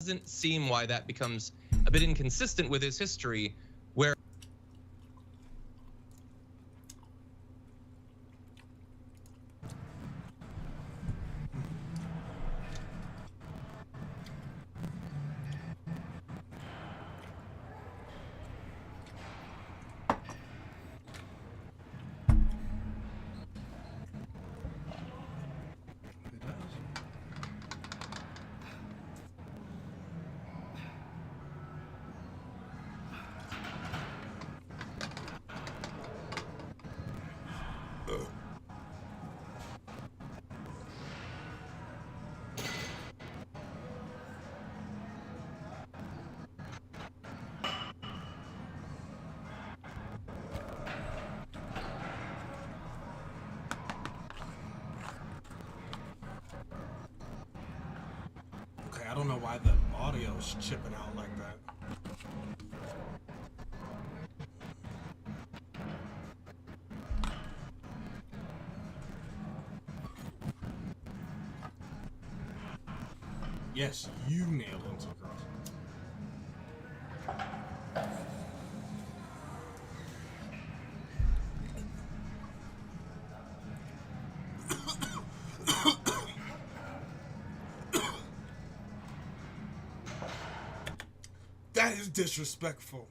doesn't seem why that becomes a bit inconsistent with his history, where I don't know why the audio is chipping out like that. Yes, you nailed into the girl. That is disrespectful.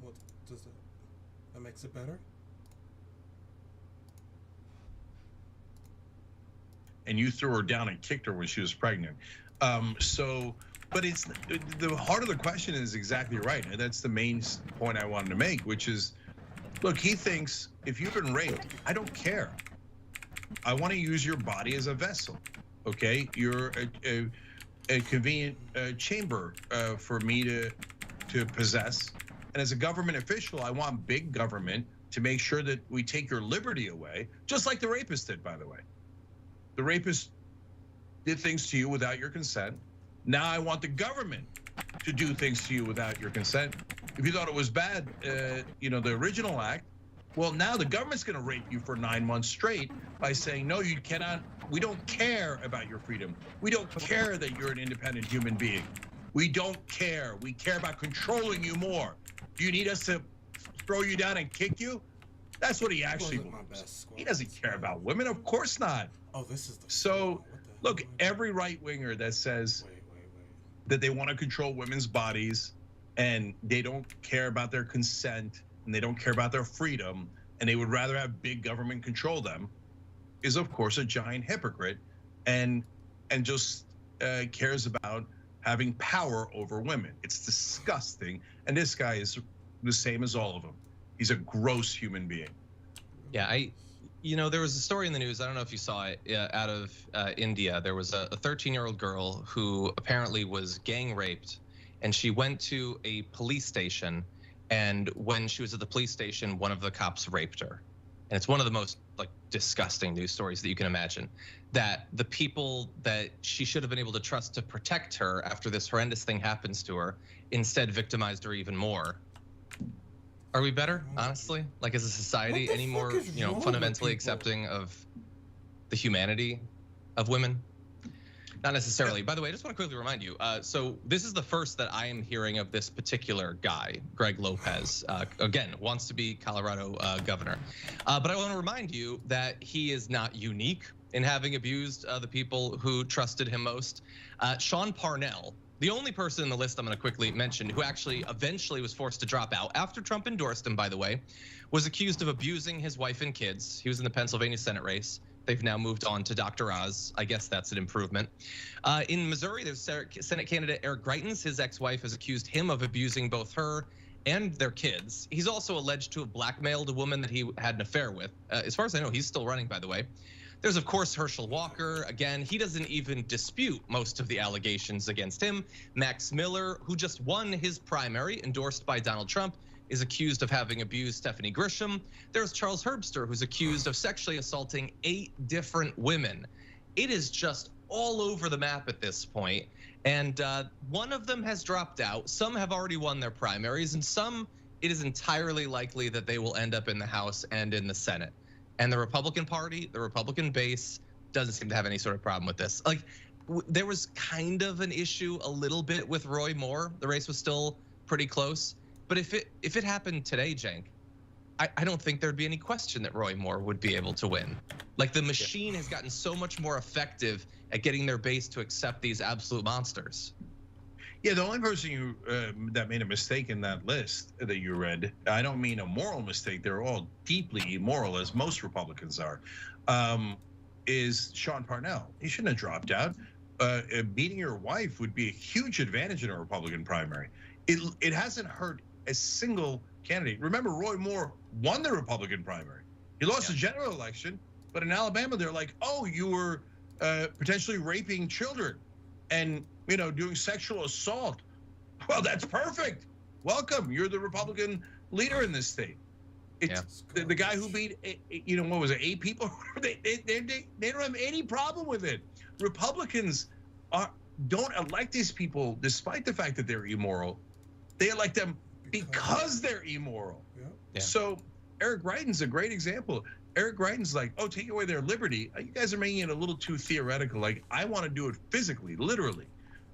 What does that makes it better? And you threw her down and kicked her when she was pregnant. But it's the heart of the question is exactly right. And that's the main point I wanted to make, which is, look, he thinks if you've been raped, I don't care. I want to use your body as a vessel, okay? You're a convenient chamber for me to possess. And as a government official, I want big government to make sure that we take your liberty away, just like the rapist did, by the way. The rapist did things to you without your consent. Now I want the government to do things to you without your consent. If you thought it was bad, the original act, well, now the government's gonna rape you for 9 months straight by saying, no, you cannot, we don't care about your freedom. We don't care that you're an independent human being. We don't care, we care about controlling you more. Do you need us to throw you down and kick you? That's what he actually believes. He doesn't care about women, of course not. Oh, this is the so look, every right winger that says that they want to control women's bodies and they don't care about their consent and they don't care about their freedom and they would rather have big government control them is of course a giant hypocrite and just cares about having power over women. It's disgusting. And this guy is the same as all of them. He's a gross human being. Yeah, there was a story in the news, I don't know if you saw it, out of India. There was a 13-year-old girl who apparently was gang raped, and she went to a police station, and when she was at the police station, one of the cops raped her. And it's one of the most disgusting news stories that you can imagine, that the people that she should have been able to trust to protect her after this horrendous thing happens to her, instead victimized her even more. Are we better, honestly? As a society, any more, fundamentally accepting of the humanity of women? Not necessarily. By the way, I just want to quickly remind you. So this is the first that I am hearing of this particular guy, Greg Lopez. Again, wants to be Colorado governor. But I want to remind you that he is not unique in having abused the people who trusted him most. Sean Parnell, the only person in the list I'm going to quickly mention who actually eventually was forced to drop out after Trump endorsed him, by the way, was accused of abusing his wife and kids. He was in the Pennsylvania Senate race. They've now moved on to Dr. Oz. I guess that's an improvement. In Missouri, there's Senate candidate Eric Greitens. His ex-wife has accused him of abusing both her and their kids. He's also alleged to have blackmailed a woman that he had an affair with. As far as I know, he's still running, by the way. There's, of course, Herschel Walker. Again, he doesn't even dispute most of the allegations against him. Max Miller, who just won his primary, endorsed by Donald Trump, is accused of having abused Stephanie Grisham. There's Charles Herbster, who's accused of sexually assaulting 8 different women. It is just all over the map at this point. And one of them has dropped out. Some have already won their primaries, and some, it is entirely likely that they will end up in the House and in the Senate. And the Republican Party, the Republican base, doesn't seem to have any sort of problem with this. Like, there was kind of an issue a little bit with Roy Moore. The race was still pretty close. But if it happened today, Cenk, I don't think there'd be any question that Roy Moore would be able to win. Like, the machine has gotten so much more effective at getting their base to accept these absolute monsters. Yeah, the only person that made a mistake in that list that you read, I don't mean a moral mistake, they're all deeply immoral, as most Republicans are, is Sean Parnell. He shouldn't have dropped out. Beating your wife would be a huge advantage in a Republican primary. It hasn't hurt a single candidate. Remember, Roy Moore won the Republican primary. He lost the general election, but in Alabama, they're like, oh, you were potentially raping children and doing sexual assault. Well, that's perfect. Welcome. You're the Republican leader in this state. It's the guy who beat, what was it, 8 people? they don't have any problem with it. Republicans don't elect these people despite the fact that they're immoral. They elect them because they're immoral. Yeah. So Eric Greitens a great example. Eric Greitens like, oh, take away their liberty. You guys are making it a little too theoretical. Like, I want to do it physically, literally.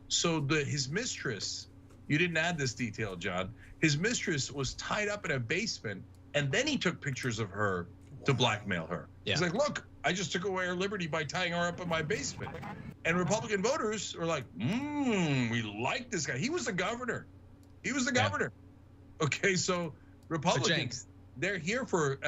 So his mistress, you didn't add this detail, John. His mistress was tied up in a basement, and then he took pictures of her to blackmail her. Yeah. He's like, look, I just took away her liberty by tying her up in my basement. And Republican voters are like, we like this guy. He was the governor. He was the governor. Okay, so Republicans, they're here for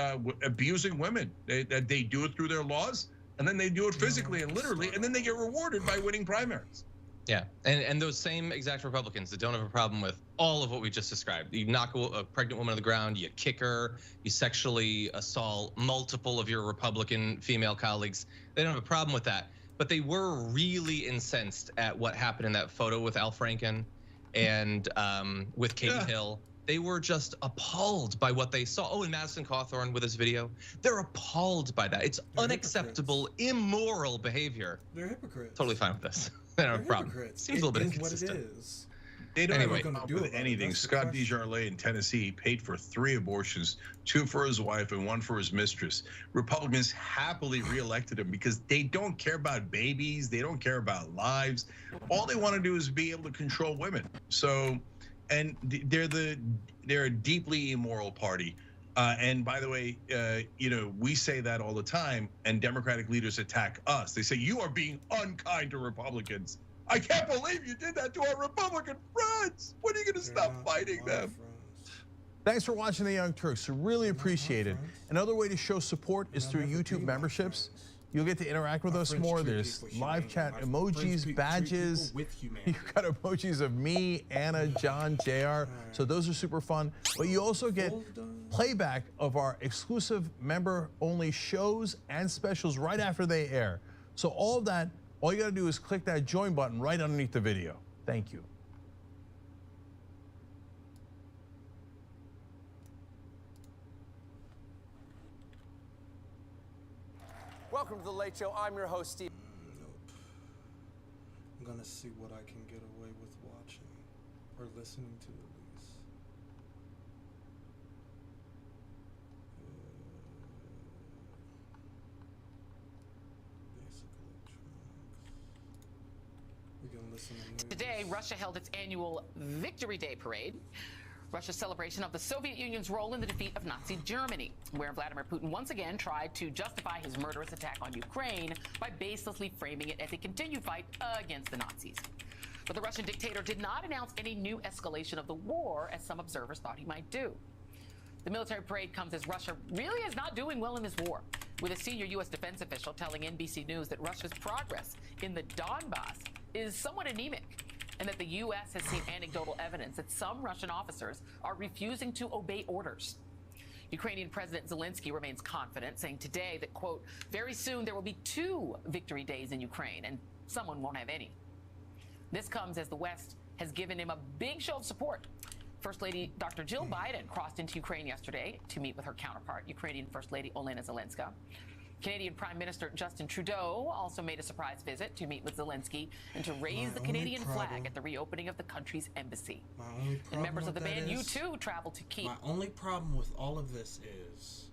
abusing women. They do it through their laws, and then they do it physically and literally, and then they get rewarded by winning primaries. Yeah, and those same exact Republicans that don't have a problem with all of what we just described. You knock a pregnant woman on the ground, you kick her, you sexually assault multiple of your Republican female colleagues. They don't have a problem with that. But they were really incensed at what happened in that photo with Al Franken and with Katie Hill. They were just appalled by what they saw. Oh, and Madison Cawthorn with his video. They're appalled by that. It's unacceptable, immoral behavior. They're hypocrites. Totally fine with this. They don't have a problem. Seems a little bit inconsistent. What it is. They don't have a problem with anything. Scott DeJarlais in Tennessee paid for 3 abortions, 2 for his wife and 1 for his mistress. Republicans happily reelected him because they don't care about babies. They don't care about lives. All they want to do is be able to control women. So, and they're a deeply immoral party. And by the way, we say that all the time, and Democratic leaders attack us. They say, you are being unkind to Republicans. I can't believe you did that to our Republican friends. When are you going to stop fighting them? Thanks for watching The Young Turks. We really appreciate it. Another way to show support is through YouTube memberships. You'll get to interact with us more. There's live chat emojis, badges. You've got emojis of me, Anna, John, JR. So those are super fun. But you also get playback of our exclusive member-only shows and specials right after they air. So all of that, all you gotta do is click that join button right underneath the video. Thank you. Welcome to The Late Show. I'm your host, Steve. Nope. I'm gonna see what I can get away with watching or listening to at least. Basic electronics. listen to news. Today, Russia held its annual Victory Day parade. Russia's celebration of the Soviet Union's role in the defeat of Nazi Germany, where Vladimir Putin once again tried to justify his murderous attack on Ukraine by baselessly framing it as a continued fight against the Nazis. But the Russian dictator did not announce any new escalation of the war, as some observers thought he might do. The military parade comes as Russia really is not doing well in this war, with a senior U.S. defense official telling NBC News that Russia's progress in the Donbass is somewhat anemic, and that the U.S. has seen anecdotal evidence that some Russian officers are refusing to obey orders. Ukrainian President Zelensky remains confident, saying today that, quote, very soon there will be 2 victory days in Ukraine, and someone won't have any. This comes as the West has given him a big show of support. First Lady Dr. Jill Biden crossed into Ukraine yesterday to meet with her counterpart, Ukrainian First Lady Olena Zelenska. Canadian Prime Minister Justin Trudeau also made a surprise visit to meet with Zelensky and to raise the Canadian flag at the reopening of the country's embassy. And members of the band U2 traveled to Kyiv. My only problem with all of this is,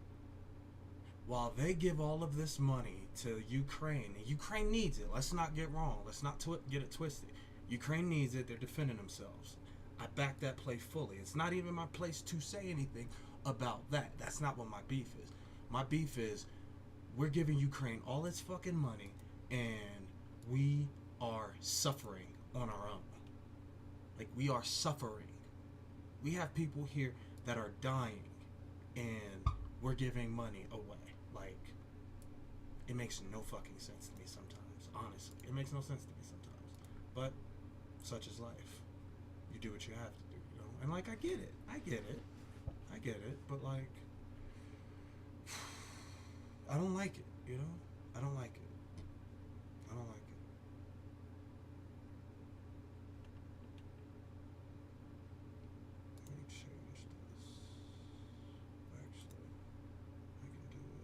while they give all of this money to Ukraine, and Ukraine needs it, let's not get wrong, let's not get it twisted. Ukraine needs it, they're defending themselves. I back that play fully. It's not even my place to say anything about that. That's not what my beef is. My beef is, we're giving Ukraine all its fucking money, and we are suffering on our own. Like, we are suffering. We have people here that are dying, and we're giving money away. Like, it makes no fucking sense to me sometimes. Honestly, it makes no sense to me sometimes. But such is life. You do what you have to do, you know? And, like, I get it. But, like, I don't like it, you know? I don't like it. Let me change this. Actually, I can do it.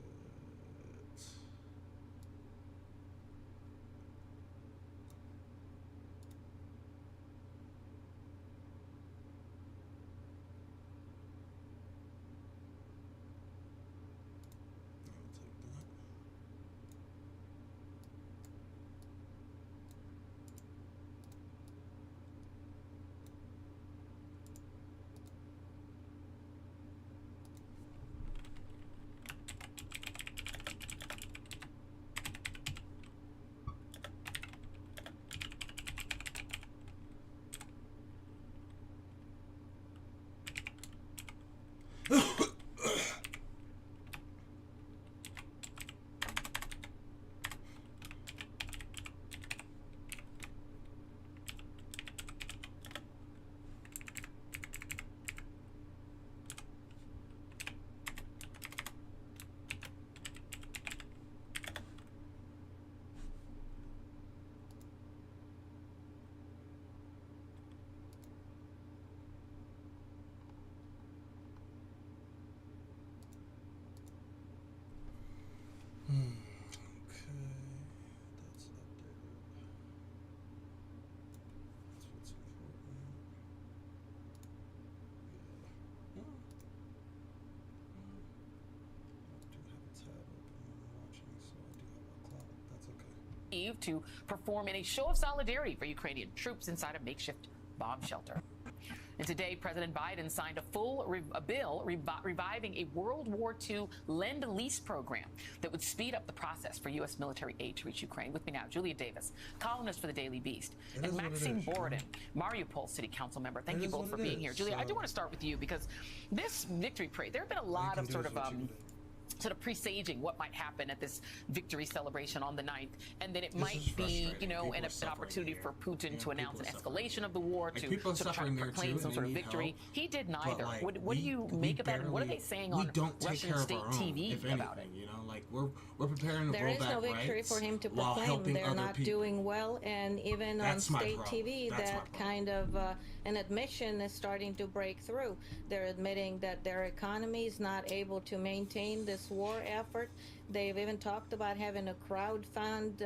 To perform in a show of solidarity for Ukrainian troops inside a makeshift bomb shelter. And today, President Biden signed a bill reviving a World War II Lend-Lease program that would speed up the process for U.S. military aid to reach Ukraine. With me now, Julia Davis, columnist for the Daily Beast, and Maxime Borodin, Mariupol City Council member. Thank you both for being here. Julia, I do want to start with you because this victory parade, there have been a lot of sort of presaging what might happen at this victory celebration on the 9th. And then it might be, you know, an opportunity for Putin to announce an escalation of the war, to sort of try to proclaim some sort of victory. He did neither. What do you make of that? And what are they saying on Russian state TV about it? You know, like we're preparing to there is no victory for him to proclaim. They're not doing well. And even on state TV, that kind of an admission is starting to break through. They're admitting that their economy is not able to maintain this war effort. They've even talked about having a crowdfund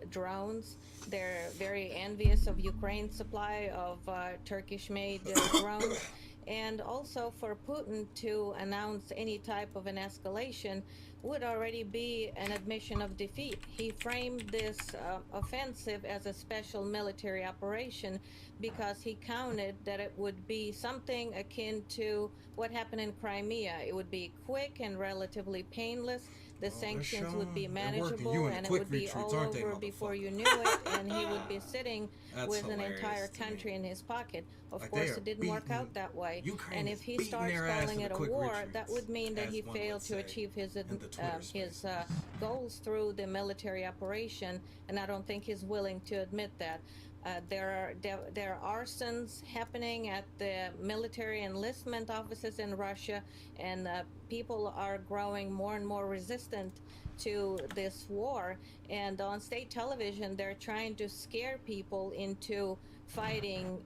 drones. They're very envious of Ukraine's supply of Turkish-made drones. And also for Putin to announce any type of an escalation would already be an admission of defeat. He framed this offensive as a special military operation because he counted that it would be something akin to what happened in Crimea. It would be quick and relatively painless. The sanctions would be manageable, and it would be all over before you knew it, and he would be sitting with an entire country in his pocket. Of course, it didn't work out that way. And if he starts calling it a war, that would mean that he failed to achieve his goals through the military operation, and I don't think he's willing to admit that. There are arsons happening at the military enlistment offices in Russia, and people are growing more and more resistant to this war. And on state television, they're trying to scare people into fighting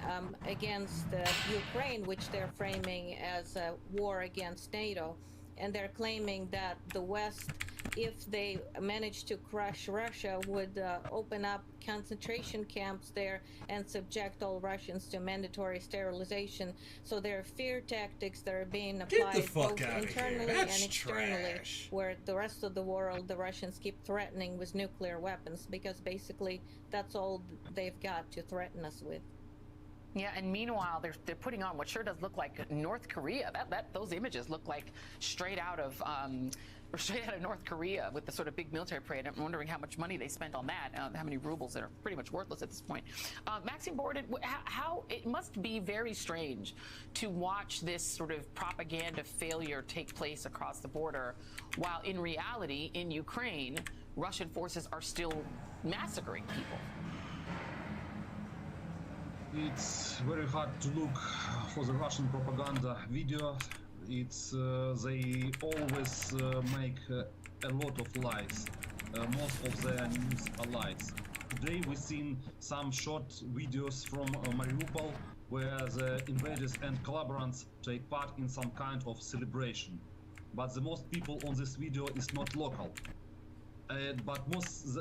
against Ukraine, which they're framing as a war against NATO. And they're claiming that the West, if they manage to crush Russia, would open up concentration camps there and subject all Russians to mandatory sterilization. So there are fear tactics that are being applied both internally and externally, where the rest of the world, the Russians keep threatening with nuclear weapons, because basically that's all they've got to threaten us with. Yeah, and meanwhile, they're putting on what sure does look like North Korea. Those images look like straight out of North Korea, with the sort of big military parade. I'm wondering how much money they spent on that, how many rubles that are pretty much worthless at this point. Maxime Borden, how it must be very strange to watch this sort of propaganda failure take place across the border, while in reality, in Ukraine, Russian forces are still massacring people. It's very hard to look for the Russian propaganda video. It's they always make a lot of lies. Most of their news are lies. Today we've seen some short videos from Mariupol, where the invaders and collaborators take part in some kind of celebration. But the most people on this video is not local. But most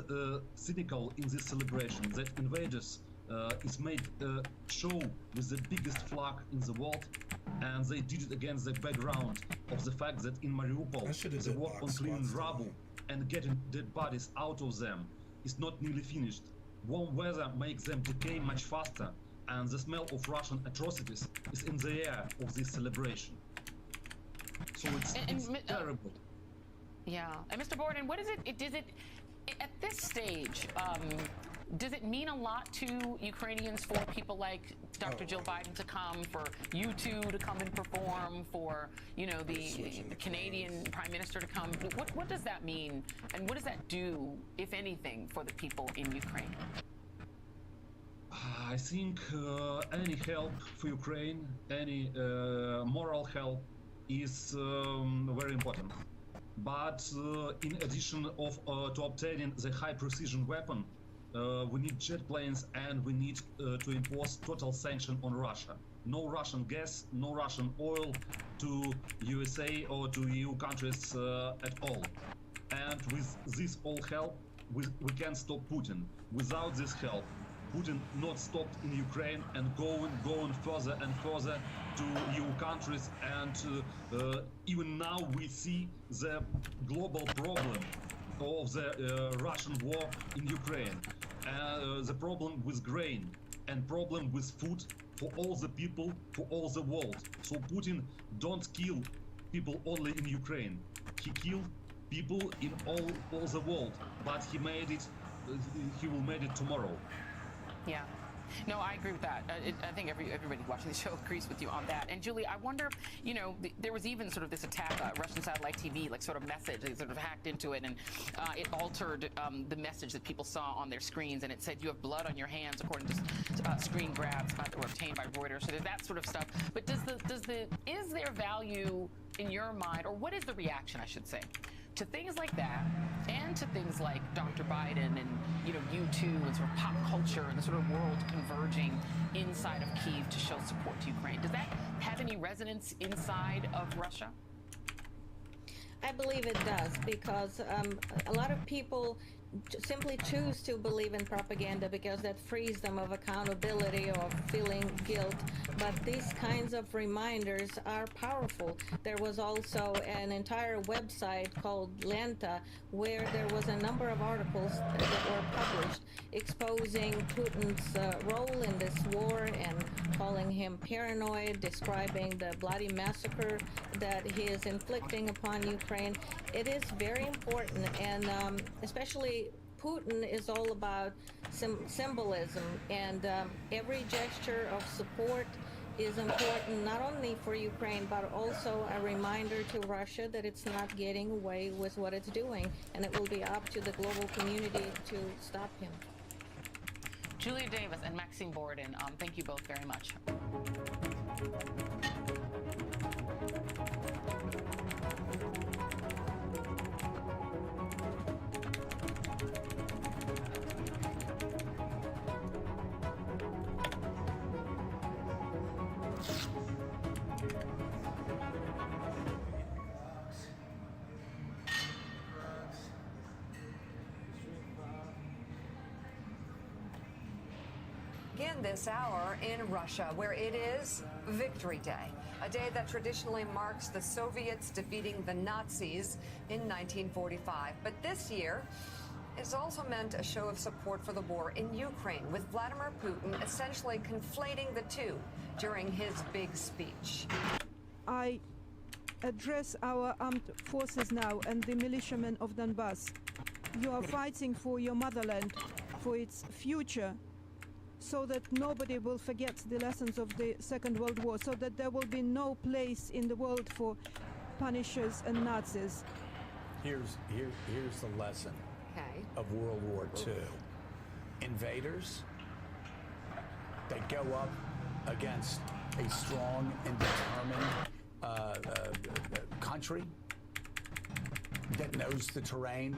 cynical in this celebration, that invaders is made a show with the biggest flag in the world, and they did it against the background of the fact that in Mariupol the work on cleaning rubble and getting dead bodies out of them is not nearly finished. Warm weather makes them decay much faster, and the smell of Russian atrocities is in the air of this celebration. So it's terrible. Yeah, and Mr. Borden, what is it? Does it at this stage? Does it mean a lot to Ukrainians for people like Dr. Jill Biden to come, for you two to come and perform, for the Canadian Prime Minister to come? What does that mean, and what does that do, if anything, for the people in Ukraine? I think any help for Ukraine, any moral help, is very important. But in addition to obtaining the high precision weapon, we need jet planes, and we need to impose total sanction on Russia. No Russian gas, no Russian oil to USA or to EU countries at all. And with this all help, we can stop Putin. Without this help, Putin not stopped in Ukraine and going further and further to EU countries. And even now we see the global problem of the Russian war in Ukraine, the problem with grain and problem with food for all the people, for all the world. So Putin don't kill people only in Ukraine. He killed people in all the world, but he made it. He will make it tomorrow. Yeah. No, I agree with that. I think everybody watching the show agrees with you on that. And Julie, I wonder, there was even sort of this attack, Russian satellite TV, like sort of message, they sort of hacked into it, and it altered the message that people saw on their screens, and it said you have blood on your hands, according to screen grabs that were obtained by Reuters. So there's that sort of stuff. But is there value in your mind, or what is the reaction, I should say, to things like that, and to things like Dr. Biden and U2 and sort of pop culture and the sort of world converging inside of Kyiv to show support to Ukraine? Does that have any resonance inside of Russia? I believe it does, because a lot of people simply choose to believe in propaganda because that frees them of accountability or feeling guilt. But these kinds of reminders are powerful. There was also an entire website called Lenta where there was a number of articles that were published exposing Putin's role in this war and calling him paranoid, describing the bloody massacre that he is inflicting upon Ukraine. It is very important, and especially Putin is all about symbolism, and every gesture of support is important not only for Ukraine but also a reminder to Russia that it's not getting away with what it's doing, and it will be up to the global community to stop him. Julia Davis and Maxine Borden, thank you both very much. Begin this hour in Russia, where it is Victory Day, a day that traditionally marks the Soviets defeating the Nazis in 1945. But this year is also meant a show of support for the war in Ukraine, with Vladimir Putin essentially conflating the two during his big speech. I address our armed forces now and the militiamen of Donbass. You are fighting for your motherland, for its future, so that nobody will forget the lessons of the Second World War, so that there will be no place in the world for punishers and Nazis. Here's the lesson of World War II. Invaders, they go up against a strong and determined country that knows the terrain,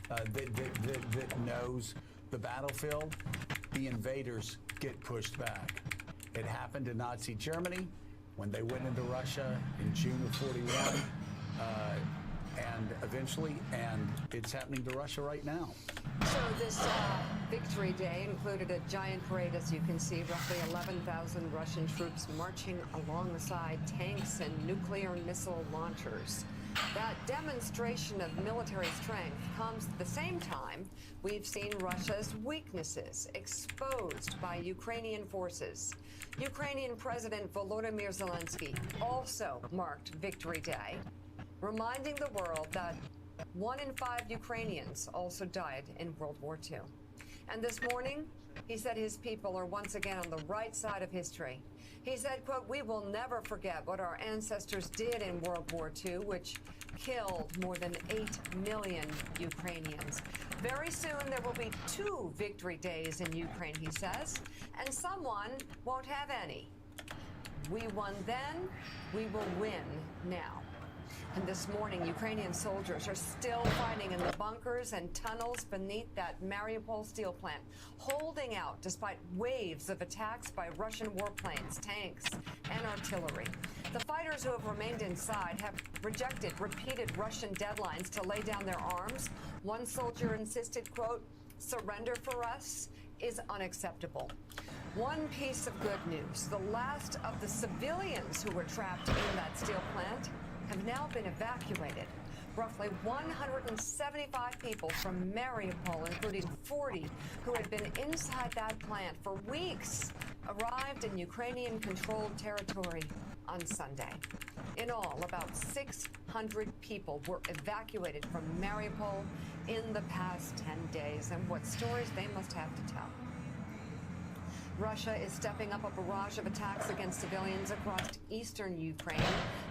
that knows the battlefield. The invaders get pushed back. It happened in Nazi Germany when they went into Russia in June of '41, and eventually, and it's happening to Russia right now. So this Victory Day included a giant parade, as you can see, roughly 11,000 Russian troops marching alongside tanks and nuclear missile launchers. That demonstration of military strength comes at the same time we've seen Russia's weaknesses exposed by Ukrainian forces. Ukrainian President Volodymyr Zelensky also marked Victory Day, reminding the world that 1 in 5 Ukrainians also died in World War II. And this morning, he said his people are once again on the right side of history. He said, quote, "We will never forget what our ancestors did in World War II, which killed more than 8 million Ukrainians. Very soon there will be 2 victory days in Ukraine," he says, "and someone won't have any. We won then, we will win now." And this morning, Ukrainian soldiers are still fighting in the bunkers and tunnels beneath that Mariupol steel plant, holding out despite waves of attacks by Russian warplanes, tanks, and artillery. The fighters who have remained inside have rejected repeated Russian deadlines to lay down their arms. One soldier insisted, quote, "Surrender for us is unacceptable." One piece of good news: the last of the civilians who were trapped in that steel plant have now been evacuated. Roughly 175 people from Mariupol, including 40 who had been inside that plant for weeks, arrived in Ukrainian-controlled territory on Sunday. In all, about 600 people were evacuated from Mariupol in the past 10 days, and what stories they must have to tell. Russia is stepping up a barrage of attacks against civilians across eastern Ukraine.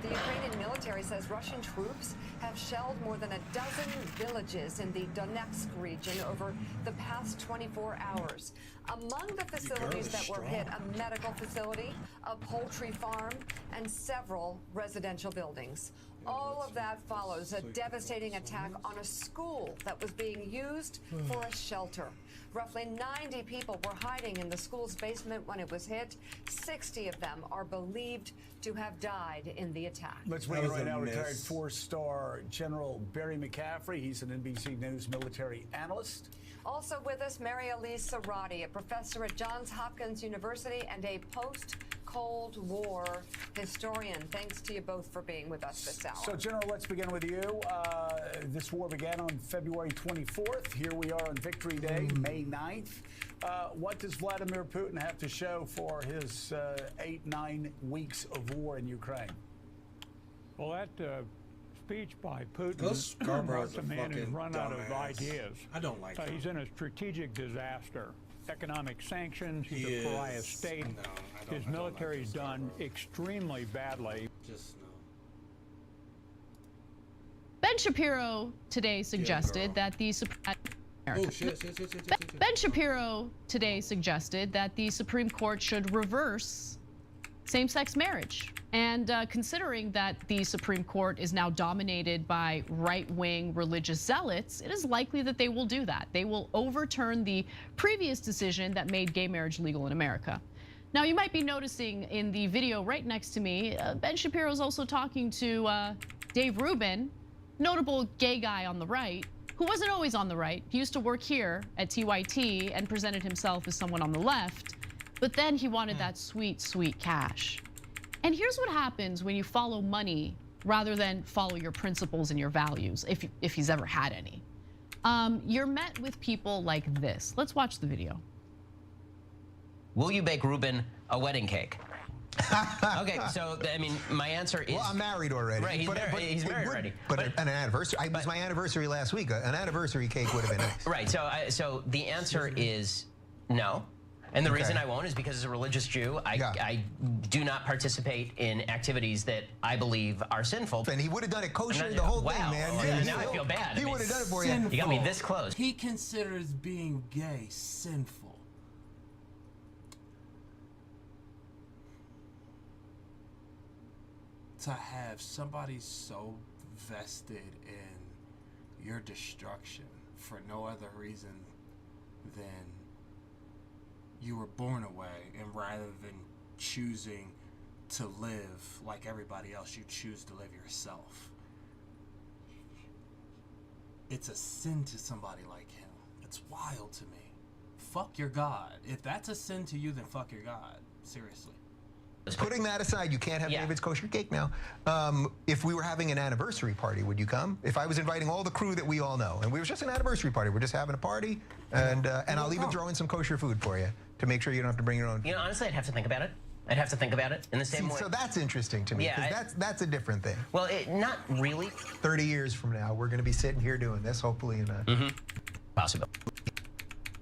The Ukrainian military says Russian troops have shelled more than a dozen villages in the Donetsk region over the past 24 hours. Among the facilities that were hit, a medical facility, a poultry farm, and several residential buildings. All of that follows a devastating attack on a school that was being used for a shelter. Roughly 90 people were hiding in the school's basement when it was hit. 60 of them are believed to have died in the attack. Let's bring in right now retired four-star General Barry McCaffrey. He's an NBC News military analyst. Also with us, Mary Elise Sarati, a professor at Johns Hopkins University and a post-Cold War historian. Thanks to you both for being with us this hour. So, General, let's begin with you. This war began on February 24th. Here we are on Victory Day, May 9th. What does Vladimir Putin have to show for his 8-9 weeks of war in Ukraine? Well, that speech by Putin, the man who's run out of ideas. I don't like He's in a strategic disaster. Economic sanctions, he's a pariah state. His military's done extremely badly. Ben Shapiro today suggested that the Ben Shapiro today suggested that the Supreme Court should reverse same-sex marriage. And considering that the Supreme Court is now dominated by right-wing religious zealots, it is likely that they will do that. They will overturn the previous decision that made gay marriage legal in America. Now, you might be noticing in the video right next to me, Ben Shapiro is also talking to Dave Rubin, notable gay guy on the right, who wasn't always on the right. He used to work here at TYT and presented himself as someone on the left, but then he wanted that sweet, sweet cash. And here's what happens when you follow money rather than follow your principles and your values, if he's ever had any. You're met with people like this. Let's watch the video. Will you bake Reuben a wedding cake? Okay, so I mean, my answer is. Well, I'm married already. Right, he's married already. But an anniversary. It was my anniversary last week. An anniversary cake would have been nice. Right. So the answer is no. And the reason I won't is because as a religious Jew, I do not participate in activities that I believe are sinful. And he would have done it kosher the whole thing, man. Yeah, now I feel bad. He would have done it for you. You got me this close. He considers being gay sinful. To have somebody so vested in your destruction for no other reason than you were born away, and rather than choosing to live like everybody else, you choose to live yourself. It's a sin to somebody like him. It's wild to me. Fuck your God. If that's a sin to you, then fuck your God. Seriously. Putting that aside, you can't have David's kosher cake now. If we were having an anniversary party, would you come? If I was inviting all the crew that we all know, and we were just an anniversary party, we're just having a party, and I'll even throw in some kosher food for you to make sure you don't have to bring your own. You know, honestly, I'd have to think about it. I'd have to think about it in the same way. So that's interesting to me, because that's a different thing. Well, not really. 30 years from now, we're going to be sitting here doing this, hopefully in a possible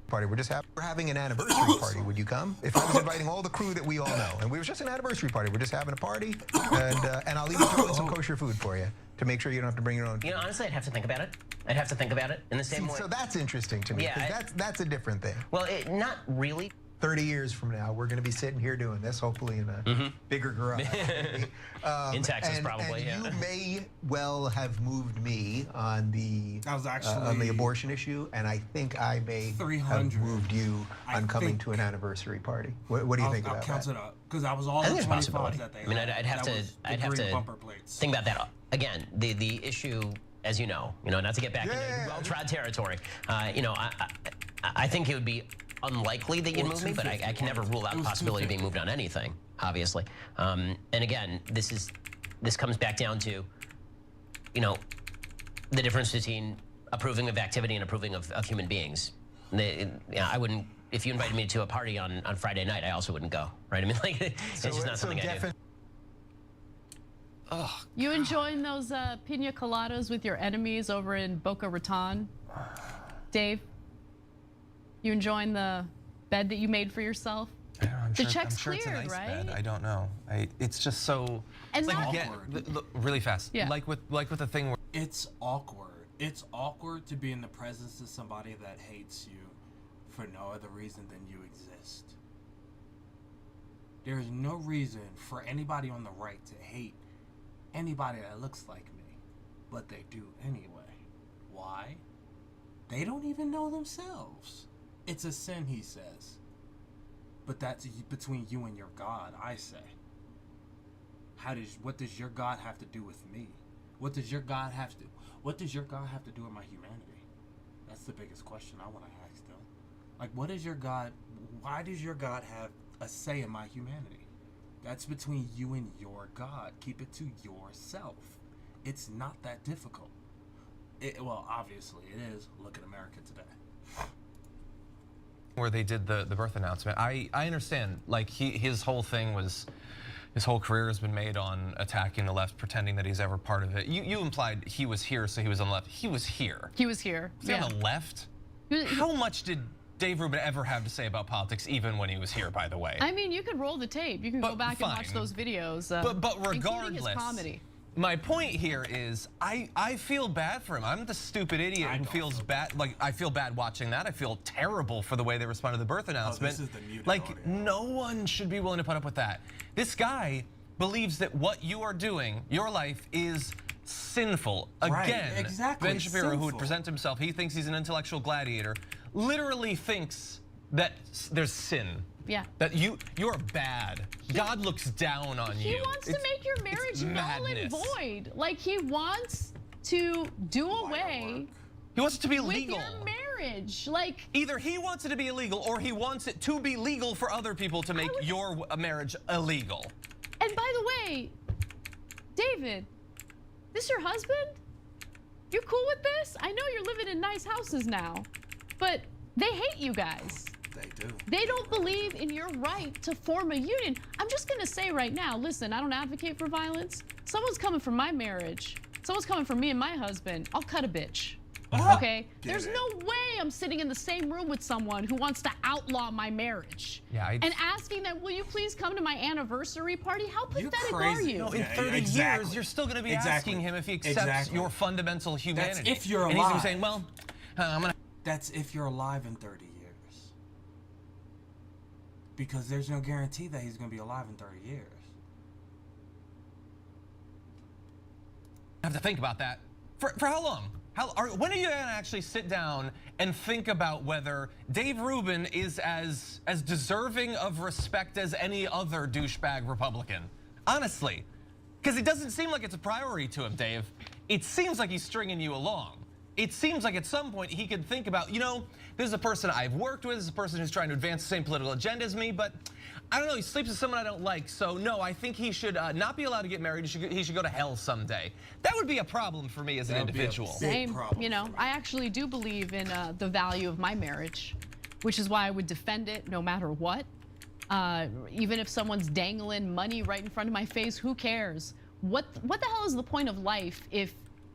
party. We're having an anniversary party. Would you come? If I was inviting all the crew that we all know, and we were just an anniversary party, we're just having a party, and I'll even throw in some kosher food for you to make sure you don't have to bring your own. You know, honestly, I'd have to think about it. I'd have to think about it in the same way. So that's interesting to me, because that's a different thing. Well, not really. 30 years from now, we're going to be sitting here doing this, hopefully in a bigger garage. In Texas, probably, and you may well have moved me on the abortion issue, and I think I may have moved you on coming to an anniversary party. What do you think about that? I'll count it up, because I was all the 25s that they I mean, I'd have to think about that. Again, the issue, as you know, not to get back into well-trod territory, I think it would be unlikely that you'd move me, but I can never rule out the possibility of being moved on anything, obviously. And again, this comes back down to, the difference between approving of activity and approving of human beings. I wouldn't, if you invited me to a party on Friday night, I also wouldn't go, right? I mean, like, it's just not something I do. Oh, you enjoying those pina coladas with your enemies over in Boca Raton, Dave? You enjoying the bed that you made for yourself? I don't know, I'm the sure, check's I'm sure cleared, it's a nice right? bed. I don't know. It's just so. And like not again, really fast. Yeah. Like with the thing where it's awkward. It's awkward to be in the presence of somebody that hates you for no other reason than you exist. There's no reason for anybody on the right to hate anybody that looks like me, but they do anyway. Why? They don't even know themselves. It's a sin, he says. But that's between you and your God, I say. What does your God have to do with me? What does your God have to do with my humanity? That's the biggest question I want to ask them. Like, why does your God have a say in my humanity? That's between you and your God. Keep it to yourself. It's not that difficult. Well, obviously it is. Look at America today. Where they did the birth announcement, I understand. Like his whole thing was, his whole career has been made on attacking the left, pretending that he's ever part of it. You implied he was here, so he was on the left. He was here. He was here. Was he on the left? How much did Dave Rubin ever have to say about politics, even when he was here, by the way? I mean, you could roll the tape. You can go back and watch those videos. But regardless, his comedy. My point here is I feel bad for him. I'm the stupid idiot who feels bad. Like, I feel bad watching that. I feel terrible for the way they responded to the birth announcement. This is the muted like, audio. No one should be willing to put up with that. This guy believes that what you are doing, your life, is sinful. Again, exactly. Ben Shapiro, who would present himself, he thinks he's an intellectual gladiator, literally thinks that there's sin. Yeah. That you're bad. God looks down on you. He wants to make your marriage null and void. Like, he wants to do away. He wants it to be legal. With your marriage. Like, either he wants it to be illegal or he wants it to be legal for other people to make your marriage illegal. And by the way, David, this your husband? You cool with this? I know you're living in nice houses now, but they hate you guys. They do. They don't believe in your right to form a union. I'm just gonna say right now, listen, I don't advocate for violence. Someone's coming for my marriage. Someone's coming for me and my husband. I'll cut a bitch. Okay? There's no way I'm sitting in the same room with someone who wants to outlaw my marriage. Yeah, and asking them, will you please come to my anniversary party? How pathetic are you? No, in 30 years, you're still going to be asking him if he accepts your fundamental humanity. That's if you're alive. And he's going to be saying, well, I'm going to... That's if you're alive in 30 years. Because there's no guarantee that he's going to be alive in 30 years. I have to think about that. For how long? When are you going to actually sit down and think about whether Dave Rubin is as deserving of respect as any other douchebag Republican? Honestly. Because it doesn't seem like it's a priority to him, Dave. It seems like he's stringing you along. It seems like at some point he could think about, you know, this is a person I've worked with, this is a person who's trying to advance the same political agenda as me, but I don't know, he sleeps with someone I don't like, so no, I think he should not be allowed to get married. He should go to hell someday. That would be a problem for me as an individual. Same, you know, I actually do believe in the value of my marriage, which is why I would defend it no matter what. Even if someone's dangling money right in front of my face, who cares? What the hell is the point of life if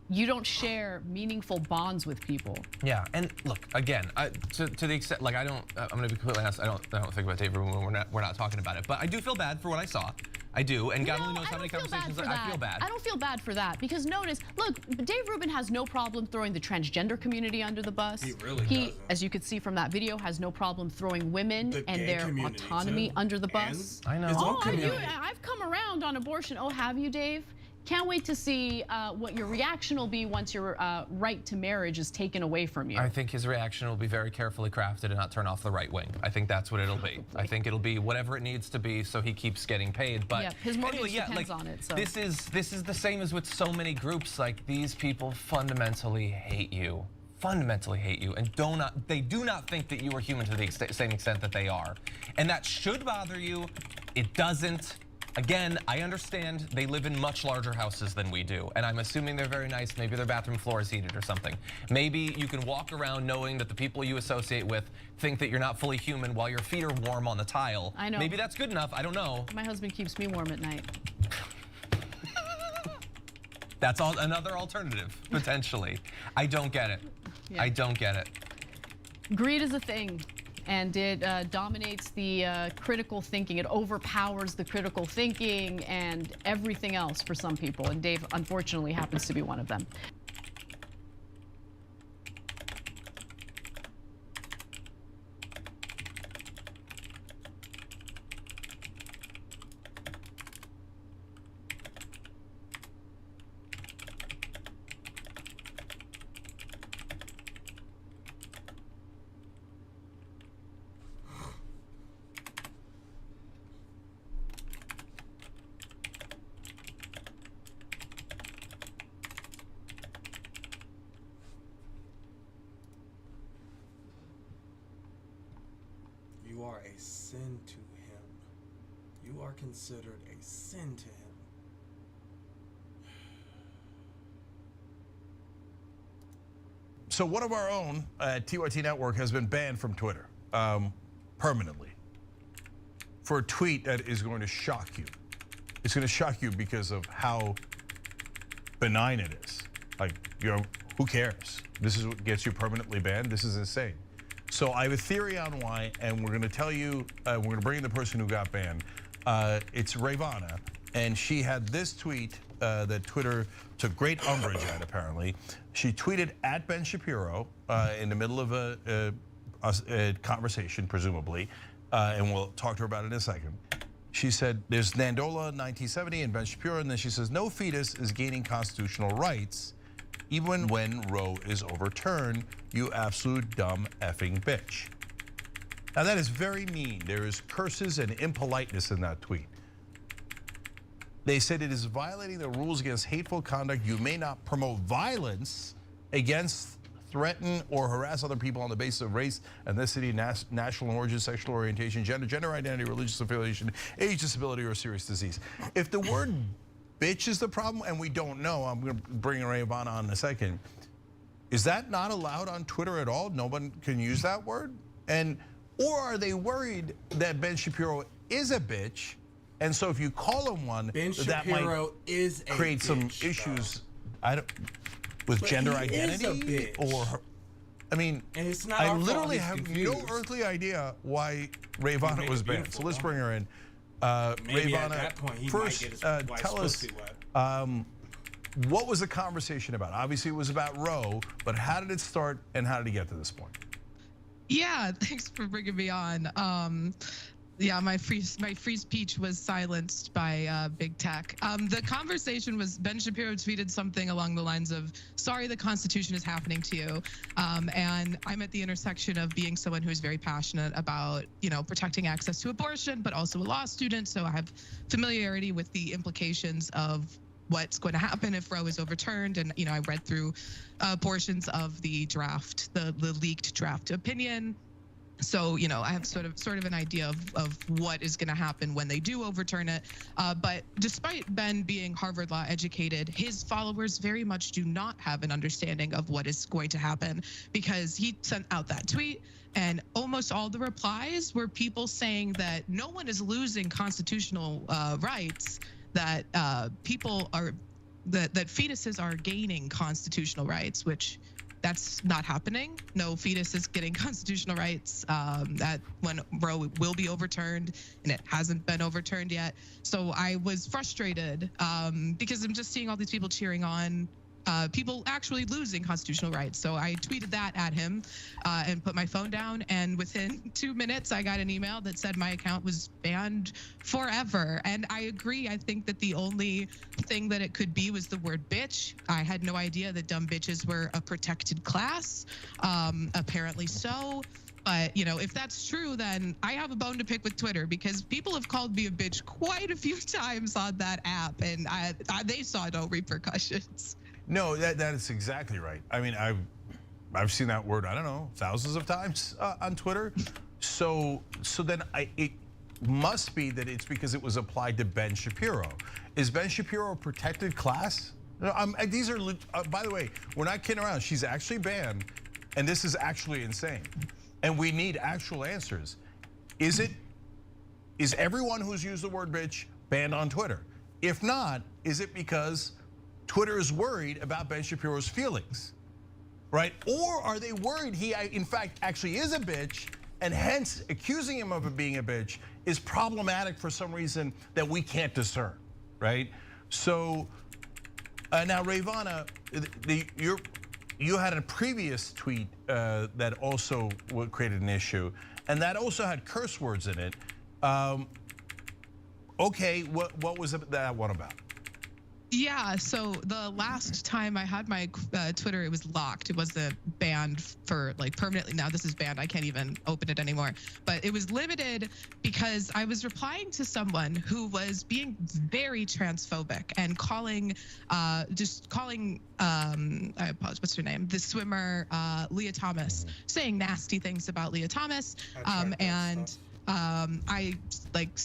you don't share meaningful bonds with people? Yeah, and look, again, to the extent, like I'm gonna be completely honest, I don't think about Dave Rubin when we're not talking about it, but I do feel bad for what I saw. I do, and God only knows how many conversations I feel bad. I don't feel bad for that, because notice, look, Dave Rubin has no problem throwing the transgender community under the bus. He really doesn't. As you could see from that video, has no problem throwing women and their autonomy under the bus. I know. I've come around on abortion. Oh, have you, Dave? Can't wait to see what your reaction will be once your right to marriage is taken away from you. I think his reaction will be very carefully crafted and not turn off the right wing. I think that's what it'll be. I think it'll be whatever it needs to be so he keeps getting paid. But yeah, his motive depends on it. So. This is the same as with so many groups. Like, these people fundamentally hate you. Fundamentally hate you, and they do not think that you are human to the same extent that they are. And that should bother you. It doesn't. Again, I understand they live in much larger houses than we do, and I'm assuming they're very nice. Maybe their bathroom floor is heated or something. Maybe you can walk around knowing that the people you associate with think that you're not fully human while your feet are warm on the tile. I know. Maybe that's good enough. I don't know. My husband keeps me warm at night. That's another alternative, potentially. I don't get it. Yeah. I don't get it. Greed is a thing. And it dominates the critical thinking. It overpowers the critical thinking and everything else for some people. And Dave, unfortunately, happens to be one of them. are a sin to him. You are considered a sin to him. So one of our own at TYT Network has been banned from Twitter permanently for a tweet that is going to shock you. It's going to shock you because of how benign it is. Like, you know, who cares? This is what gets you permanently banned. This is insane. So I have a theory on why, and we're going to tell you, we're going to bring in the person who got banned. It's Ravana, and she had this tweet that Twitter took great umbrage at, apparently. She tweeted at Ben Shapiro in the middle of a conversation, presumably, and we'll talk to her about it in a second. She said, there's Nandola 1970 and Ben Shapiro, and then she says, no fetus is gaining constitutional rights even when Roe is overturned, you absolute dumb effing bitch. Now that is very mean. There is curses and impoliteness in that tweet. They said it is violating the rules against hateful conduct. You may not promote violence against, threaten, or harass other people on the basis of race, ethnicity, national origin, sexual orientation, gender identity, religious affiliation, age, disability, or serious disease. If the word bitch is the problem, and we don't know, I'm going to bring Ravana on in a second, is that not allowed on Twitter at all? No one can use that word? Or are they worried that Ben Shapiro is a bitch, and so if you call him one, that might create some issues with gender identity? Or, I mean, and it's not I literally have no earthly idea why Ravana was banned. So let's bring her in. Maybe Ravana, at that point he first, might get his tell us what was the conversation about? Obviously, it was about Roe, but how did it start and how did it get to this point? Yeah, thanks for bringing me on. Yeah, my free speech was silenced by big tech. The conversation was Ben Shapiro tweeted something along the lines of, sorry, the Constitution is happening to you. And I'm at the intersection of being someone who is very passionate about, you know, protecting access to abortion, but also a law student. So I have familiarity with the implications of what's going to happen if Roe is overturned. And, you know, I read through portions of the draft, the leaked draft opinion. So, you know, I have sort of an idea of what is going to happen when they do overturn it. But despite Ben being Harvard Law educated, his followers very much do not have an understanding of what is going to happen, because he sent out that tweet and almost all the replies were people saying that no one is losing constitutional rights, that people are, that fetuses are gaining constitutional rights, which that's not happening. No fetus is getting constitutional rights that when Roe will be overturned, and it hasn't been overturned yet. So I was frustrated because I'm just seeing all these people cheering on people actually losing constitutional rights. So I tweeted that at him and put my phone down, and within 2 minutes I got an email that said my account was banned forever. And I agree. I think that the only thing that it could be was the word bitch. I had no idea that dumb bitches were a protected class. Apparently so. But, you know, if that's true, then I have a bone to pick with Twitter, because people have called me a bitch quite a few times on that app, and they saw no repercussions. No, that is exactly right. I mean, I've seen that word, I don't know, thousands of times on Twitter. So then it must be that it's because it was applied to Ben Shapiro. Is Ben Shapiro a protected class? No, these are, by the way, we're not kidding around. She's actually banned, and this is actually insane. And we need actual answers. Is everyone who's used the word bitch banned on Twitter? If not, is it because Twitter is worried about Ben Shapiro's feelings, right? Or are they worried he, in fact, actually is a bitch, and hence accusing him of being a bitch is problematic for some reason that we can't discern, right? So now, Ravana, you had a previous tweet that also created an issue, and that also had curse words in it. Okay, what was that one about? Yeah, so the last time I had my Twitter, it was locked. It wasn't banned for like permanently. Now this is banned. I can't even open it anymore. But it was limited because I was replying to someone who was being very transphobic and calling, I apologize, what's her name? The swimmer, Leah Thomas, saying nasty things about Leah Thomas. I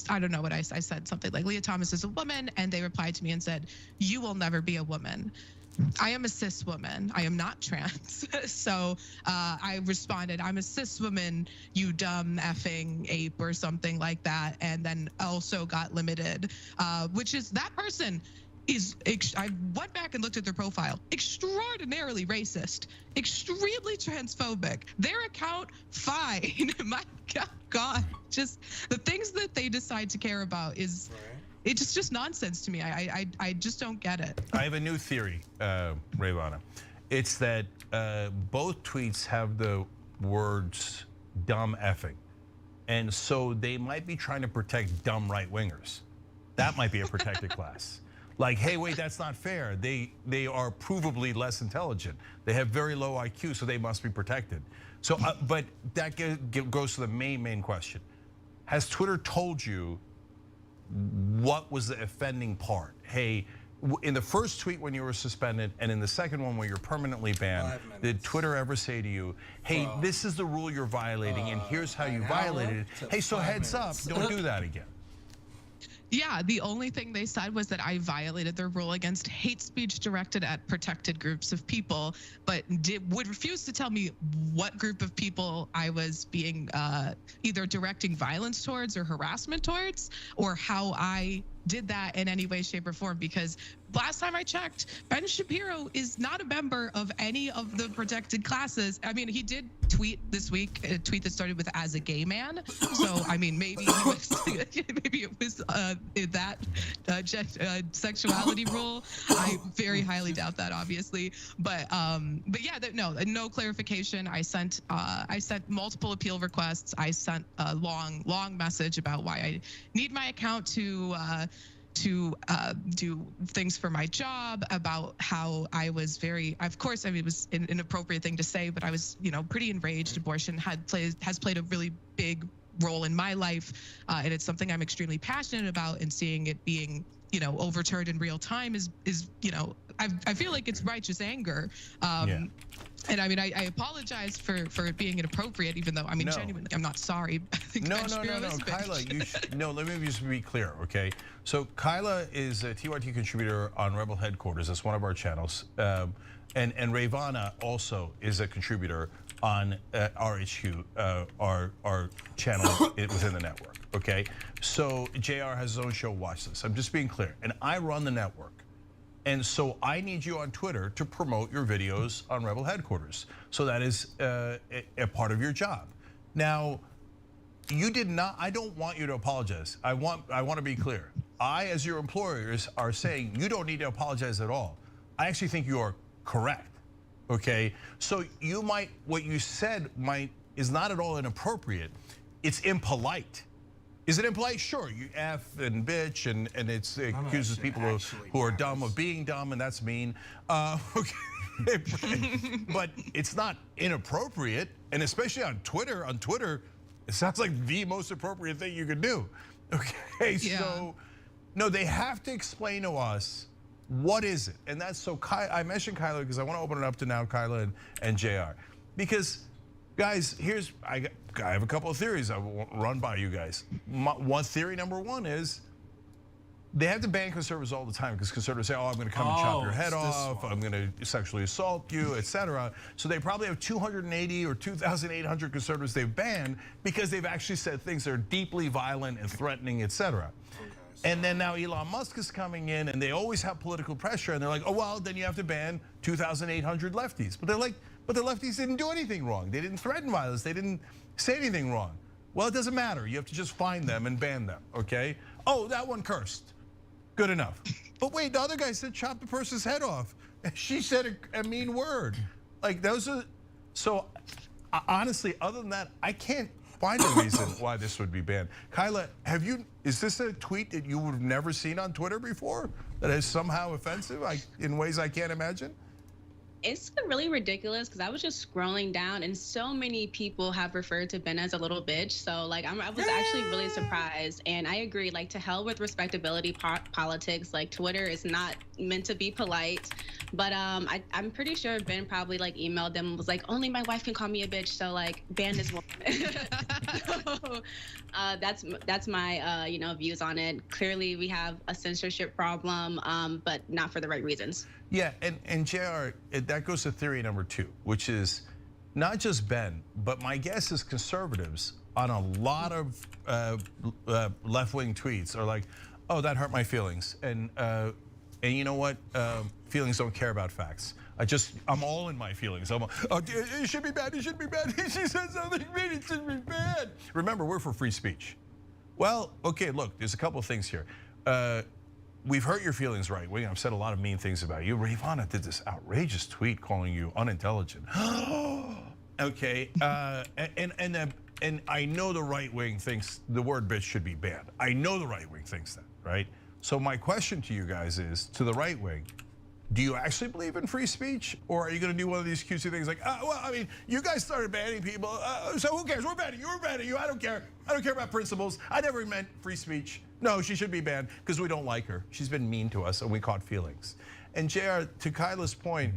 don't know what I said, something like Leah Thomas is a woman, and they replied to me and said, "You will never be a woman." I am a cis woman. I am not trans. So I responded, "I'm a cis woman, you dumb effing ape," or something like that. And then also got limited, which is that person is, I went back and looked at their profile, extraordinarily racist, extremely transphobic. Their account, fine. My God, just the things that they decide to care about is... It's just nonsense to me. I just don't get it. I have a new theory, Rayvana. It's that both tweets have the words dumb effing. And so they might be trying to protect dumb right-wingers. That might be a protected class. Like, hey, wait, that's not fair. They are provably less intelligent. They have very low IQ, so they must be protected. So, but that goes to the main question. Has Twitter told you what was the offending part? Hey, in the first tweet when you were suspended and in the second one where you're permanently banned, did Twitter ever say to you, hey, this is the rule you're violating and here's how you violated it. Hey, so heads up, don't do that again. Yeah, the only thing they said was that I violated their rule against hate speech directed at protected groups of people, but would refuse to tell me what group of people I was being either directing violence towards or harassment towards, or how I did that in any way, shape, or form, because last time I checked, Ben Shapiro is not a member of any of the protected classes. I mean, he did tweet this week, a tweet that started with "as a gay man." So, I mean, maybe it was that sexuality rule. I very highly doubt that, obviously. But yeah, no clarification. I sent multiple appeal requests. I sent a long message about why I need my account to do things for my job, about how I was of course, I mean, it was an inappropriate thing to say, but I was, pretty enraged. Abortion has played a really big role in my life, and it's something I'm extremely passionate about, and seeing it being, overturned in real time is I feel like it's righteous anger. And I mean, I apologize for it being inappropriate, even though, I mean, genuinely, I'm not sorry. No, Kyla, let me just be clear, okay? So Kyla is a TYT contributor on Rebel Headquarters. That's one of our channels. And Rayvana also is a contributor on RHQ, our channel within the network, okay? So JR has his own show, Watch This. I'm just being clear. And I run the network. And so I need you on Twitter to promote your videos on Rebel Headquarters. So that is a part of your job. Now, you did not, I don't want you to apologize. I want to be clear. I, as your employers, are saying you don't need to apologize at all. I actually think you are correct, okay? So what you said is not at all inappropriate. It's impolite. Is it impolite? Sure, you F and bitch, and it accuses people who are dumb of being dumb, and that's mean. Okay. But it's not inappropriate, and especially on Twitter. On Twitter, it sounds like the most appropriate thing you could do. Okay, yeah. So no, they have to explain to us what is it, and that's so. I mentioned Kyla because I want to open it up to now Kyla and JR, because guys, I have a couple of theories I will run by you guys. One theory, number one, is they have to ban conservatives all the time because conservatives say, oh, I'm going to come and chop your head off, I'm going to sexually assault you, etc. So they probably have 280 or 2,800 conservatives they've banned because they've actually said things that are deeply violent and threatening, etc. And then now Elon Musk is coming in, and they always have political pressure, and they're like, oh, well, then you have to ban 2,800 lefties. But they're like, but the lefties didn't do anything wrong. They didn't threaten violence. They didn't say anything wrong. Well, it doesn't matter. You have to just find them and ban them, okay? Oh, that one cursed. Good enough. But wait, the other guy said chop the person's head off. She said a mean word. Like, those are, so honestly, other than that, I can't find a reason why this would be banned. Kyla, is this a tweet that you would have never seen on Twitter before that is somehow offensive in ways I can't imagine? It's really ridiculous because I was just scrolling down and so many people have referred to Ben as a little bitch. So like I was actually really surprised, and I agree. Like, to hell with respectability politics. Like, Twitter is not meant to be polite. But I'm pretty sure Ben probably like emailed them and was like, only my wife can call me a bitch, so like ban this woman. So, that's my you know, views on it. Clearly we have a censorship problem, but not for the right reasons. Yeah, and JR, that goes to theory number 2, which is not just Ben, but my guess is conservatives on a lot of left-wing tweets are like, oh, that hurt my feelings. And you know what? Feelings don't care about facts. I'm all in my feelings. Oh, it should be bad, it should be bad. She said something mean, it should be bad. Remember, we're for free speech. Well, okay, look, there's a couple of things here. We've hurt your feelings, right wing. I've said a lot of mean things about you. Ravana did this outrageous tweet calling you unintelligent. Okay, and I know the right wing thinks the word bitch should be banned. I know the right wing thinks that, right? So my question to you guys is, to the right wing, do you actually believe in free speech? Or are you gonna do one of these cutesy things like, well, I mean, you guys started banning people, so who cares? We're banning you, I don't care. I don't care about principles. I never meant free speech. No, she should be banned because we don't like her. She's been mean to us and we caught feelings. And JR, to Kyla's point,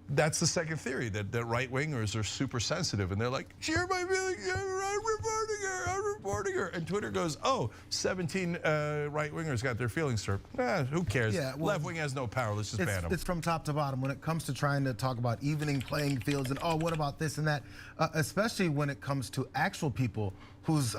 that's the second theory, that right-wingers are super sensitive and they're like, she hurt my feelings, I'm reporting her. And Twitter goes, oh, 17 right-wingers got their feelings hurt. Who cares? Yeah, well, left wing has no power, let's just ban them. It's from top to bottom. When it comes to trying to talk about evening playing fields and, oh, what about this and that, especially when it comes to actual people whose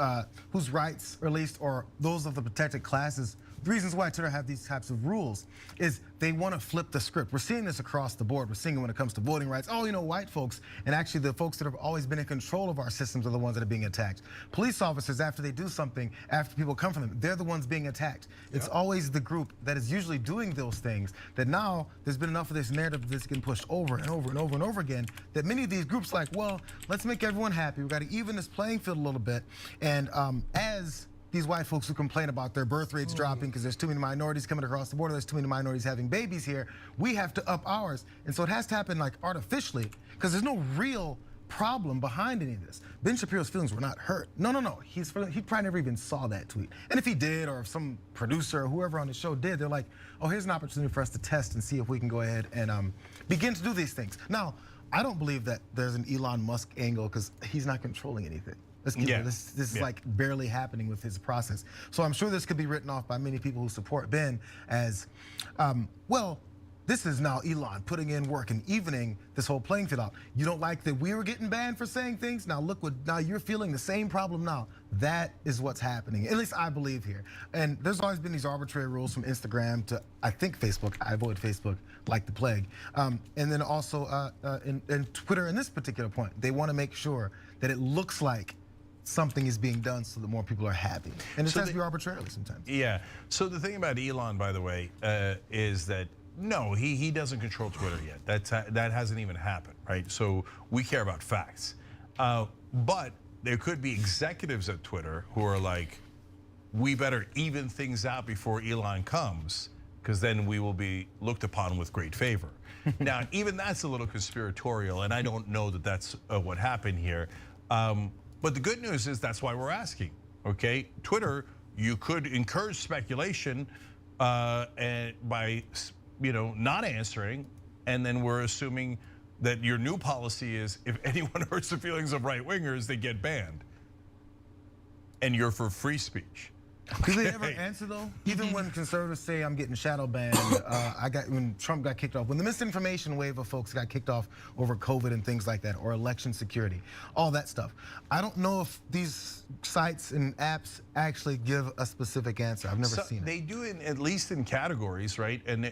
rights, or at least, or those of the protected classes. The reasons why Twitter have these types of rules is they want to flip the script. We're seeing this across the board. We're seeing it when it comes to voting rights. Oh, you know, white folks, and actually the folks that have always been in control of our systems are the ones that are being attacked. Police officers, after they do something, after people come from them, they're the ones being attacked. It's always the group that is usually doing those things that now there's been enough of this narrative that's getting pushed over and over and over and over again that many of these groups like, well, let's make everyone happy. We've got to even this playing field a little bit. And as these white folks who complain about their birth rates dropping because there's too many minorities coming across the border, there's too many minorities having babies here, we have to up ours. And so it has to happen like artificially because there's no real problem behind any of this. Ben Shapiro's feelings were not hurt. No. He probably never even saw that tweet. And if he did, or if some producer or whoever on the show did, they're like, oh, here's an opportunity for us to test and see if we can go ahead and begin to do these things. Now, I don't believe that there's an Elon Musk angle because he's not controlling anything. This is like barely happening with his process. So I'm sure this could be written off by many people who support Ben as, well, this is now Elon putting in work and evening this whole playing field out. You don't like that we were getting banned for saying things? Now look now you're feeling the same problem now. That is what's happening, at least I believe here. And there's always been these arbitrary rules from Instagram to, I think, Facebook. I avoid Facebook like the plague. And then also in Twitter in this particular point, they want to make sure that it looks like something is being done so that more people are happy. And it has to be arbitrarily sometimes. Yeah, so the thing about Elon, by the way, is that no, he doesn't control Twitter yet. That hasn't even happened, right? So we care about facts. But there could be executives at Twitter who are like, we better even things out before Elon comes, because then we will be looked upon with great favor. Now, even that's a little conspiratorial, and I don't know that that's what happened here. But the good news is that's why we're asking, okay? Twitter, you could encourage speculation and by not answering, and then we're assuming that your new policy is if anyone hurts the feelings of right-wingers, they get banned. And you're for free speech. Do they ever answer though? Even when conservatives say I'm getting shadow banned, when Trump got kicked off, when the misinformation wave of folks got kicked off over COVID and things like that, or election security, all that stuff. I don't know if these sites and apps actually give a specific answer. I've never seen it. They do it at least in categories, right? And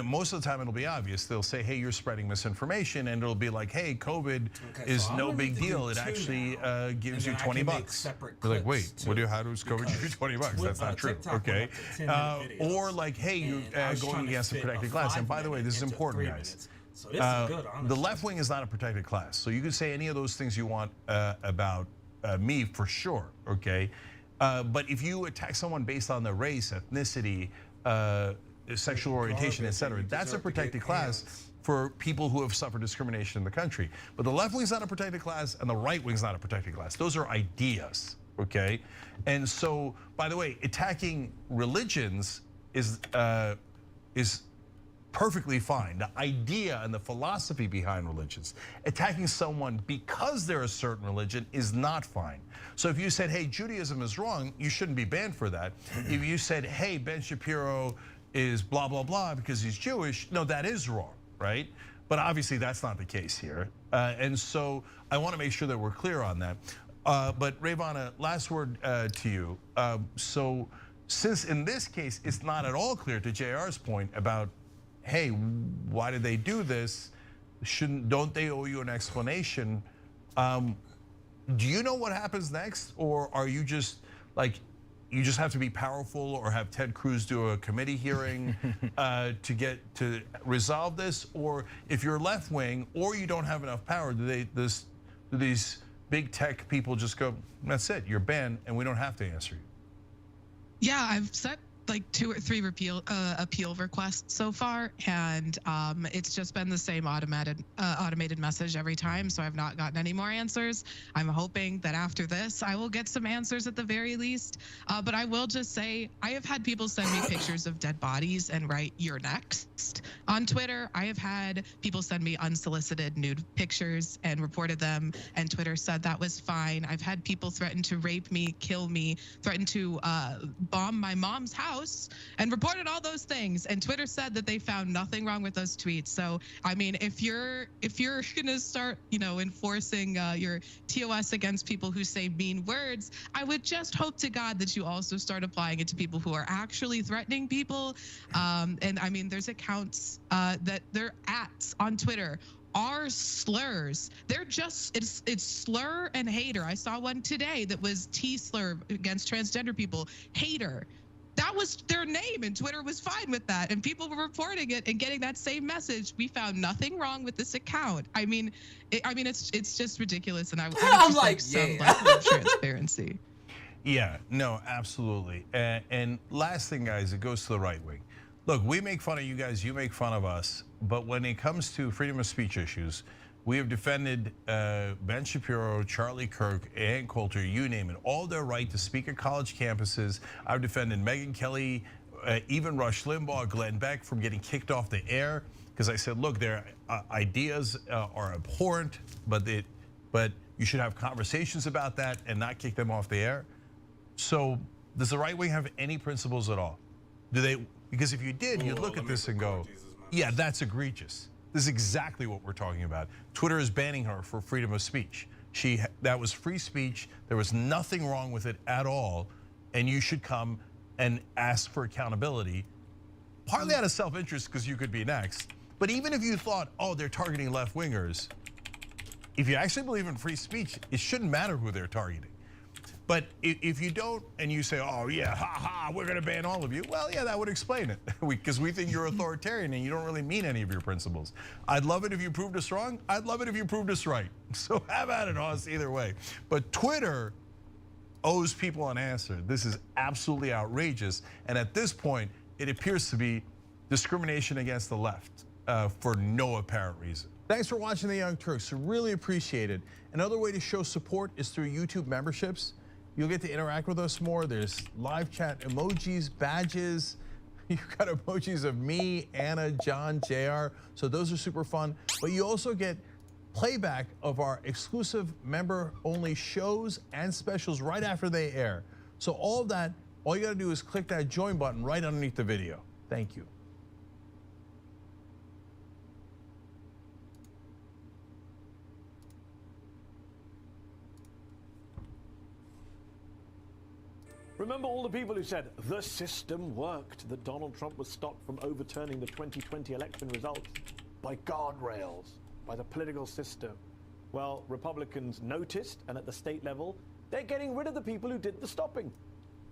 most of the time it'll be obvious. They'll say, hey, you're spreading misinformation, and it'll be like, hey, COVID is no big deal. It actually gives you $20. You're like, wait, how does COVID give you $20? That's not true, okay? Or like, hey, you're going against a protected class. And by the way, this is important, guys. So this is good, honestly. The left wing is not a protected class. So you can say any of those things you want about me for sure, okay? But if you attack someone based on their race, ethnicity, sexual orientation, etc., that's a protected class for people who have suffered discrimination in the country. But the left wing's not a protected class, and the right wing's not a protected class. Those are ideas, okay? And so, by the way, attacking religions is perfectly fine. The idea and the philosophy behind religions. Attacking someone because they're a certain religion is not fine. So if you said, hey, Judaism is wrong, you shouldn't be banned for that. If you said, hey, Ben Shapiro is blah, blah, blah because he's Jewish, no, that is wrong, right? But obviously that's not the case here. And so I want to make sure that we're clear on that. But Ravana, last word to you. So since in this case, it's not at all clear to JR's point about, hey, why did they do this? Don't they owe you an explanation? Do you know what happens next? Or are you just like, you just have to be powerful or have Ted Cruz do a committee hearing to resolve this? Or if you're left wing or you don't have enough power, do these big tech people just go, that's it, you're banned and we don't have to answer you? Yeah, I've set like 2 or 3 appeal requests so far, and it's just been the same automated message every time, so I've not gotten any more answers. I'm hoping that after this I will get some answers at the very least, but I will just say I have had people send me pictures of dead bodies and write "you're next" on Twitter. I have had people send me unsolicited nude pictures and reported them, and Twitter said that was fine. I've had people threaten to rape me, kill me, threaten to bomb my mom's house, and reported all those things, and Twitter said that they found nothing wrong with those tweets. So I mean, if you're gonna start, enforcing your TOS against people who say mean words, I would just hope to God that you also start applying it to people who are actually threatening people. And I mean, there's accounts that they're ats on Twitter are slurs. They're just, it's slur and hater. I saw one today that was T slur against transgender people, hater. That was their name, and Twitter was fine with that, and people were reporting it and getting that same message. We found nothing wrong with this account. I mean, it's just ridiculous, and I would just like some level of transparency. Yeah, no, absolutely. And last thing, guys, it goes to the right wing. Look, we make fun of you guys, you make fun of us, but when it comes to freedom of speech issues, we have defended Ben Shapiro, Charlie Kirk, Ann Coulter, you name it, all their right to speak at college campuses. I've defended Megyn Kelly, even Rush Limbaugh, Glenn Beck from getting kicked off the air because I said, look, their ideas are abhorrent, but you should have conversations about that and not kick them off the air. So does the right wing have any principles at all? Do they? Because if you did, you'd look at this and go, yeah, that's egregious. This is exactly what we're talking about. Twitter is banning her for freedom of speech. That was free speech. There was nothing wrong with it at all. And you should come and ask for accountability, partly out of self-interest because you could be next. But even if you thought, oh, they're targeting left-wingers, if you actually believe in free speech, it shouldn't matter who they're targeting. But if you don't and you say, oh yeah, ha ha, we're gonna ban all of you, well, yeah, that would explain it. Because we think you're authoritarian and you don't really mean any of your principles. I'd love it if you proved us wrong. I'd love it if you proved us right. So have at it, Oz, either way. But Twitter owes people an answer. This is absolutely outrageous. And at this point, it appears to be discrimination against the left for no apparent reason. Thanks for watching The Young Turks. Really appreciate it. Another way to show support is through YouTube memberships. You'll get to interact with us more. There's live chat emojis, badges. You've got emojis of me, Anna, John, JR. So those are super fun. But you also get playback of our exclusive member-only shows and specials right after they air. So all of that, all you gotta do is click that join button right underneath the video. Thank you. Remember all the people who said the system worked, that Donald Trump was stopped from overturning the 2020 election results by guardrails, by the political system. Well, Republicans noticed, and at the state level, they're getting rid of the people who did the stopping.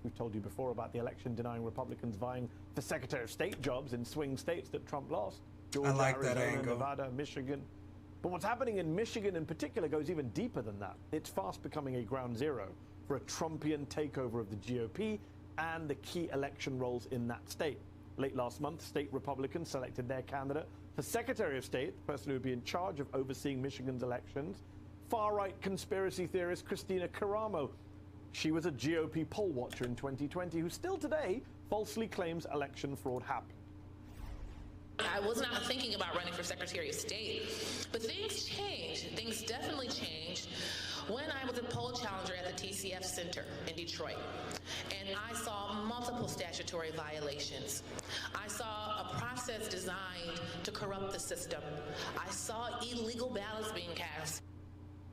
We've told you before about the election-denying Republicans vying for Secretary of State jobs in swing states that Trump lost. Georgia, I like Arizona, that angle. Nevada, Michigan. But what's happening in Michigan in particular goes even deeper than that. It's fast becoming a ground zero for a Trumpian takeover of the GOP and the key election roles in that state. Late last month, state Republicans selected their candidate for Secretary of State, the person who would be in charge of overseeing Michigan's elections, far-right conspiracy theorist Christina Caramo. She was a GOP poll watcher in 2020 who still today falsely claims election fraud happened. I was not thinking about running for Secretary of State, but things changed. Things definitely changed when I was a poll challenger at the TCF Center in Detroit, and I saw multiple statutory violations. I saw a process designed to corrupt the system. I saw illegal ballots being cast.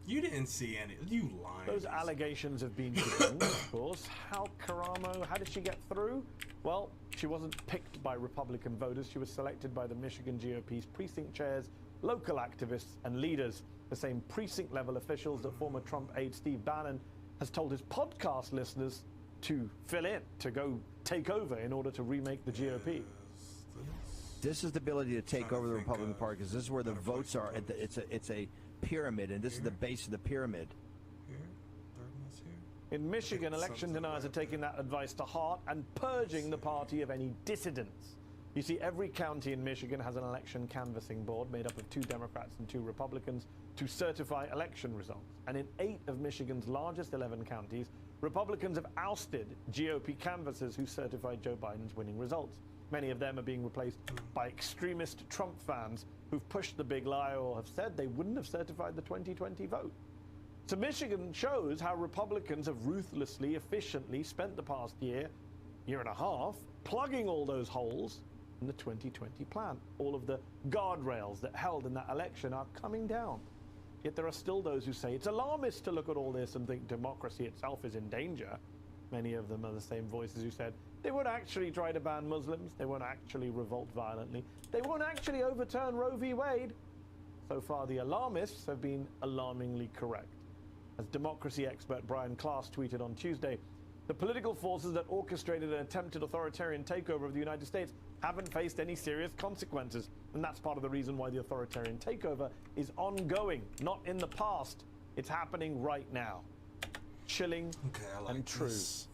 You didn't see any. You lying. Those allegations have been true, of course. How Karamo, how did she get through? Well, she wasn't picked by Republican voters. She was selected by the Michigan GOP's precinct chairs, local activists, and leaders. The same precinct-level officials that former Trump aide Steve Bannon has told his podcast listeners to fill in, to go take over in order to remake the GOP. This is the ability to take over the Republican Party, because this is where the votes are. It's a pyramid, and this is the base of the pyramid. In Michigan, election deniers are taking that advice to heart and purging the party of any dissidents. You see, every county in Michigan has an election canvassing board made up of 2 Democrats and 2 Republicans to certify election results. And in 8 of Michigan's largest 11 counties, Republicans have ousted GOP canvassers who certified Joe Biden's winning results. Many of them are being replaced by extremist Trump fans who've pushed the big lie or have said they wouldn't have certified the 2020 vote. So Michigan shows how Republicans have ruthlessly, efficiently spent the past year and a half, plugging all those holes in the 2020 plan. All of the guardrails that held in that election are coming down. Yet there are still those who say it's alarmist to look at all this and think democracy itself is in danger. Many of them are the same voices who said they won't actually try to ban Muslims, they won't actually revolt violently, they won't actually overturn Roe v. Wade. So far, the alarmists have been alarmingly correct. As democracy expert Brian Klaas tweeted on Tuesday, the political forces that orchestrated an attempted authoritarian takeover of the United States haven't faced any serious consequences. And that's part of the reason why the authoritarian takeover is ongoing, not in the past. It's happening right now. Chilling and true.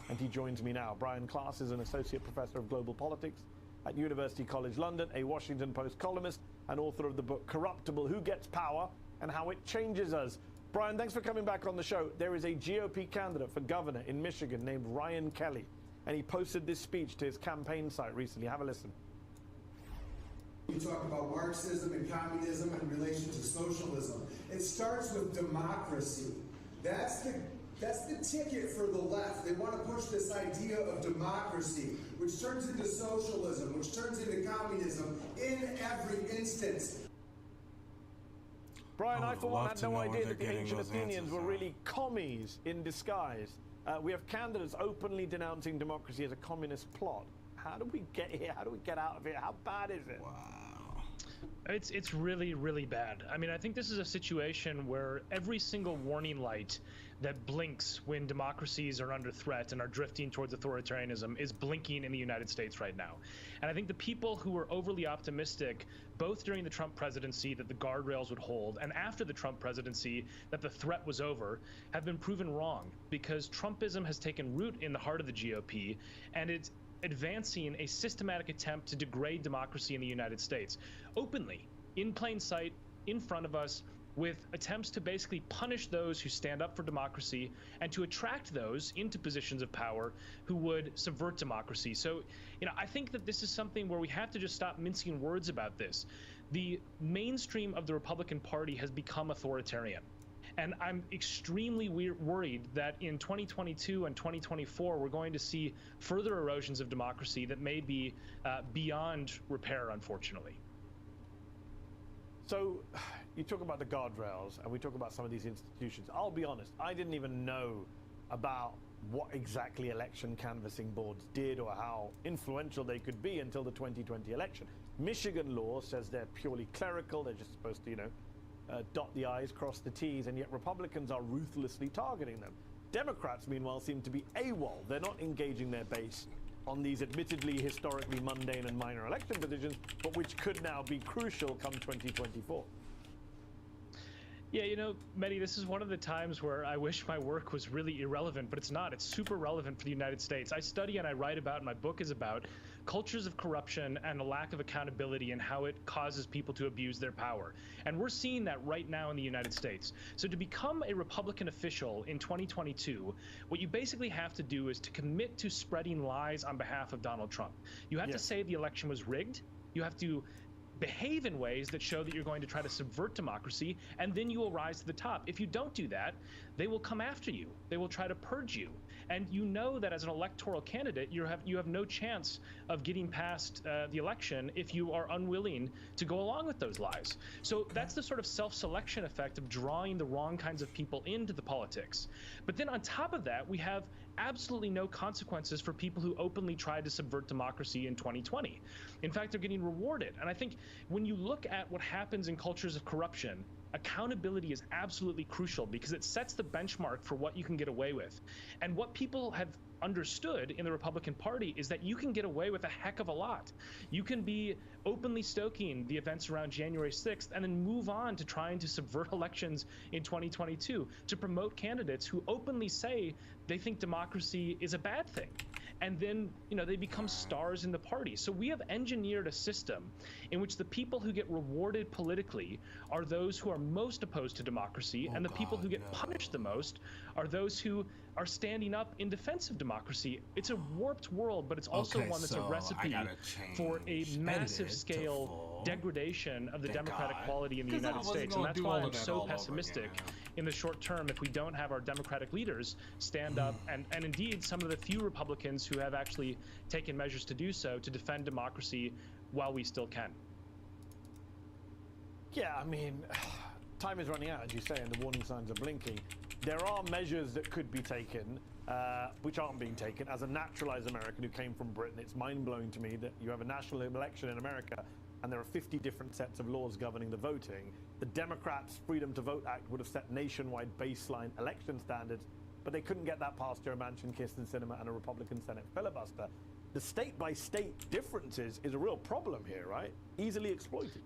And he joins me now. Brian Klaas is an associate professor of global politics at University College London, a Washington Post columnist, and author of the book Corruptible: Who Gets Power and How It Changes Us. Brian, thanks for coming back on the show. There is a GOP candidate for governor in Michigan named Ryan Kelly, and he posted this speech to his campaign site recently. Have a listen. You talk about Marxism and communism in relation to socialism. It starts with democracy. That's the ticket for the left. They want to push this idea of democracy, which turns into socialism, which turns into communism in every instance. Brian, I for one had no idea that the ancient Athenians were really commies in disguise. We have candidates openly denouncing democracy as a communist plot. How do we get here? How do we get out of here? How bad is it? Wow. It's really, really bad. I mean, I think this is a situation where every single warning light that blinks when democracies are under threat and are drifting towards authoritarianism is blinking in the United States right now. And I think the people who were overly optimistic, both during the Trump presidency that the guardrails would hold, and after the Trump presidency that the threat was over, have been proven wrong, because Trumpism has taken root in the heart of the GOP, and it's advancing a systematic attempt to degrade democracy in the United States, openly, in plain sight, in front of us, with attempts to basically punish those who stand up for democracy and to attract those into positions of power who would subvert democracy. So, I think that this is something where we have to just stop mincing words about this. The mainstream of the Republican Party has become authoritarian. And I'm extremely worried that in 2022 and 2024, we're going to see further erosions of democracy that may be beyond repair, unfortunately. So you talk about the guardrails, and we talk about some of these institutions. I'll be honest, I didn't even know about what exactly election canvassing boards did or how influential they could be until the 2020 election. Michigan law says they're purely clerical. They're just supposed to, dot the I's, cross the T's, and yet Republicans are ruthlessly targeting them. Democrats, meanwhile, seem to be AWOL. They're not engaging their base on these admittedly historically mundane and minor election decisions, but which could now be crucial come 2024. Yeah, Mehdi, this is one of the times where I wish my work was really irrelevant, but it's not. It's super relevant for the United States. I study and I write about, and my book is about, cultures of corruption and a lack of accountability and how it causes people to abuse their power. And we're seeing that right now in the United States. So to become a Republican official in 2022, what you basically have to do is to commit to spreading lies on behalf of Donald Trump. You have to say the election was rigged. You have to behave in ways that show that you're going to try to subvert democracy, and then you will rise to the top. If you don't do that, they will come after you. They will try to purge you. And you know that as an electoral candidate, you have no chance of getting past the election if you are unwilling to go along with those lies. So that's the sort of self-selection effect of drawing the wrong kinds of people into the politics. But then on top of that, we have absolutely no consequences for people who openly tried to subvert democracy in 2020. In fact, they're getting rewarded. And I think when you look at what happens in cultures of corruption, accountability is absolutely crucial because it sets the benchmark for what you can get away with. And what people have understood in the Republican Party is that you can get away with a heck of a lot. You can be openly stoking the events around January 6th and then move on to trying to subvert elections in 2022 to promote candidates who openly say they think democracy is a bad thing. And then, you know, they become stars in the party. So we have engineered a system in which the people who get rewarded politically are those who are most opposed to democracy, and the people who get punished the most are those who are standing up in defense of democracy. It's a warped world, but it's also one that's a recipe for a massive scale degradation of the democratic quality in the United States. And that's why I'm so pessimistic in the short term if we don't have our democratic leaders stand up, and indeed some of the few Republicans who have actually taken measures to do so to defend democracy while we still can. Yeah, I mean, time is running out, as you say, and the warning signs are blinking. There are measures that could be taken, which aren't being taken. As a naturalized American who came from Britain, it's mind-blowing to me that you have a national election in America and there are 50 different sets of laws governing the voting. The Democrats' Freedom to Vote Act would have set nationwide baseline election standards, but they couldn't get that past Joe Manchin, Kyrsten Sinema, and a Republican Senate filibuster. The state-by-state differences is a real problem here, right? Easily exploited.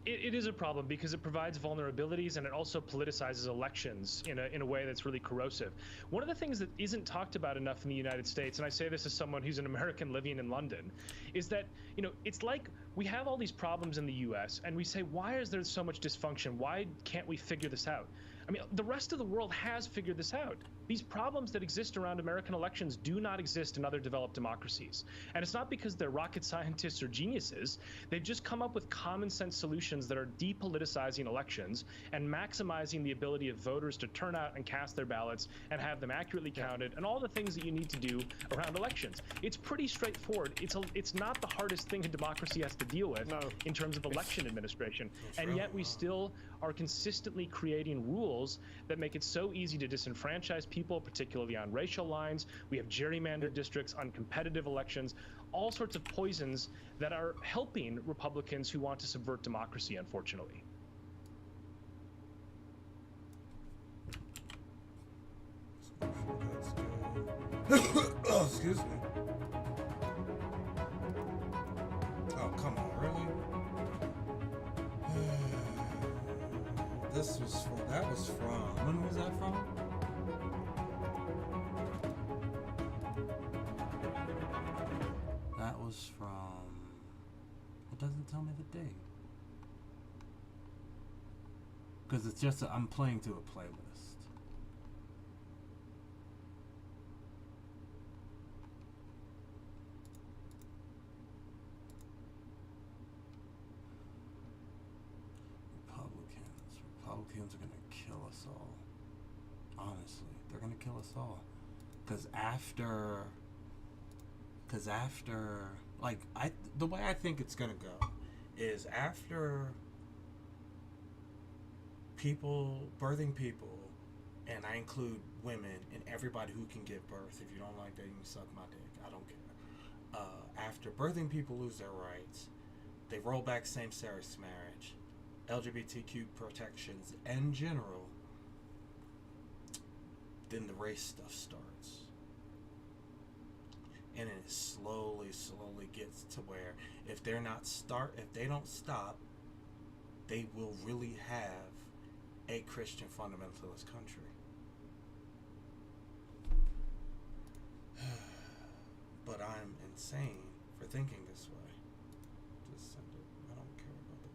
It is a problem because it provides vulnerabilities and it also politicizes elections in a way that's really corrosive. One of the things that isn't talked about enough in the United States, and I say this as someone who's an American living in London, is that, you know, it's like we have all these problems in the US and we say, why is there so much dysfunction? Why can't we figure this out? I mean, the rest of the world has figured this out. These problems that exist around American elections do not exist in other developed democracies. And it's not because they're rocket scientists or geniuses. They've just come up with common sense solutions that are depoliticizing elections and maximizing the ability of voters to turn out and cast their ballots and have them accurately counted and all the things that you need to do around elections. It's pretty straightforward. It's not the hardest thing a democracy has to deal with in terms of election administration. And yet we still are consistently creating rules that make it so easy to disenfranchise people, particularly on racial lines. We have gerrymandered districts, uncompetitive elections, all sorts of poisons that are helping Republicans who want to subvert democracy, unfortunately. Oh, excuse me. Oh, come on, really? That was from, when was that from? That was from, it doesn't tell me the date. Because it's just, I'm playing to a playlist. Republicans are gonna kill us all. Honestly, they're gonna kill us all. Cause after, like, the way I think it's gonna go is after birthing people, and I include women and everybody who can give birth. If you don't like that, you can suck my dick. I don't care. After birthing people lose their rights, they roll back same-sex marriage, LGBTQ protections in general, then the race stuff starts. And it slowly gets to where if they don't stop, they will really have a Christian fundamentalist country. But I'm insane for thinking this way. Just send it. I don't care about the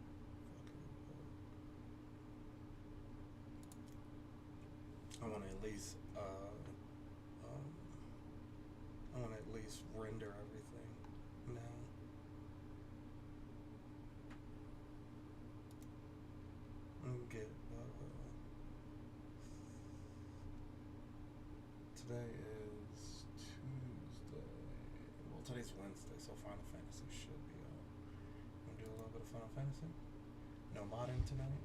fucking. I want to at least render everything now. Today is Tuesday. Well, today's Wednesday, so Final Fantasy should be out. Wanna do a little bit of Final Fantasy? No modding tonight?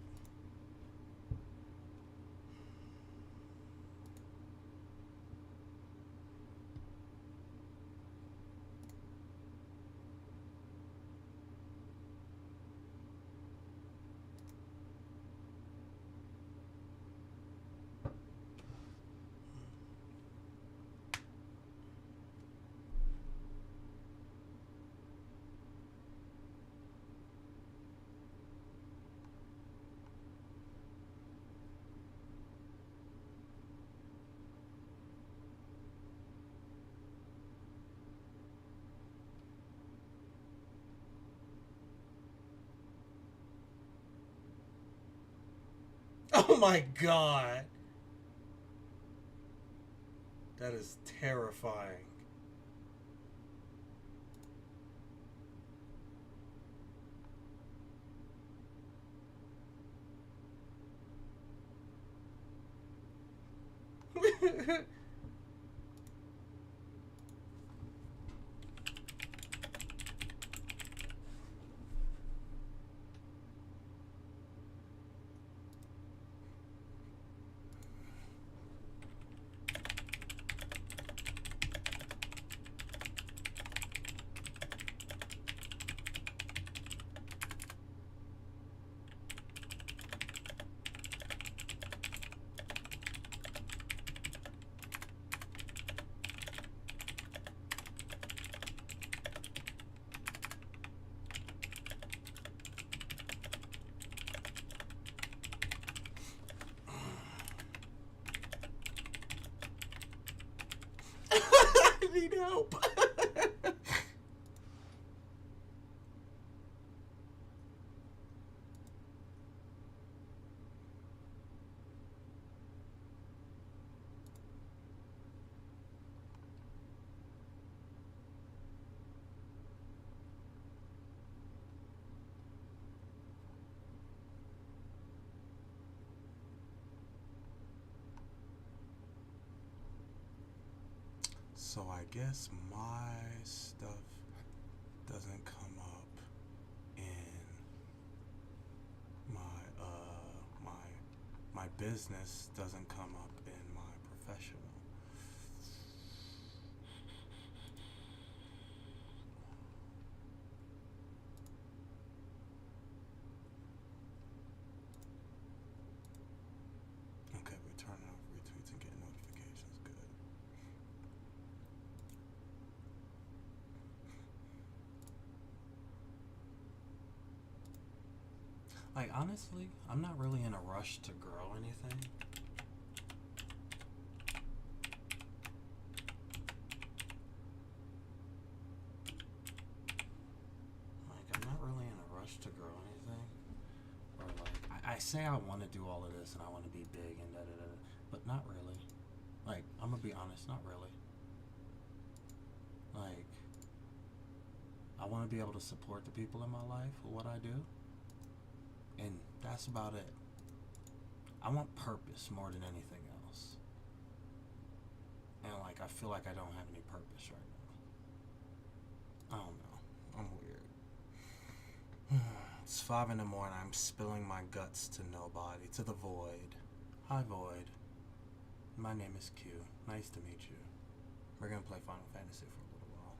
Oh my god! That is terrifying. I need help. So I guess my stuff doesn't come up in my business doesn't come up in my professional. Okay, we're turning off retweets and getting notifications. Good. Like, honestly, I'm not really in a rush to grow anything. Like, I'm not really in a rush to grow anything. Or, like, I say I want to do all of this and I want to be big and da-da-da, but not really. Like, I'm going to be honest, not really. Like, I want to be able to support the people in my life with what I do. And that's about it. I want purpose more than anything else. And like, I feel like I don't have any purpose right now. I don't know. I'm weird. It's 5 in the morning. I'm spilling my guts to nobody, to the void. Hi, Void. My name is Q. Nice to meet you. We're gonna play Final Fantasy for a little while.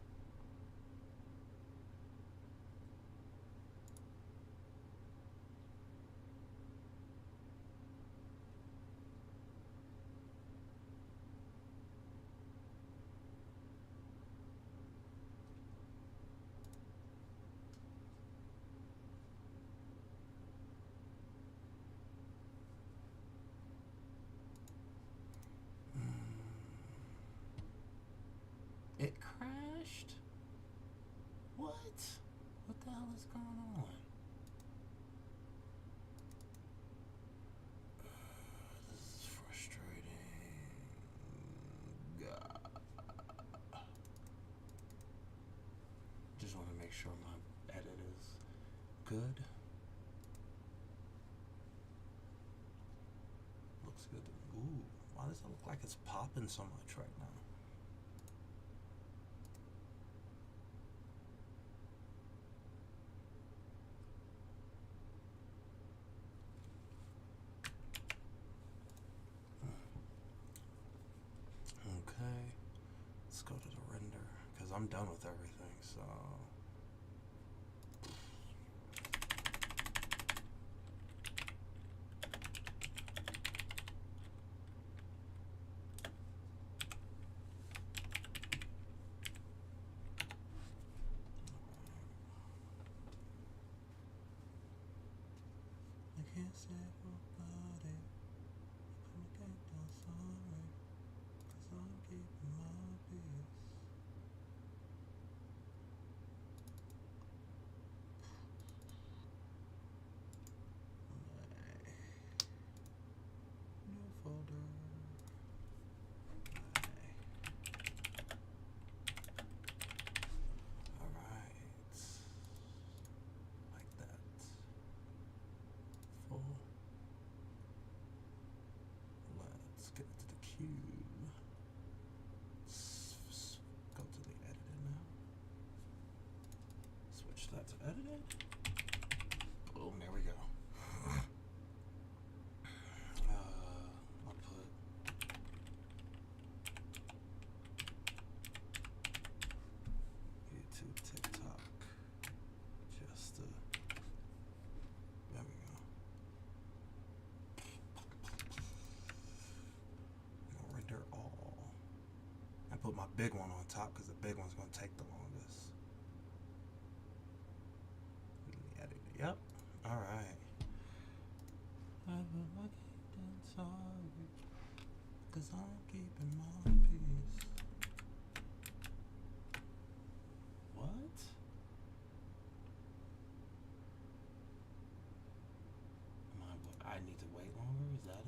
It crashed? What? What the hell is going on? This is frustrating. Just want to make sure my edit is good. Looks good. Ooh, Why does it look like it's popping so much right now? Okay, let's go to the render because I'm done with everything. So. Let's get to the cube. Go to the editor now. Switch that to editing. Boom, there we go. I'll put YouTube, TikTok, just there we go. Render all. I put my big one on top because the big one's going to take the longest. Edit it. Yep. All right. I put my kingdom sorry because I'm keeping my peace. What? I need to wait longer? Is that it?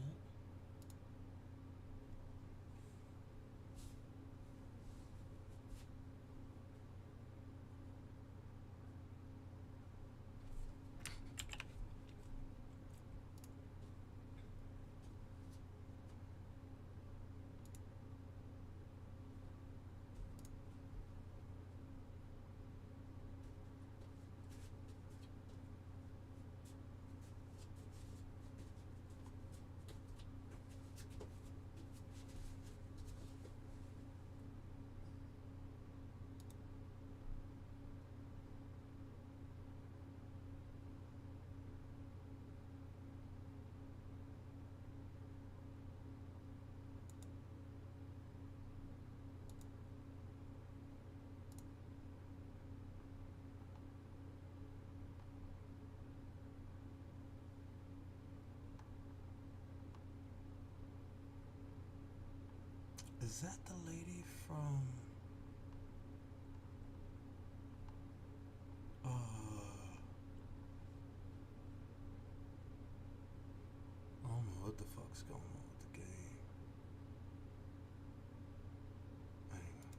Is that the lady from I don't know what the fuck's going on with the game.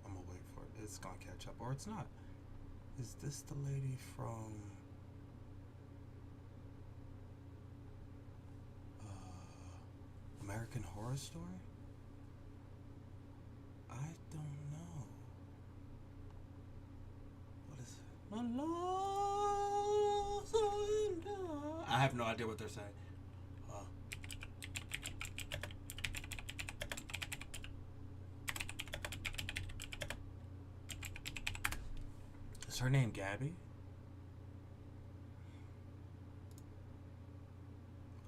I'm gonna wait for it. It's gonna catch up, or it's not. Is this the lady from American Horror Story? I don't know. What is it? My lost I have no idea what they're saying. Is her name Gabby?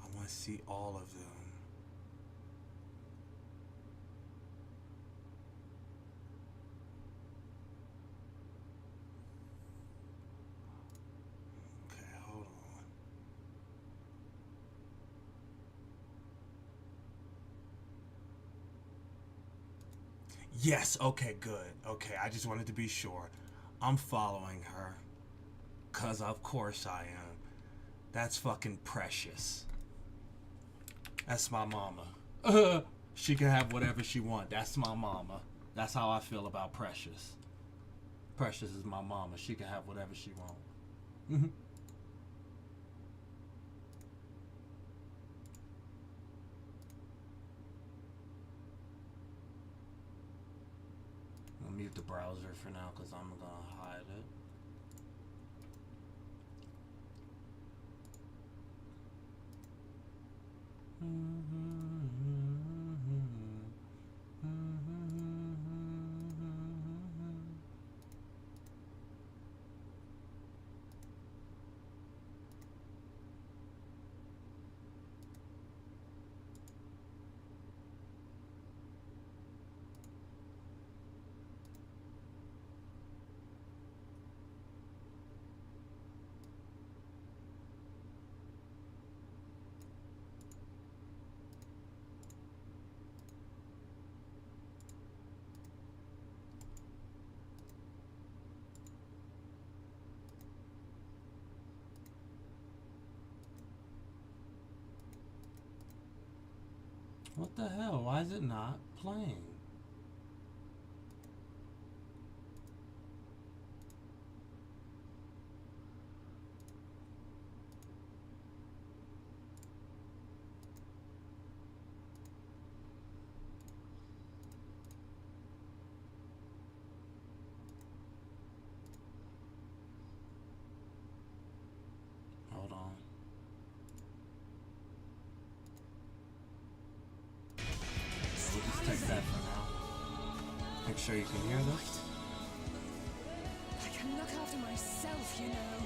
I want to see all of them. Yes, okay, good. Okay, I just wanted to be sure. I'm following her. 'Cause of course I am. That's fucking Precious. That's my mama. She can have whatever she wants. That's my mama. That's how I feel about Precious. Precious is my mama. She can have whatever she wants. mute the browser for now because I'm gonna hide it. What the hell? Why is it not playing? Hold on. We'll just take that for now. Make sure you can hear this. I can look after myself, you know.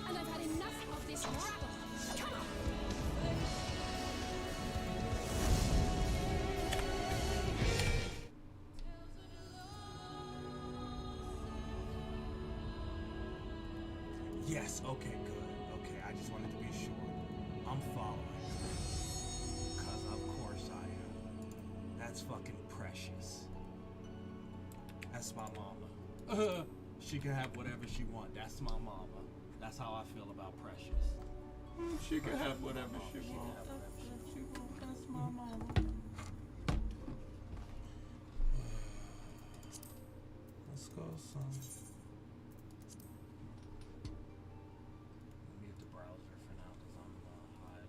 And I've had enough of this rabble. Come on! Yes, okay, good. Okay, I just wanted to be sure. I'm following. Because of course I am. That's fucking precious. That's my mama. She can have whatever she wants. That's my mama. That's how I feel about Precious. She can have whatever she wants. That's my mama. Let's go, son. Mute the browser for now because I'm hide it.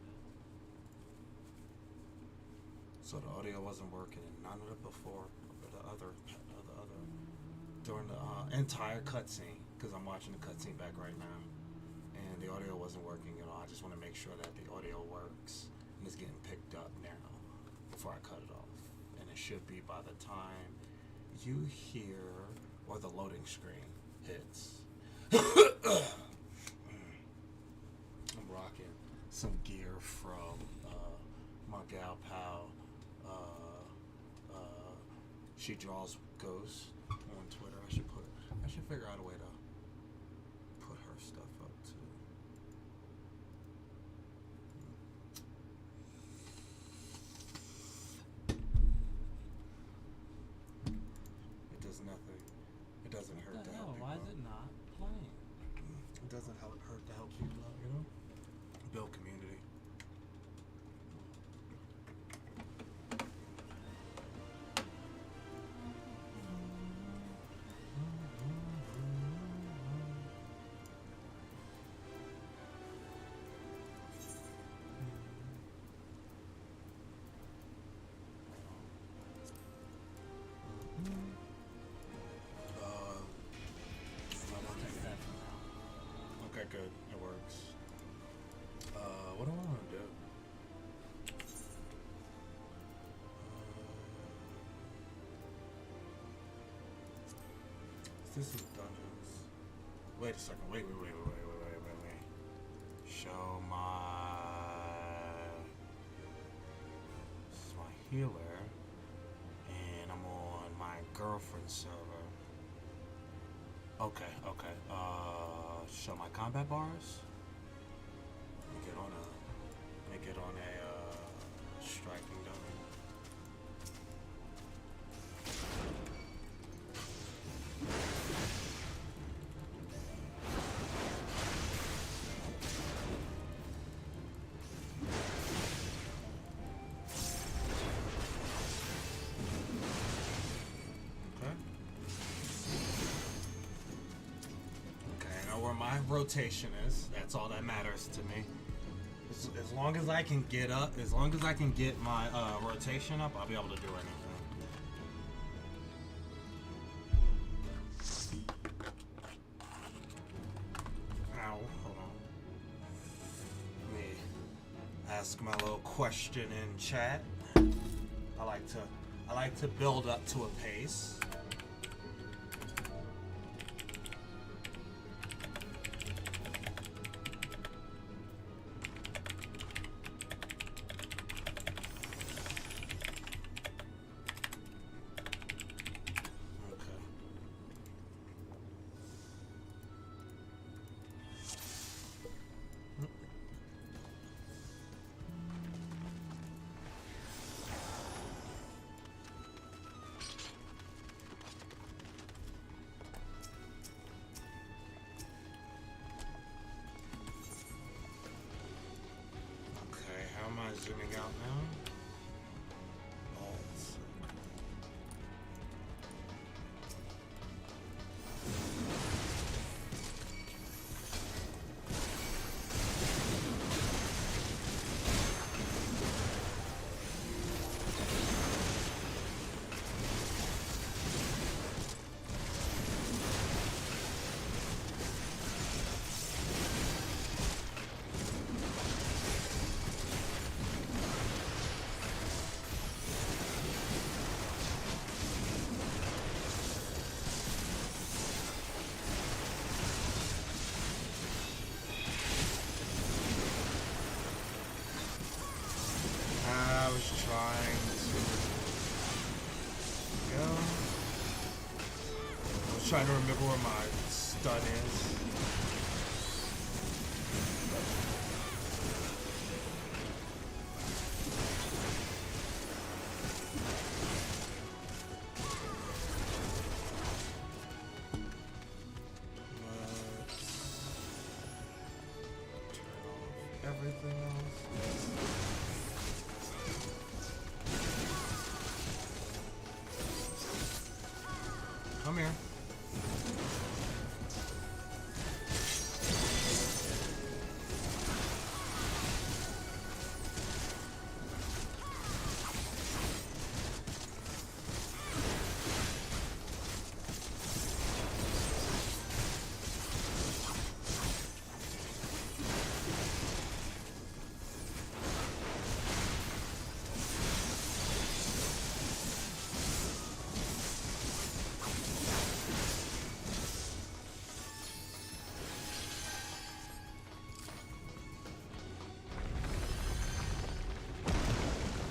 So the audio wasn't working in none of it before, but the other during the entire cutscene, because I'm watching the cutscene back right now, and the audio wasn't working at all. I just want to make sure that the audio works and it's getting picked up now before I cut it off. And it should be by the time you hear or the loading screen hits. I'm rocking some gear from my gal pal. She draws ghosts on Twitter. I should figure out a way to put her stuff up too. It does nothing. It doesn't hurt to help people. Why is it not playing? It doesn't hurt to help people out, you know? Build community. Okay, good. It works. What do I want to do? Is this in dungeons? Wait a second. Wait. Show this is my healer, and I'm on my girlfriend's server. Okay. Show my combat bars. Let me get on a striking domain. My rotation is. That's all that matters to me. As long as I can get up, as long as I can get my rotation up, I'll be able to do anything. ask my little question in chat. I like to build up to a pace. Zooming out now. Trying to remember where my stun is. Turn off everything else. Come here.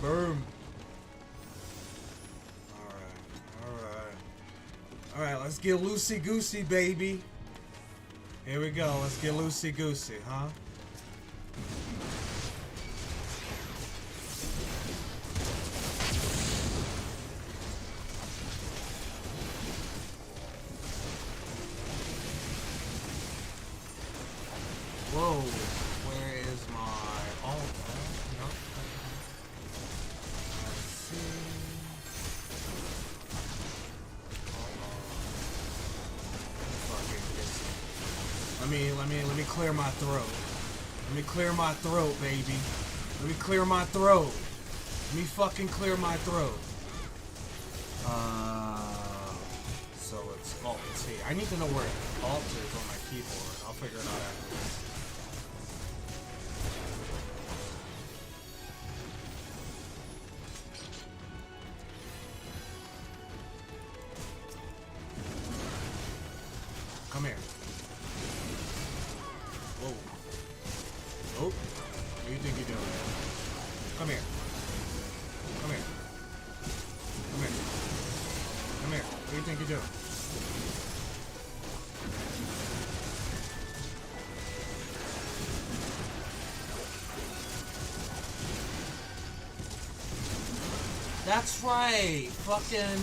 Boom. Alright, let's get loosey-goosey, baby. Here we go, let's get loosey-goosey, huh? Whoa, where is my ult? No. Let's see. Let me clear my throat. Let me clear my throat, baby. Let me clear my throat. Let me fucking clear my throat. So it's Alt T. I need to know where Alt is on my keyboard. I'll figure it out after this. Come here. Whoa. Oh. What do you think you're doing? Come here. Come here. Come here. Come here. What do you think you're doing? That's right. Fucking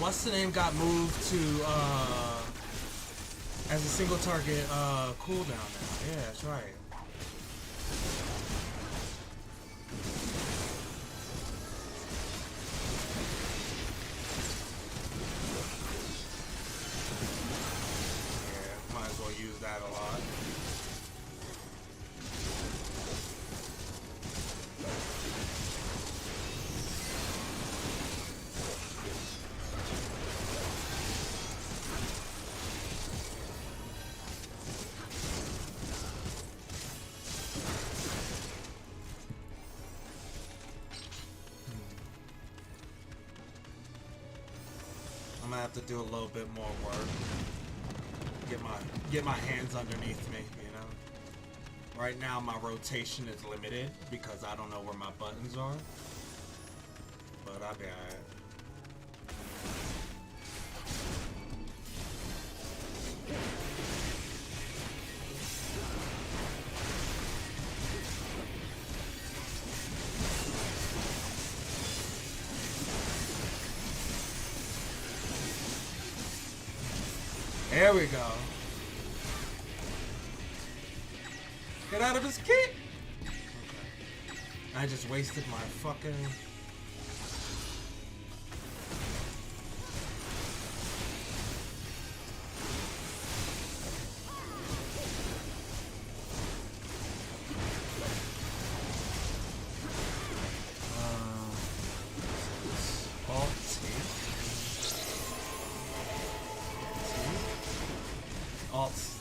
what's the name got moved to as a single target cooldown now. Yeah, that's right. Yeah, might as well use that a lot. have to do a little bit more work. Get my hands underneath me, you know. Right now my rotation is limited because I don't know where my buttons are. But I'll be alright. There we go. Get out of his kit! Okay. I just wasted my fucking...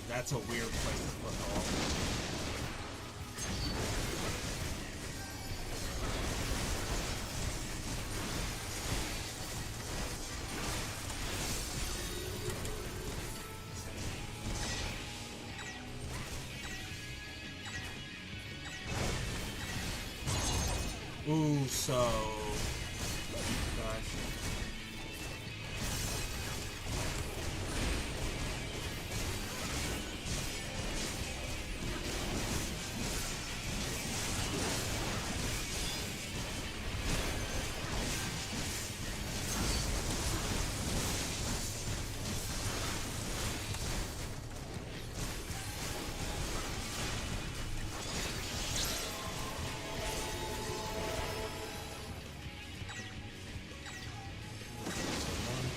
That's a weird place to put alt. Ooh, so... Gosh.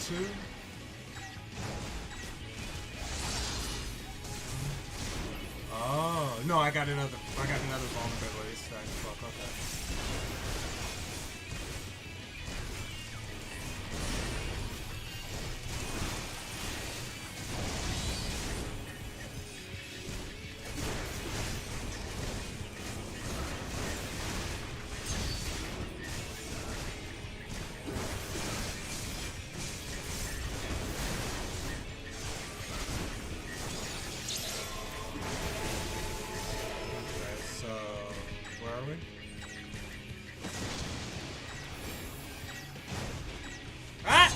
Two. Oh no! I got another vulnerability. Fuck. Okay.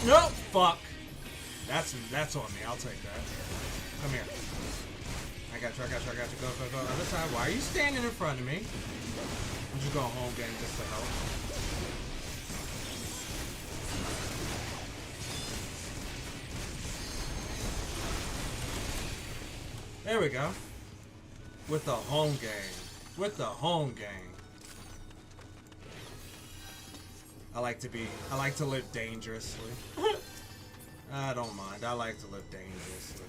No, fuck. That's on me. I'll take that. Come here. I got you. Go. Other side. Why are you standing in front of me? I'm just going home game just to help. There we go. With the home game. I like to live dangerously. I don't mind. I like to live dangerously.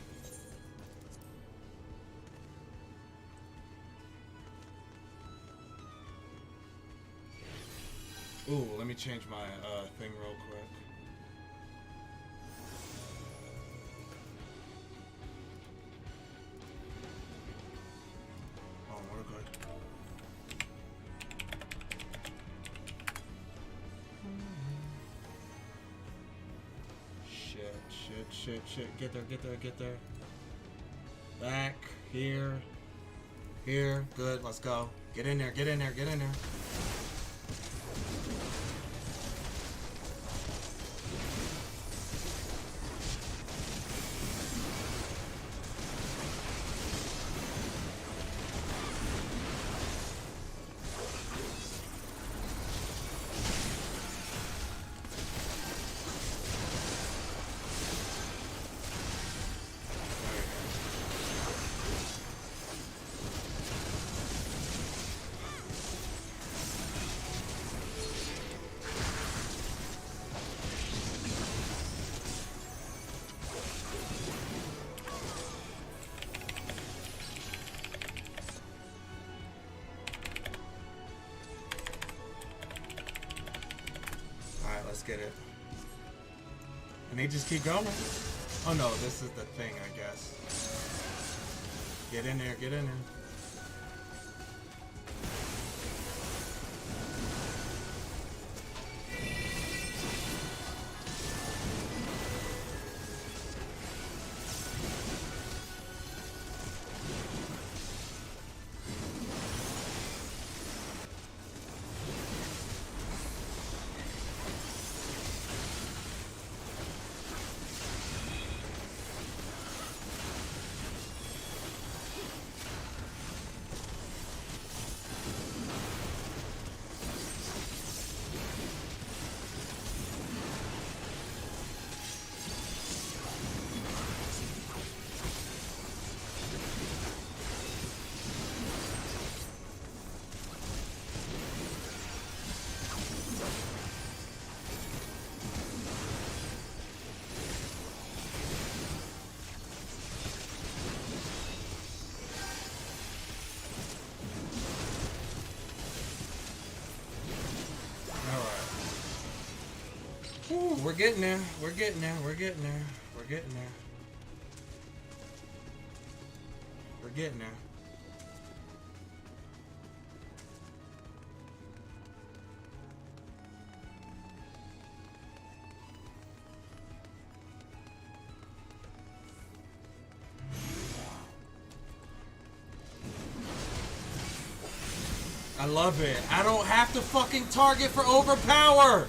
Ooh, let me change my thing real quick. Oh, we're good. Shit. Get there. Back. Here. Good. Let's go. Get in there. Let's get it. And they just keep going. Oh no, this is the thing, I guess. Get in there. we're getting there. We're getting there. We're getting there. We're getting there. We're getting there. I love it. I don't have to fucking target for overpower.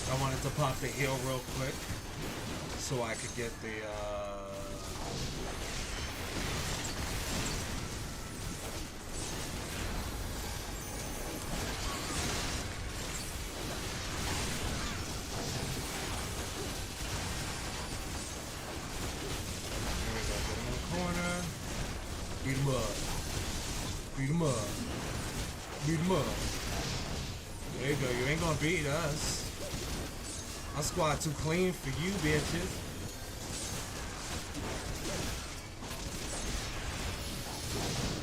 I wanted to pop the heal real quick so I could get the corner. Beat him up. Beat him up. Beat him up. There you go. You ain't gonna beat us. Our squad too clean for you, bitches.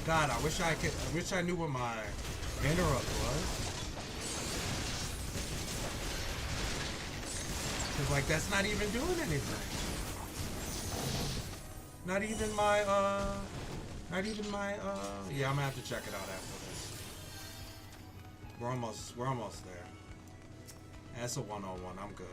God, I wish I knew where my interrupt was. Cause like that's not even doing anything. Not even my yeah, I'm gonna have to check it out after this. We're almost there. That's a 101, I'm good.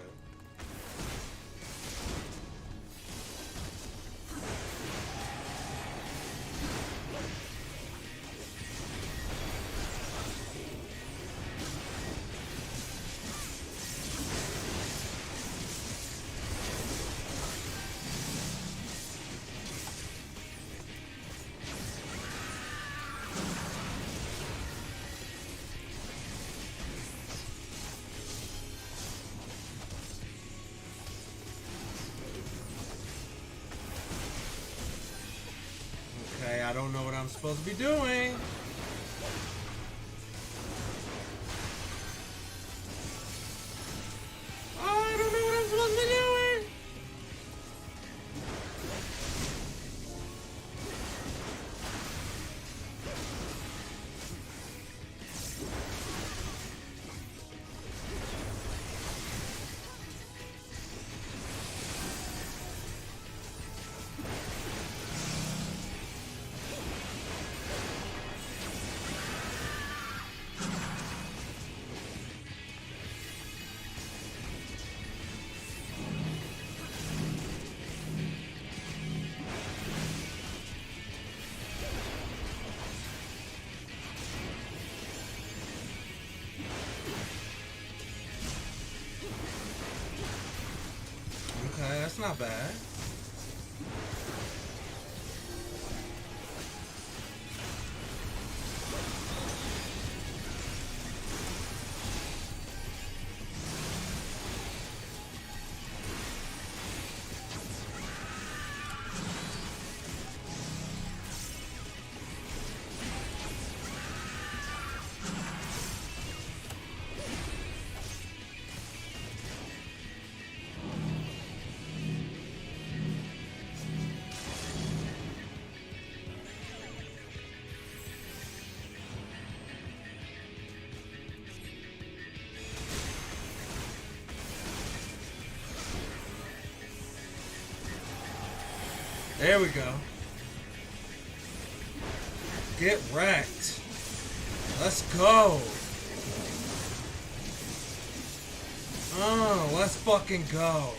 I don't know what I'm supposed to be doing. I don't know what I'm supposed to be doing. Okay, that's not bad. There we go. Get wrecked. Let's go. Oh, let's fucking go.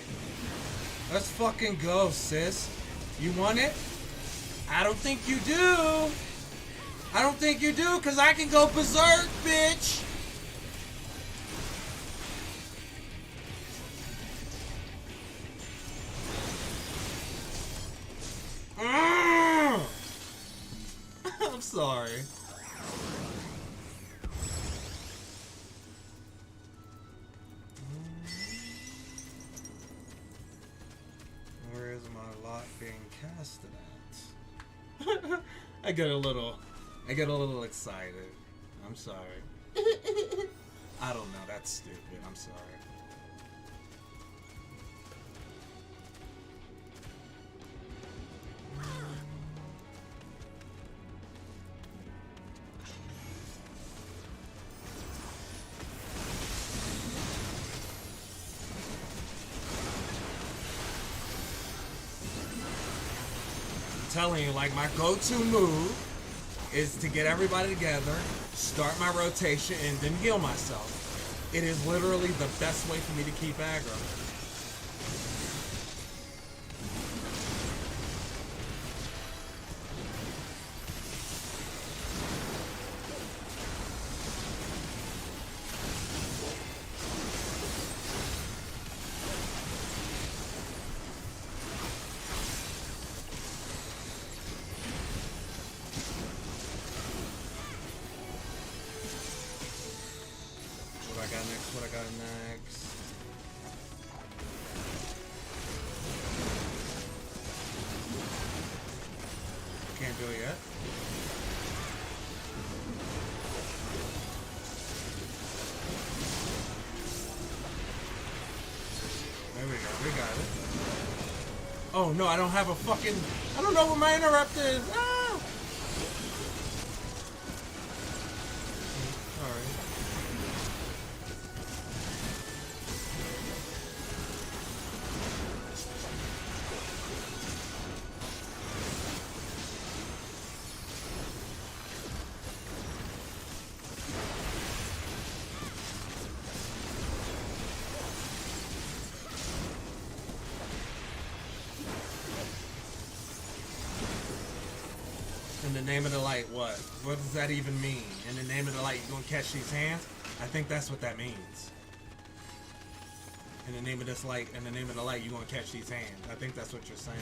Let's fucking go, sis. You want it? I don't think you do. I don't think you do, because I can go berserk, bitch! I'm sorry. Where is my lot being casted at? I get a little excited. I'm sorry. I don't know, that's stupid. I'm sorry. Telling you, like, my go-to move is to get everybody together, start my rotation, and then heal myself. It is literally the best way for me to keep aggro. What I got next? Can't do it yet. There we go. We got it. Oh no, I don't have a fucking. I don't know where my interrupt is. Ah! In the name of the light, what? What does that even mean? In the name of the light, you gonna catch these hands? I think that's what that means. In the name of this light, in the name of the light, you gonna catch these hands. I think that's what you're saying.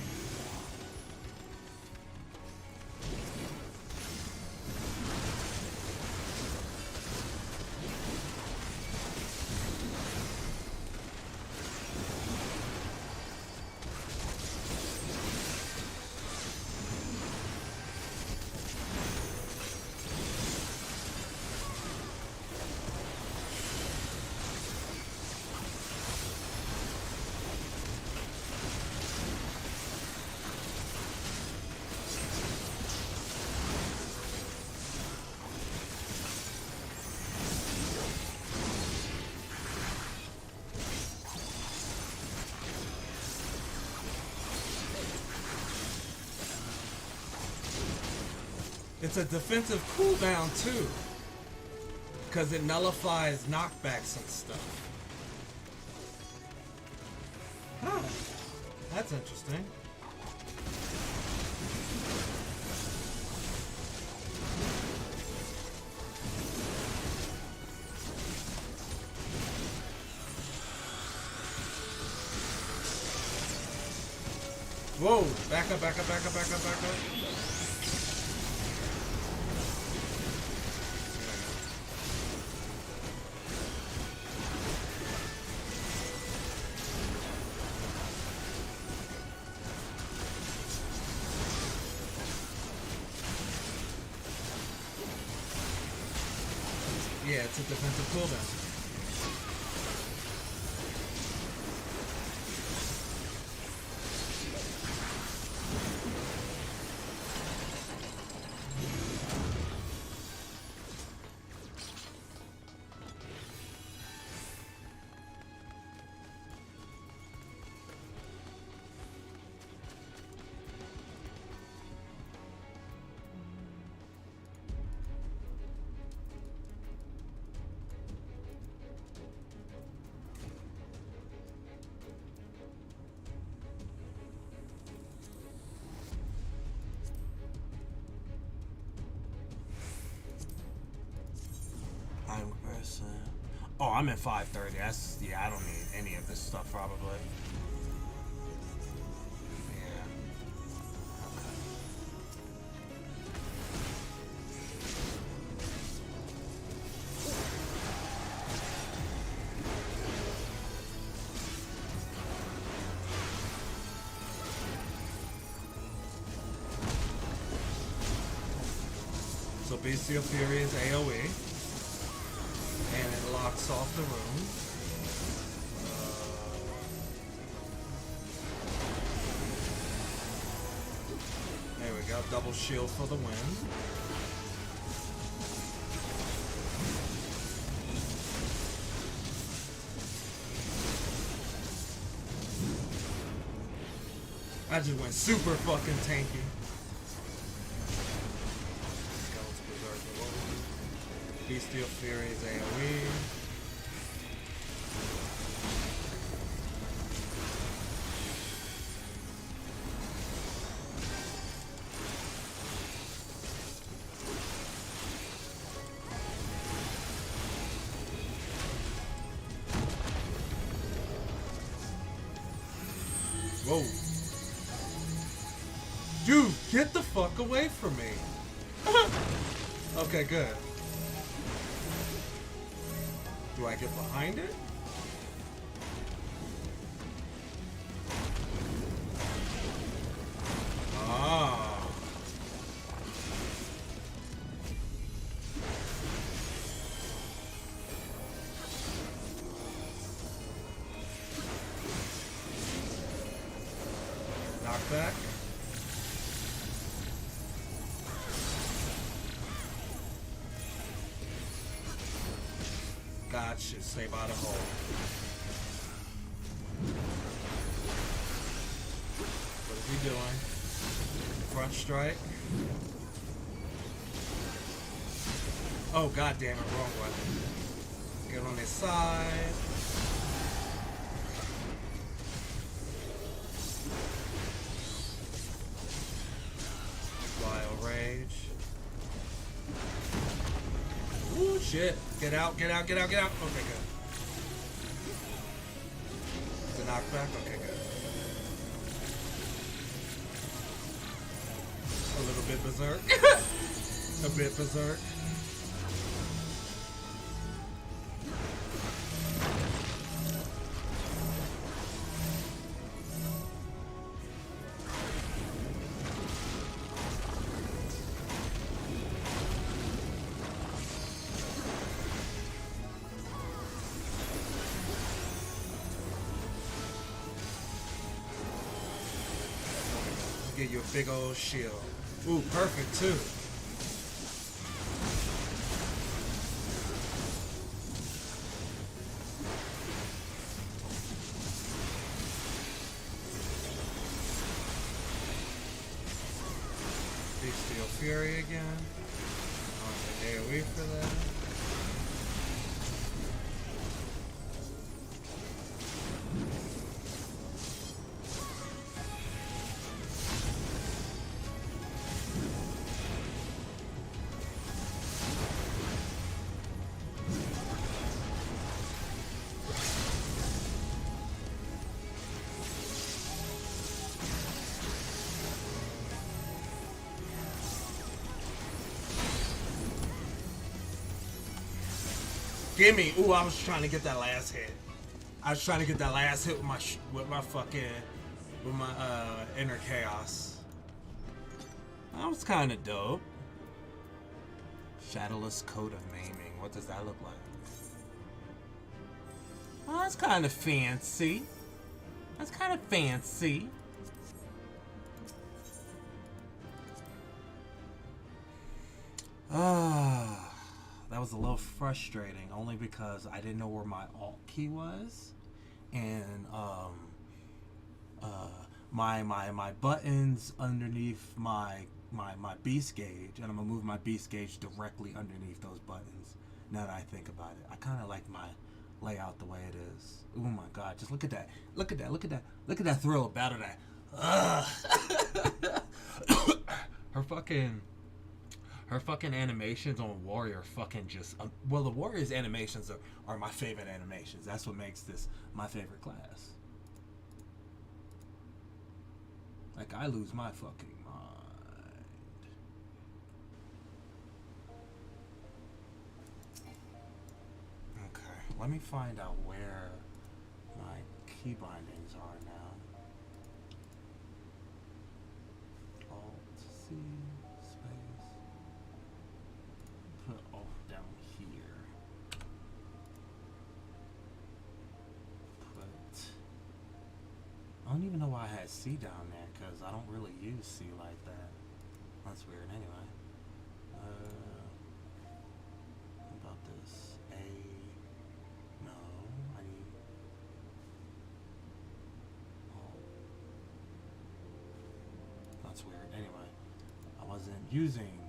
It's a defensive cooldown too, because it nullifies knockbacks and stuff. Huh. That's interesting. Whoa! Back up, back up, back up, back up, back up. Yeah, it's a defensive cooldown. Oh, I'm at 530. That's, yeah, I don't need any of this stuff probably. Yeah. So Bestial Fury is AoE. And it locks off the room. There we go, double shield for the win. I just went super fucking tanky. Bestial Fury is AoE. Whoa. Dude, get the fuck away from me. Okay, good. Do I get behind it? Ah. Knockback. Gotcha, stay by the hole. What is he doing? Front strike. Oh, god damn it, wrong one. Get on this side. Wild Rage. Ooh, shit. Get out, get out, get out, get out. Okay, good. The knockback? Okay, good. A little bit berserk. A bit berserk. Get you a big old shield. Ooh, perfect too. Bestial Fury again. On the AoE for that. Gimme! Ooh, I was trying to get that last hit. I was trying to get that last hit with my inner chaos. That was kind of dope. Shadowless coat of maiming. What does that look like? Oh, that's kind of fancy. That's kind of fancy. That was a little frustrating, only because I didn't know where my alt key was, and my buttons underneath my beast gauge, and I'm gonna move my beast gauge directly underneath those buttons. Now that I think about it, I kind of like my layout the way it is. Oh my god, just look at that! Look at that! Look at that! Look at that thrill of battle! That Her fucking animations on Warrior fucking just well, the Warrior's animations are my favorite animations. That's what makes this my favorite class. Like, I lose my fucking mind. Okay, let me find out where my key bindings are now. Alt C space. Put off down here. Put. I don't even know why I had C down there, because I don't really use C like that. That's weird anyway. What about this? A. No, I need. Oh. That's weird. Anyway, I wasn't using.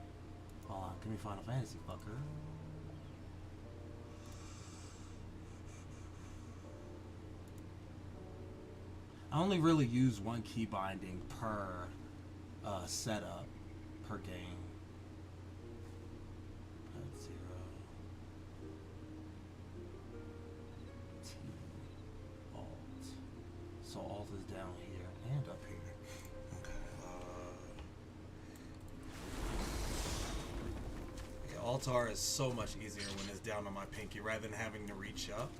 Hold on, give me Final Fantasy, fucker. I only really use one key binding per setup per game. Put 0 T Alt. So Alt is down here and up here. Okay. Yeah, Alt-R is so much easier when it's down on my pinky rather than having to reach up.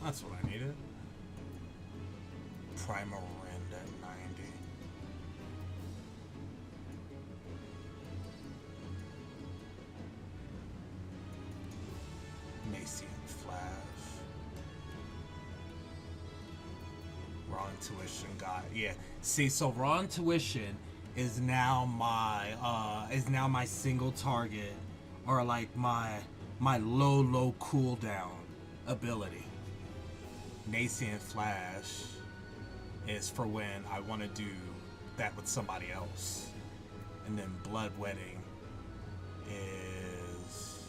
That's what I needed. Primal Rend at 90. Nascent Flash. Raw Intuition got yeah. See, so Raw Intuition is now my single target, or like my low cooldown ability. Nascent Flash is for when I want to do that with somebody else. And then Bloodwetting is,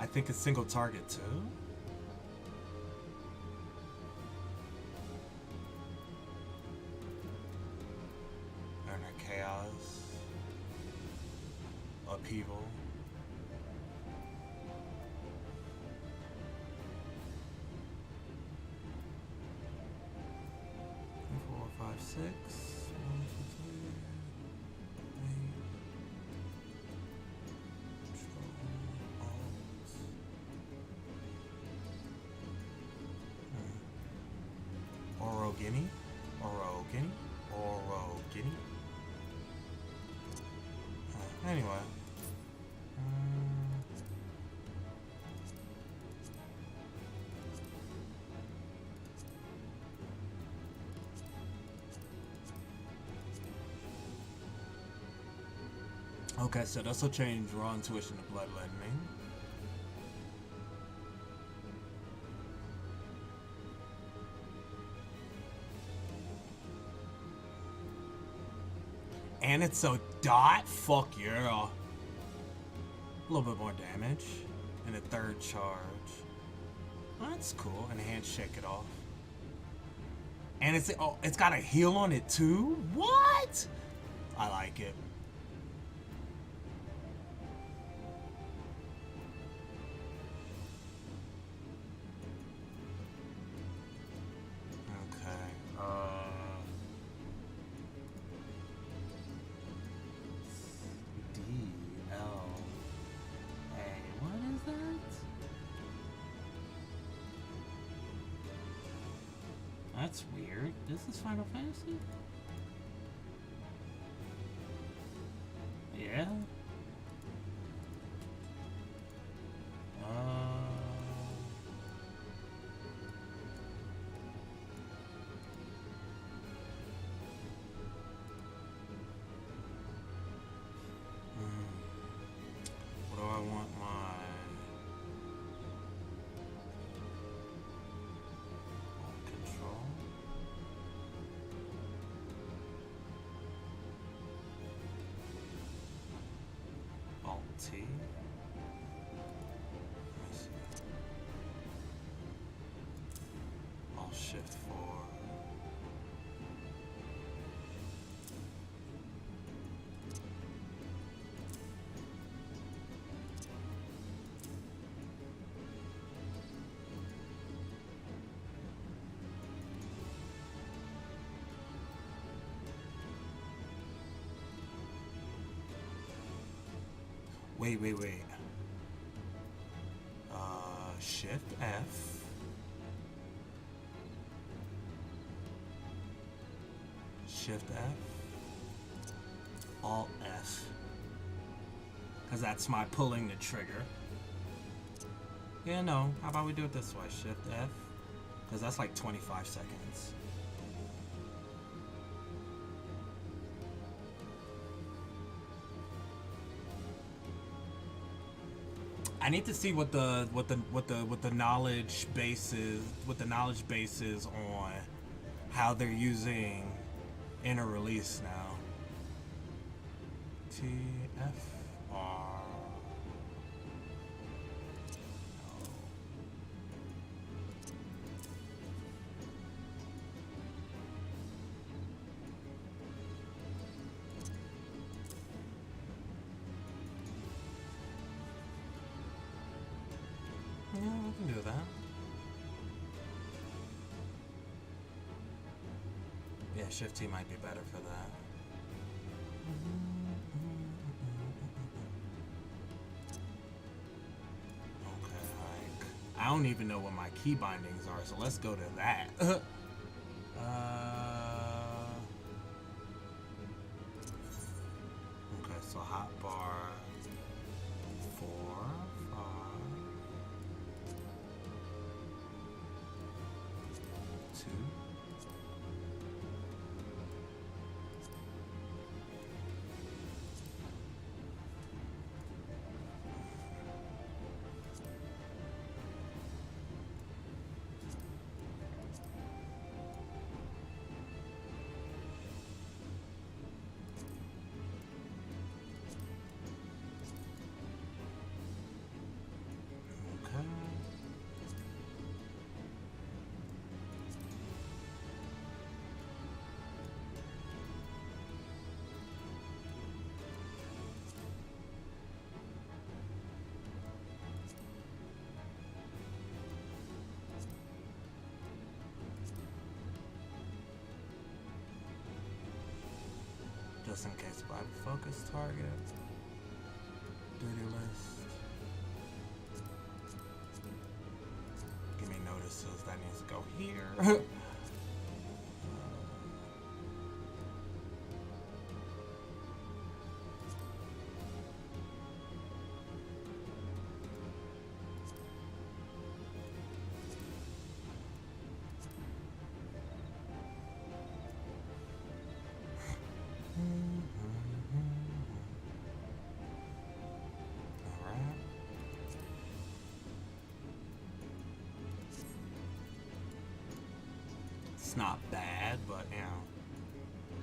I think, a single target too. Inner Chaos. Upheaval. 6, 1, 2, 3, 8. Oro Guinea. Anyway. Okay, so this will change Raw Intuition to Bloodletting. And it's a dot? Fuck yeah. A little bit more damage. And a third charge. That's cool. Enhance, shake it off. And it's got a heal on it too? What? I like it. That's weird. This is Final Fantasy? Yeah. What do I want my... T. I'll shift 4. Wait. Shift F. Shift F. Alt F. Because that's my pulling the trigger. Yeah, no. How about we do it this way? Shift F. Because that's like 25 seconds. I need to see what the knowledge base is on how they're using inner release now. TFR. Yeah, we can do that. Yeah, Shift T might be better for that. Okay, like, I don't even know what my key bindings are, so let's go to that. Okay, so hotbar 4, 5. 2. Just in case by focus target. Duty list. Give me notices that needs to go here. Not bad, but you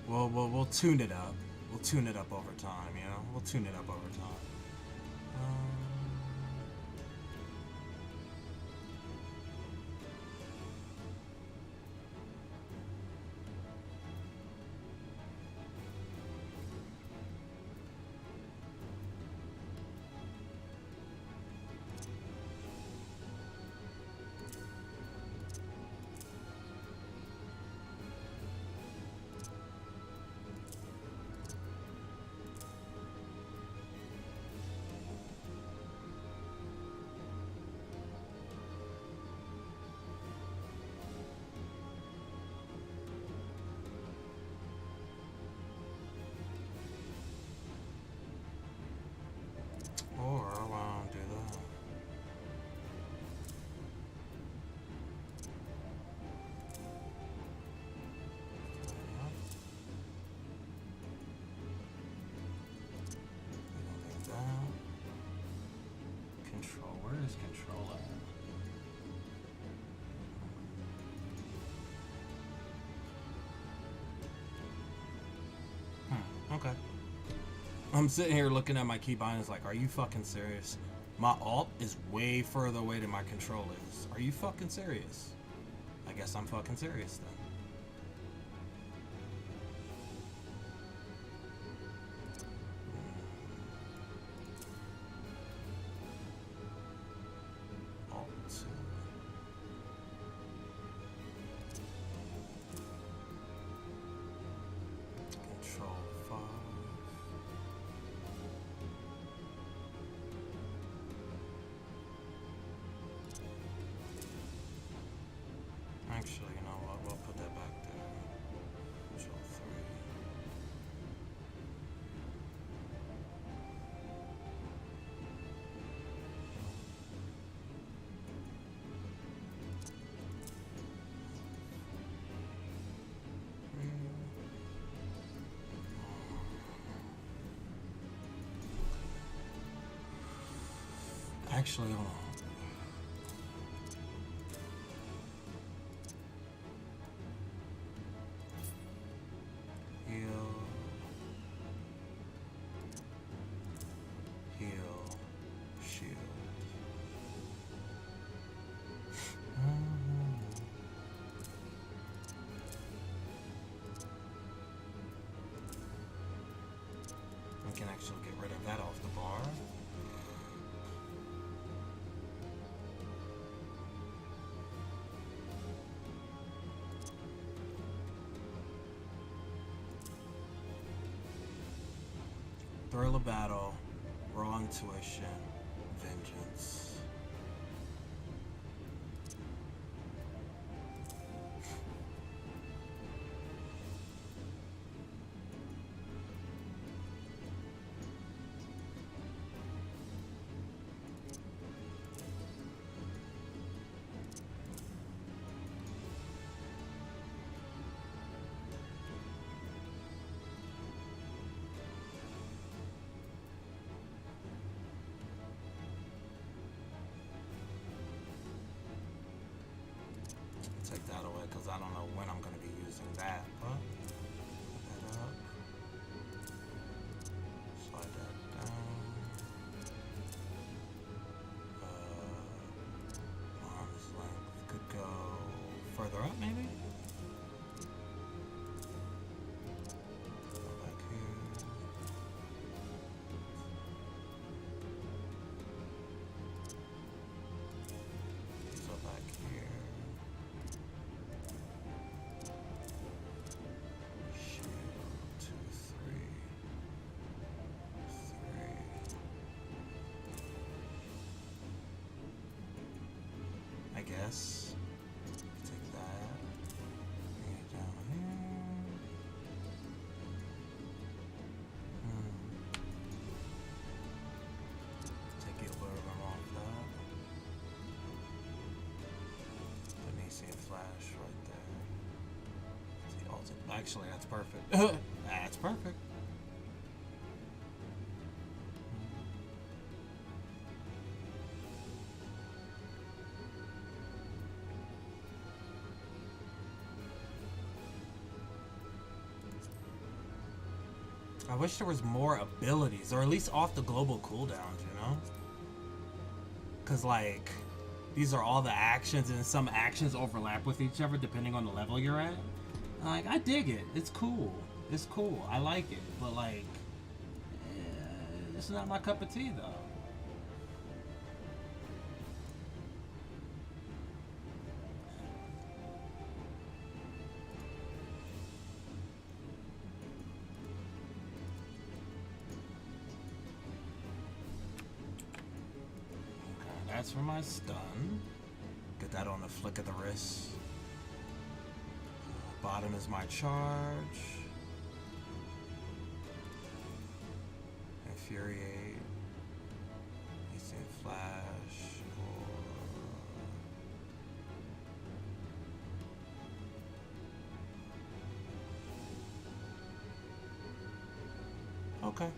know, we'll tune it up. We'll tune it up over time. You know, we'll tune it up over time. Or why don't do that? Control. Where is control at? Okay. I'm sitting here looking at my keybind. It's like, are you fucking serious? My alt is way further away than my control is. Are you fucking serious? I guess I'm fucking serious then. Actually, you know what? We'll put that back there. Control 3. Actually, hold on. Can actually get rid of that off the bar. Thrill of battle, raw intuition, vengeance. Take that away because I don't know when I'm going to be using that. But put that up. Slide that down. Arm's length could go further up, maybe? Go back here. So back here. I guess take that, bring it down here. Take the aluminum off that. Let me see a flash right there. See, actually, that's perfect. That's perfect. I wish there was more abilities, or at least off the global cooldowns, you know? Because, like, these are all the actions, and some actions overlap with each other depending on the level you're at. Like, I dig it. It's cool. It's cool. I like it. But, like, it's not my cup of tea, though. That's for my stun. Get that on the flick of the wrist. Bottom is my charge. Infuriate. Instant flash. Or... Okay.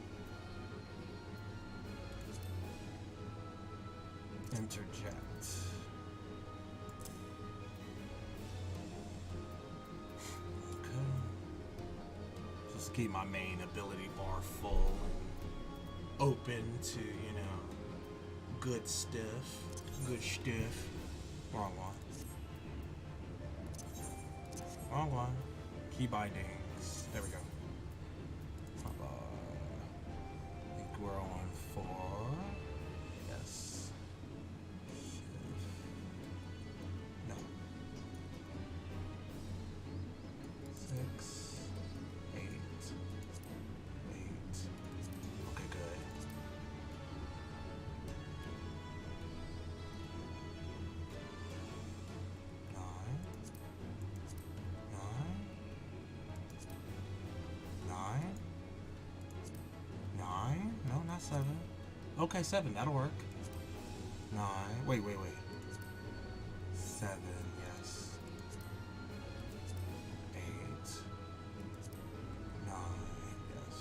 Interject. Okay. Just keep my main ability bar full. open to, you know, good stuff. Good stuff. Wrong one. Wrong one. Key bindings. There we go. I think we're on 4. Yes. No. 6, 8, 8. Okay, good. 9, 9. No, not 7. Okay, 7. That'll work. 9. Wait. 7. Yes. 8. 9. Yes.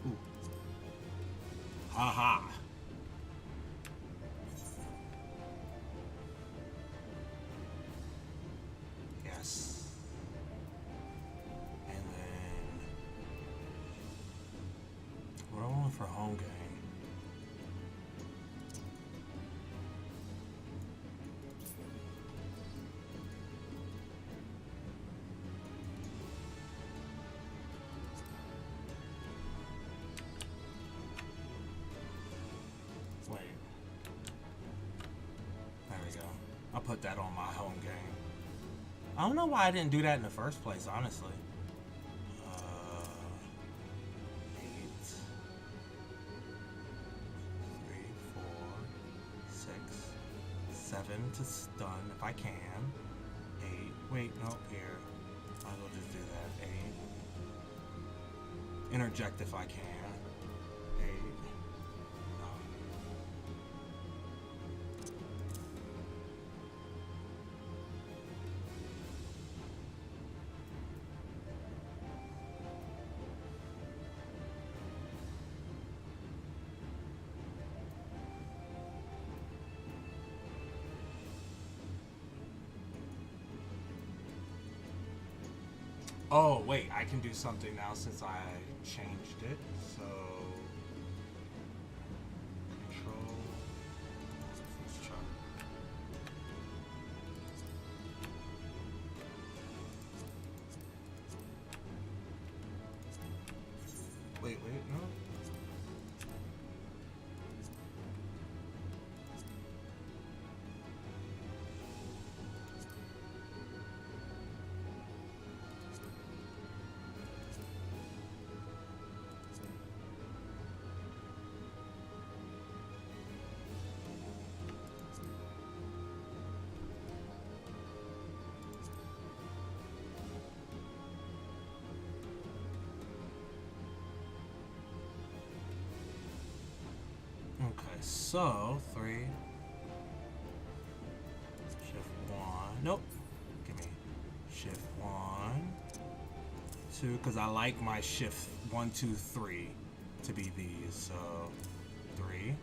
Ooh. Haha. Yes. And then what do I want for home game? Wait. There we go. I'll put that on my home game. I don't know why I didn't do that in the first place, honestly. 8, 3, 4, 6, 7 to stun if I can. 8. Wait, no, here. Might as well just do that. 8. Interject if I can. 8. Oh, wait, I can do something now since I changed it. So, control. Let's try. Wait, no. Okay, so 3. Shift 1. Nope. Give me shift 1, 2, because I like my shift 1, 2, 3 to be these. So 3.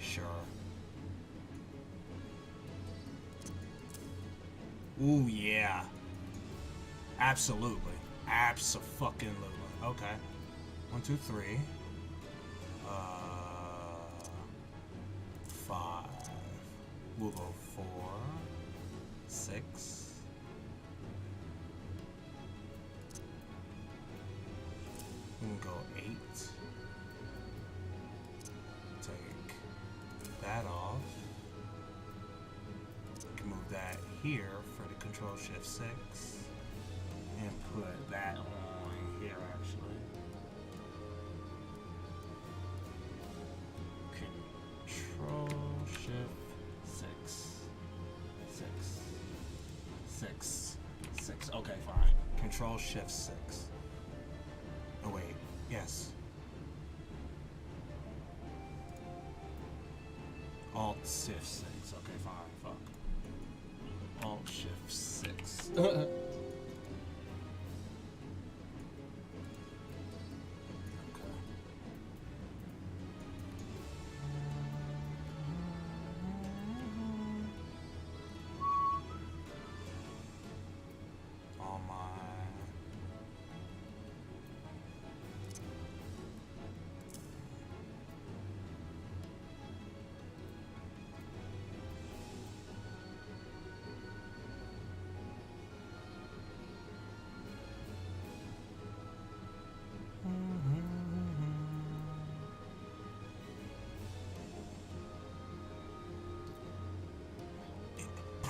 Sure. Ooh, yeah. Absolutely. Abso-fucking-lutely. Okay. 1, 2, 3. 5. We'll go 4, 6. We can go 8. Take that off. We can move that here for the control shift 6. And put that on here actually. Control shift 6. 6. Okay, fine. Control shift 6. Oh wait, yes. Alt shift 6. Okay, fine. Fuck. Alt shift 6.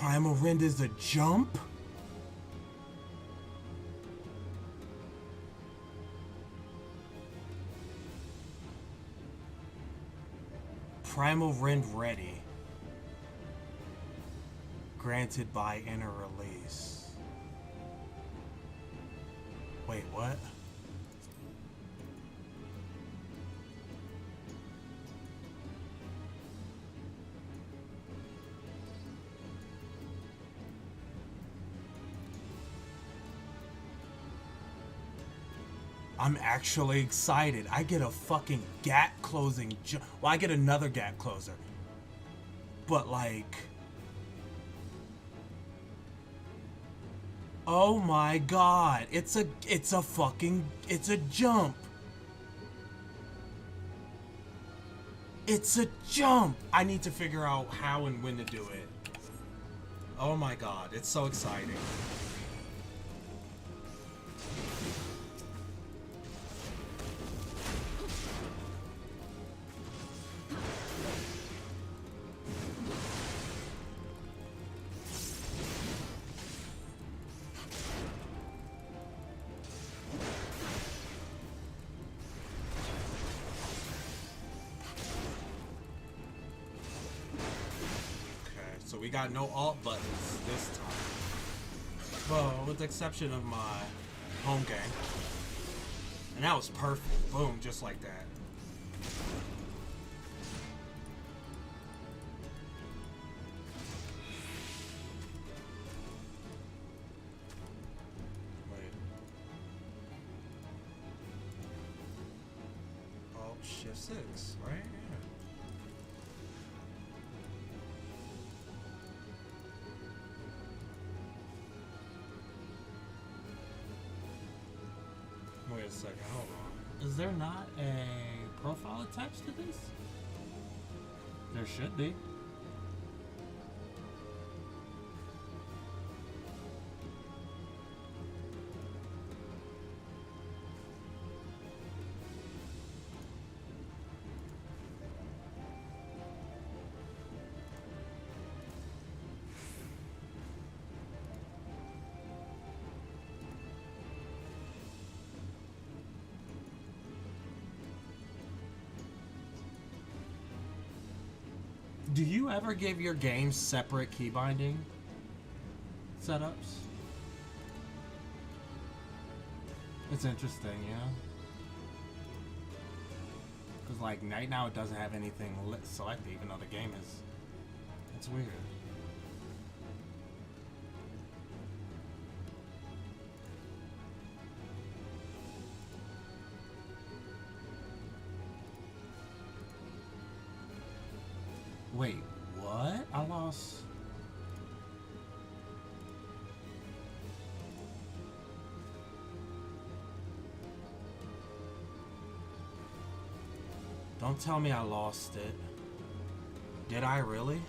Primal Rend is a jump? Primal Rend ready. Granted by inner release. Wait, what? I'm actually excited. I get a fucking gap closing. Well, I get another gap closer. But like, oh my god, it's a jump. It's a jump. I need to figure out how and when to do it. Oh my god, it's so exciting. We got no alt buttons this time. Well, with the exception of my home game. And that was perfect. Boom, just like that. Wait. Alt shift 6, right? Yeah. Wait a second, hold on. Is there not a profile attached to this? There should be. Do you ever give your games separate key binding setups? It's interesting, yeah. Because like right now it doesn't have anything selected, even though the game is. It's weird. Wait, what? I lost. Don't tell me I lost it. Did I really?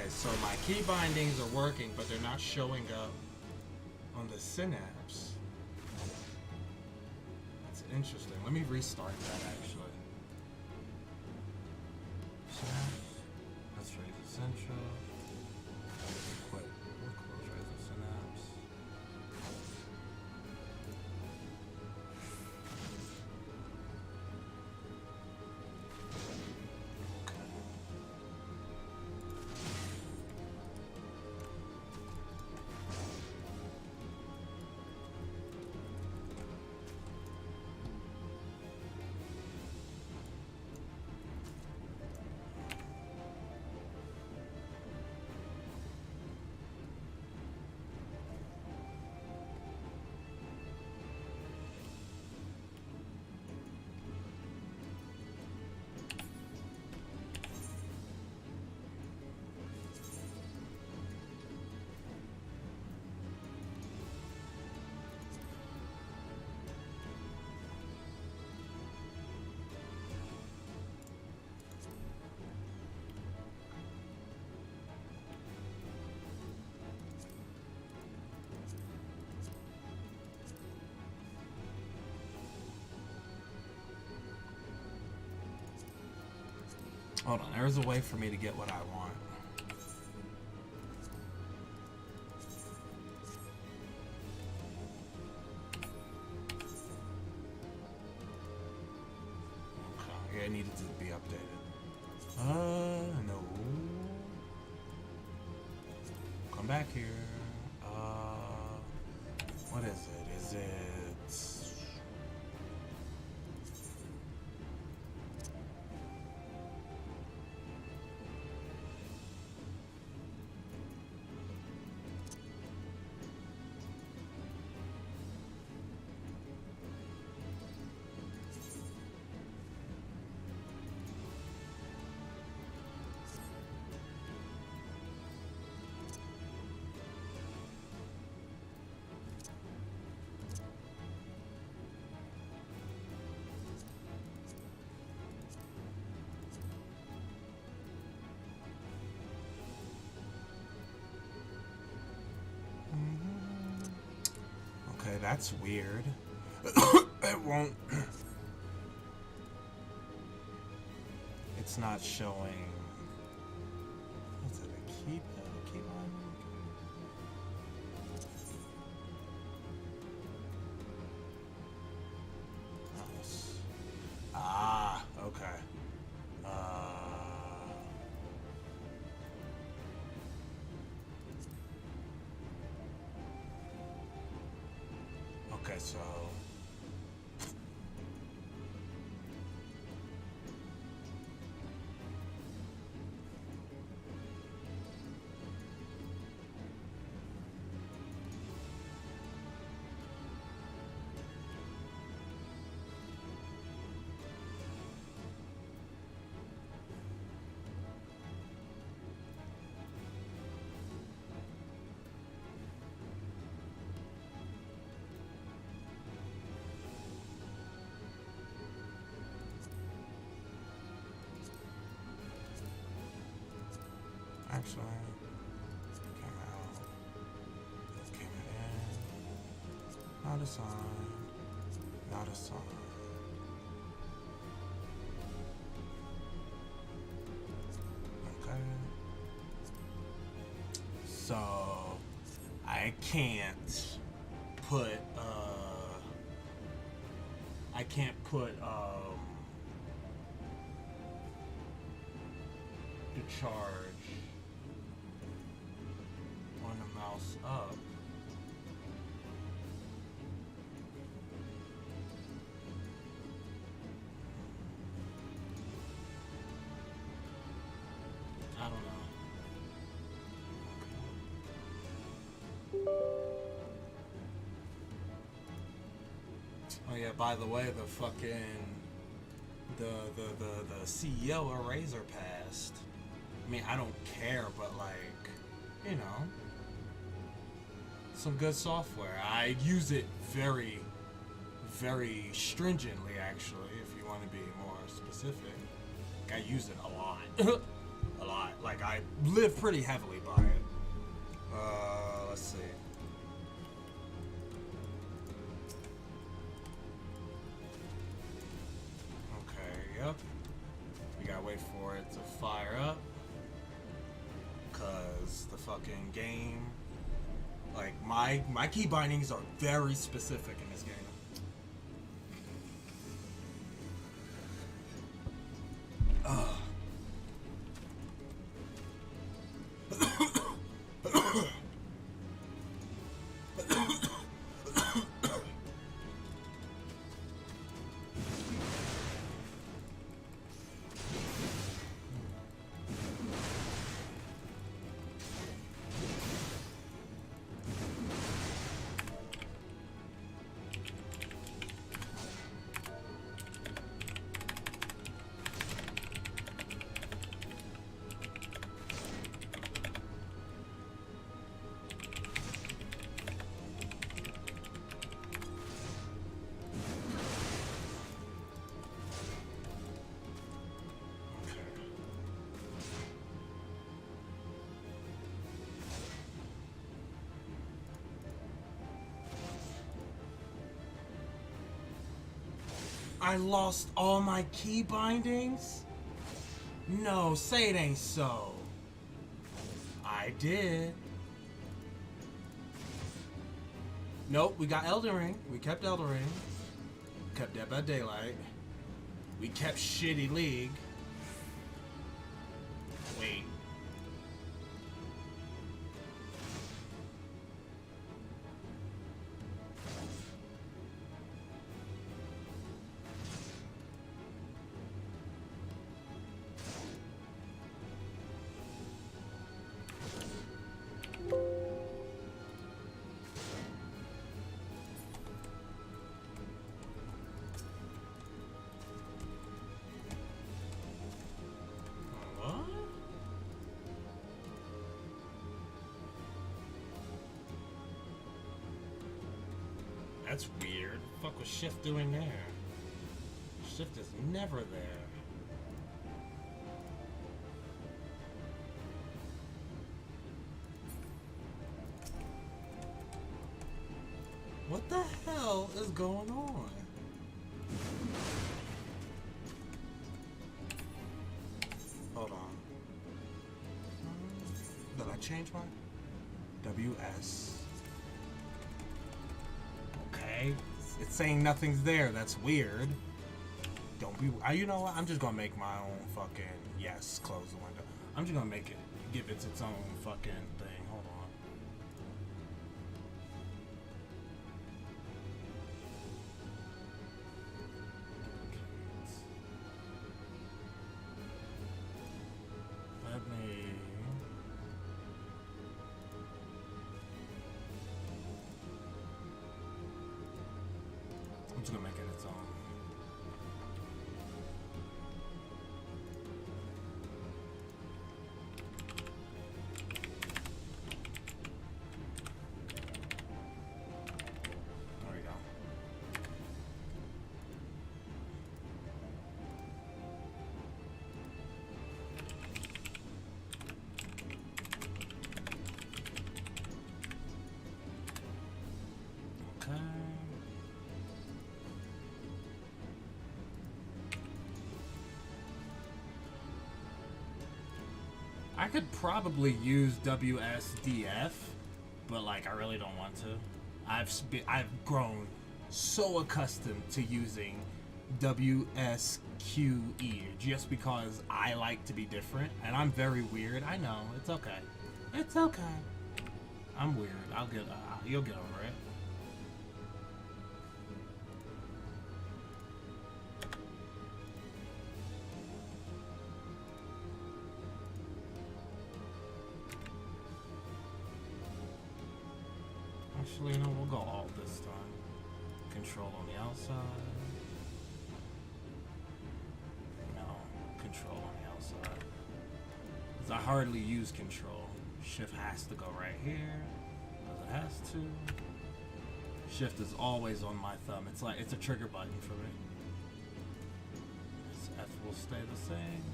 So my key bindings are working, but they're not showing up on the synapse. That's interesting. Let me restart that actually. Synapse. Let's raise the central. Wait, we'll close raise the synapse. Hold on, there's a way for me to get what I want. Okay, yeah, it needed to be updated. No. Come back here. What is it? Is it... Okay, that's weird. It won't. It's not showing. What's it? A key binding? Nice. Ah, okay. Okay, so actually, came out, came in, not a sign, not a sign. Okay. So, I can't put, the charge on the mouse up. I don't know. Oh yeah, by the way, the fucking the CEO of Razer passed. I mean, I don't care, but like, you know, some good software. I use it very, very stringently, actually, if you want to be more specific. I use it a lot. A lot. Like, I live pretty heavily by it. Let's see. Okay, yep. We gotta wait for it to fire up. Cause the fucking game, like my key bindings are very specific in this game. I lost all my key bindings? No, say it ain't so. I did. Nope, we got Elden Ring. We kept Elden Ring. Kept Dead by Daylight. We kept Shitty League. Wait. That's weird. What the fuck was Shift doing there? Shift is never there. What the hell is going on? Hold on. Did I change mine? WS. Okay. It's saying nothing's there. That's weird. Don't be. You know what? I'm just gonna make my own fucking. Yes, close the window. I'm just gonna make it. Give it its own fucking thing. Hold on. Let me. I'm just gonna make it its own. There we go. Okay. I could probably use WSDF, but like I really don't want to. I've grown so accustomed to using WSQE just because I like to be different, and I'm very weird. I know, it's okay. It's okay. I'm weird. I'll get. You'll get over it. Actually, no, we'll go alt this time. Control on the outside. No, control on the outside. Because I hardly use control. Shift has to go right here. Because it has to. Shift is always on my thumb. It's like, it's a trigger button for me. This F will stay the same.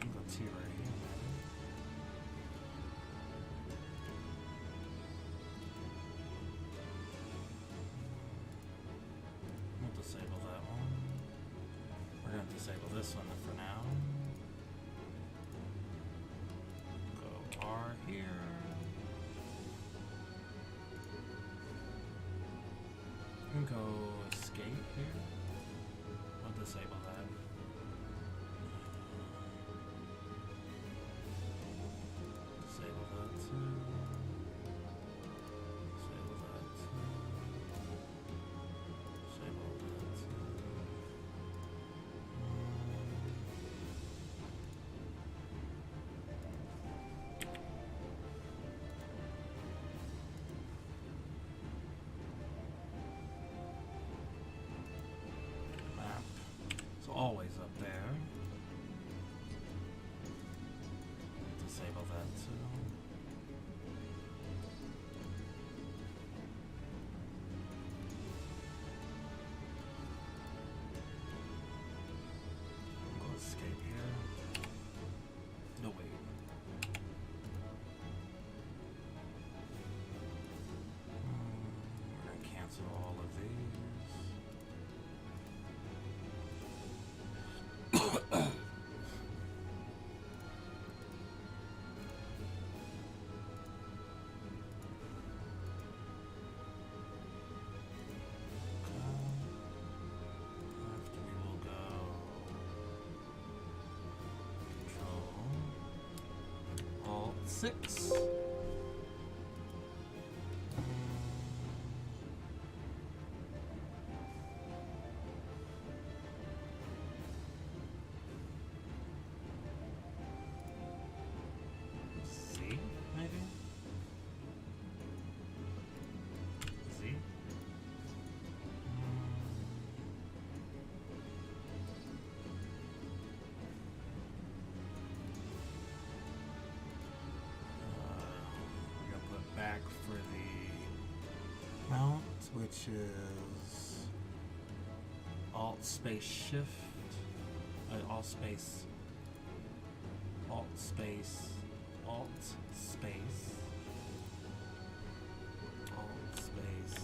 I'll go T right here. Disable that one. We're going to disable this one for now. Go R here. And go escape here. I'll disable that. Disable that too. Disable that too. Disable that. Always 6. Z, maybe? Z? Back for the mount, which is Alt space Shift, Alt space, Alt space, Alt space, Alt space.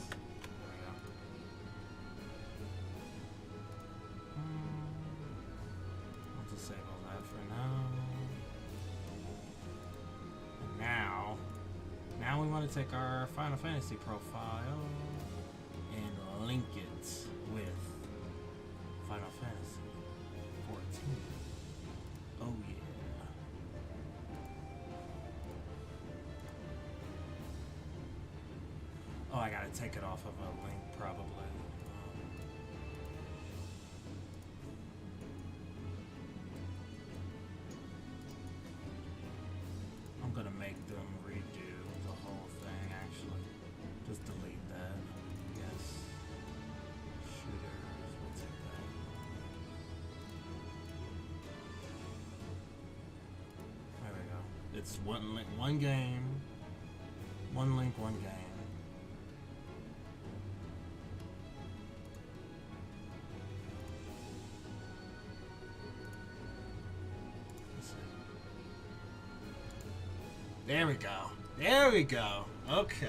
There we go. I'll just save all that for now. And now we want to take our Final Fantasy profile and link it with Final Fantasy 14. Oh yeah. Oh, I gotta take it off of a link probably. I'm gonna make them redo the whole thing actually. Just delete that. Yes. Shooters, we'll take that. There we go. It's one link, one game. One link, one game. There we go. There we go. Okay.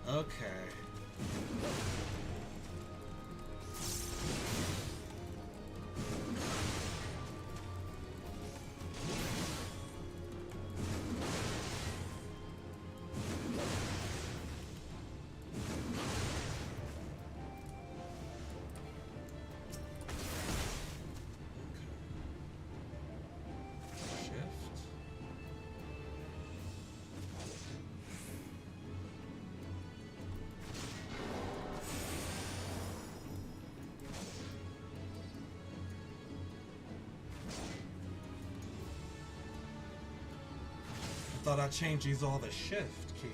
Okay. Thought I changed these all the shift keys.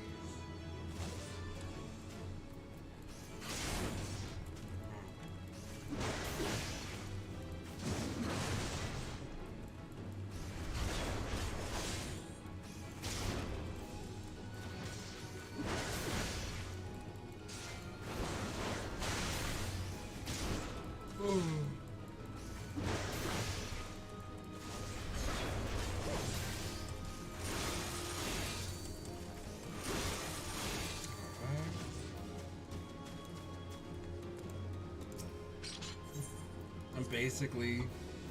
Basically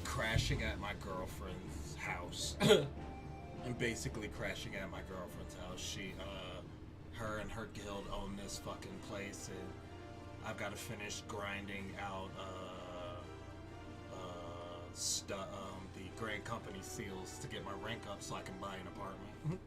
crashing at my girlfriend's house. I'm basically crashing at my girlfriend's house. She, her and her guild own this fucking place, and I've got to finish grinding out, the Grand Company seals to get my rank up so I can buy an apartment.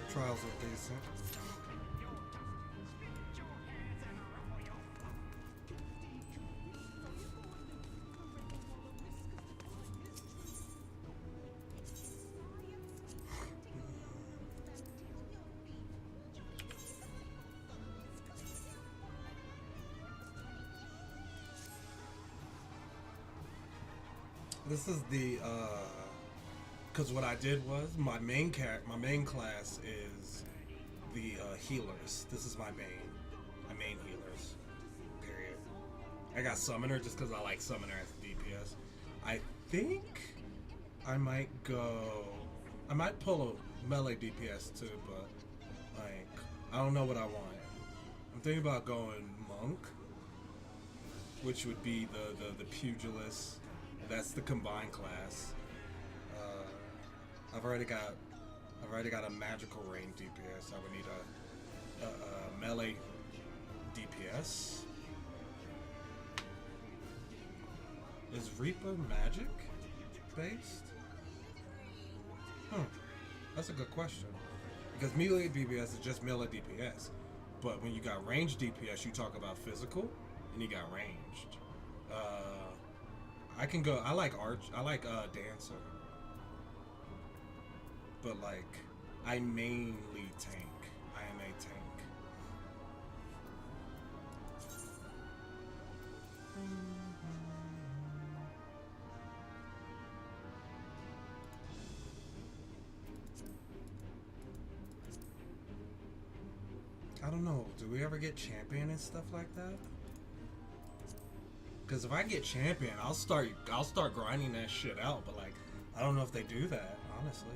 Trials are decent. This is the because what I did was my main class is the healers. This is my main healers. Period. I got summoner just because I like summoner as DPS. I think I might pull a melee DPS too, but like I don't know what I want. I'm thinking about going monk, which would be the pugilist. That's the combined class. I've already got a magical range DPS. I would need a melee DPS. Is Reaper magic based? That's a good question. Because melee DPS is just melee DPS. But when you got ranged DPS, you talk about physical, and you got ranged. I can go. I like dancer, but like I mainly tank. I am a tank. I don't know. Do we ever get champion and stuff like that? Because if I get champion, I'll start grinding that shit out. But like, I don't know if they do that, honestly.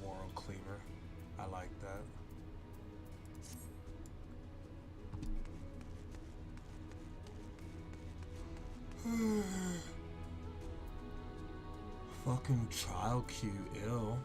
World cleaver. I like that. Fucking trial queue ill.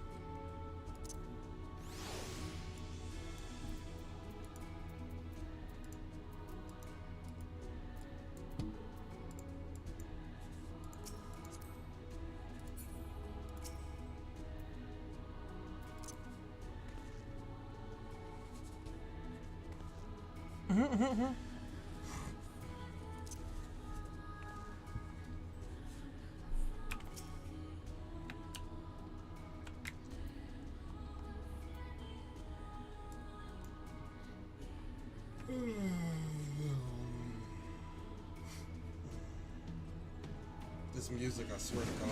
This music, I swear to God.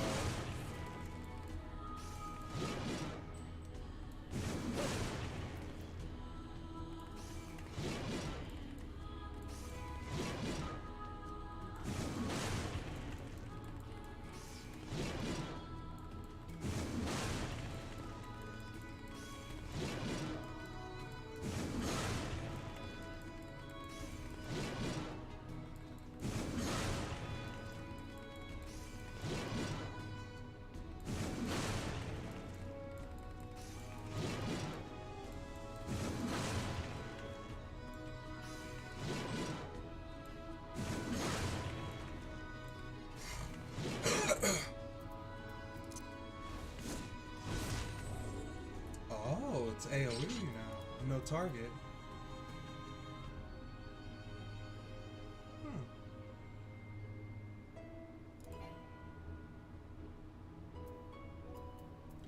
It's AoE now, no target.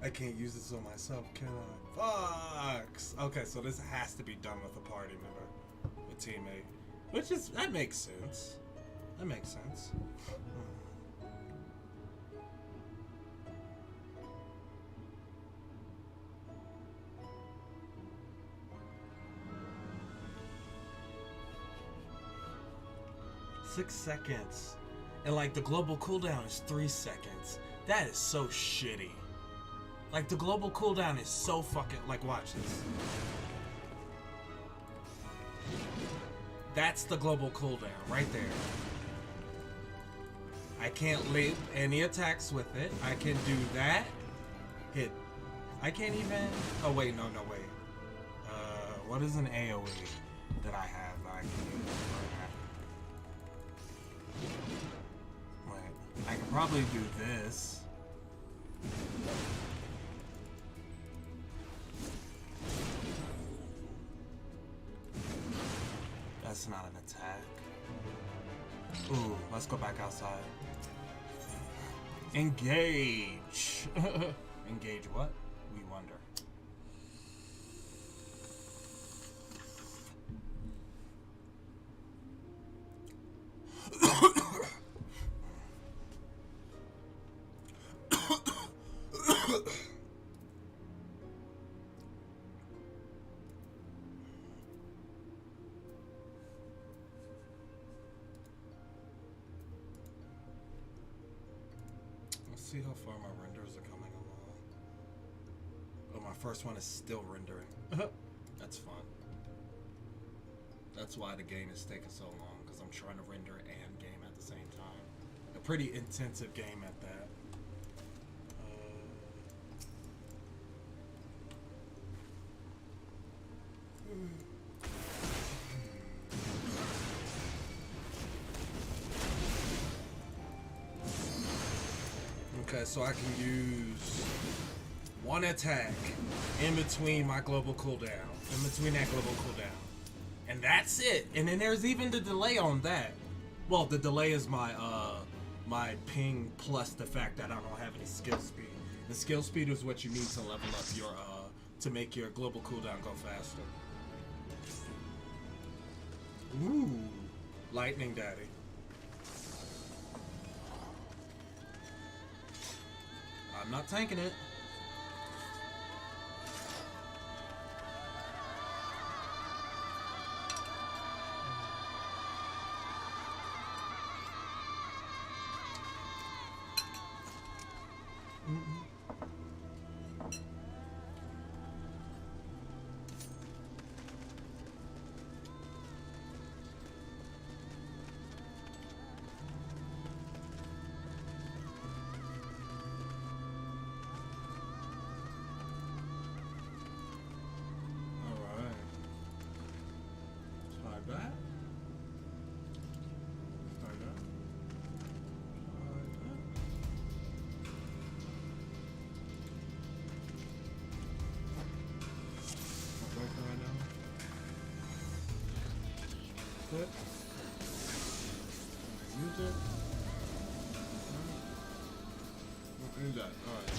I can't use this on myself, can I? Fucks! Okay, so this has to be done with a party member, a teammate. Which is, that makes sense. That makes sense. 6 seconds. And like the global cooldown is 3 seconds. That is so shitty. Like the global cooldown is so fucking, like watch this. That's the global cooldown right there. I can't leap any attacks with it. I can do that. Hit. I can't even, oh wait, no, wait. What is an AoE that I have that I can use right now? Wait, I can probably do this. That's not an attack. Ooh, let's go back outside. Engage. Engage what? We wonder. Let's see how far my renders are coming along. Oh, my first one is still rendering. That's fun. That's why the game is taking so long, because I'm trying to render and game at the same time. A pretty intensive game at that. Okay, so I can use one attack in between my global cooldown, in between that global cooldown. And that's it. And then there's even the delay on that. Well, the delay is my my ping plus the fact that I don't have any skill speed. The skill speed is what you need to level up your to make your global cooldown go faster. Ooh, lightning daddy. I'm not tanking it. Use it. Do that. All right.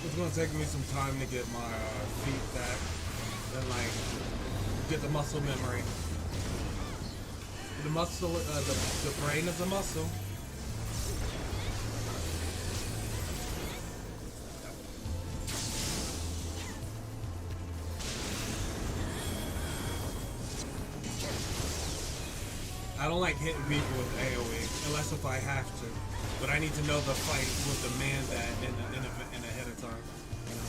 It's gonna take me some time to get my feet back and like get the muscle memory. The muscle, the brain is a muscle. I don't like hitting people with AoE unless if I have to, but I need to know the fight will demand that in ahead of time. You know?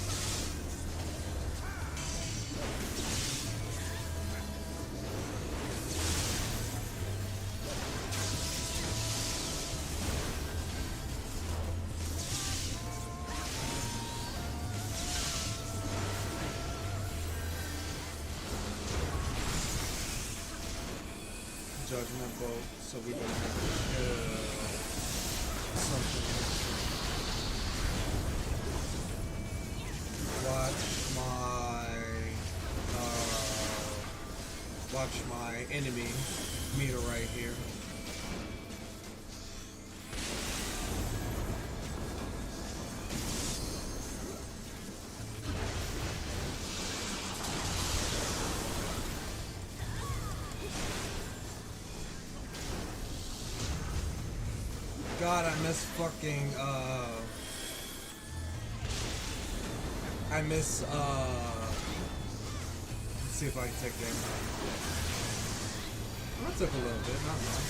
Judgment vote, so we don't have to something. Watch my enemy meter right here. God, I miss fucking I miss, let's see if I can take damage. Well, that took a little bit, not much.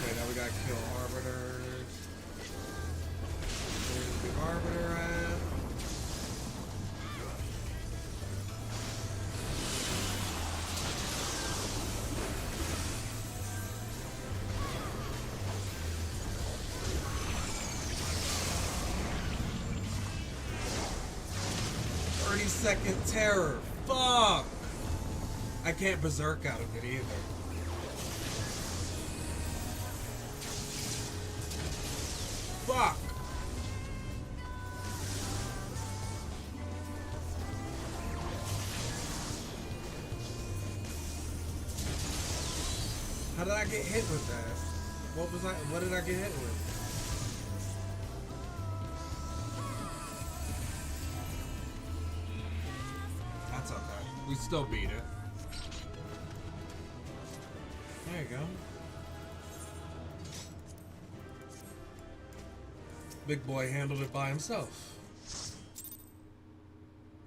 Okay, now we gotta kill arbiters. Where's the arbiter at? Second terror. Fuck! I can't berserk out of it either. Fuck! How did I get hit with that? What did I get hit with? That's okay. We still beat it. There you go. Big boy handled it by himself.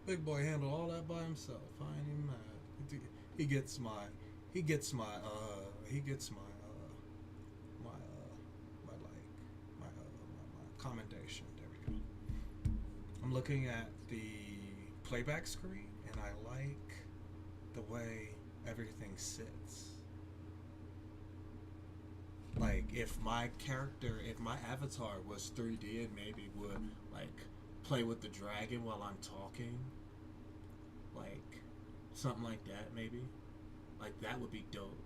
Big boy handled all that by himself. I ain't even mad. He gets my commendation. There we go. I'm looking at the playback screen and I like the way everything sits. Like if my avatar was 3D, it maybe would like play with the dragon while I'm talking. Like something like that maybe. Like that would be dope.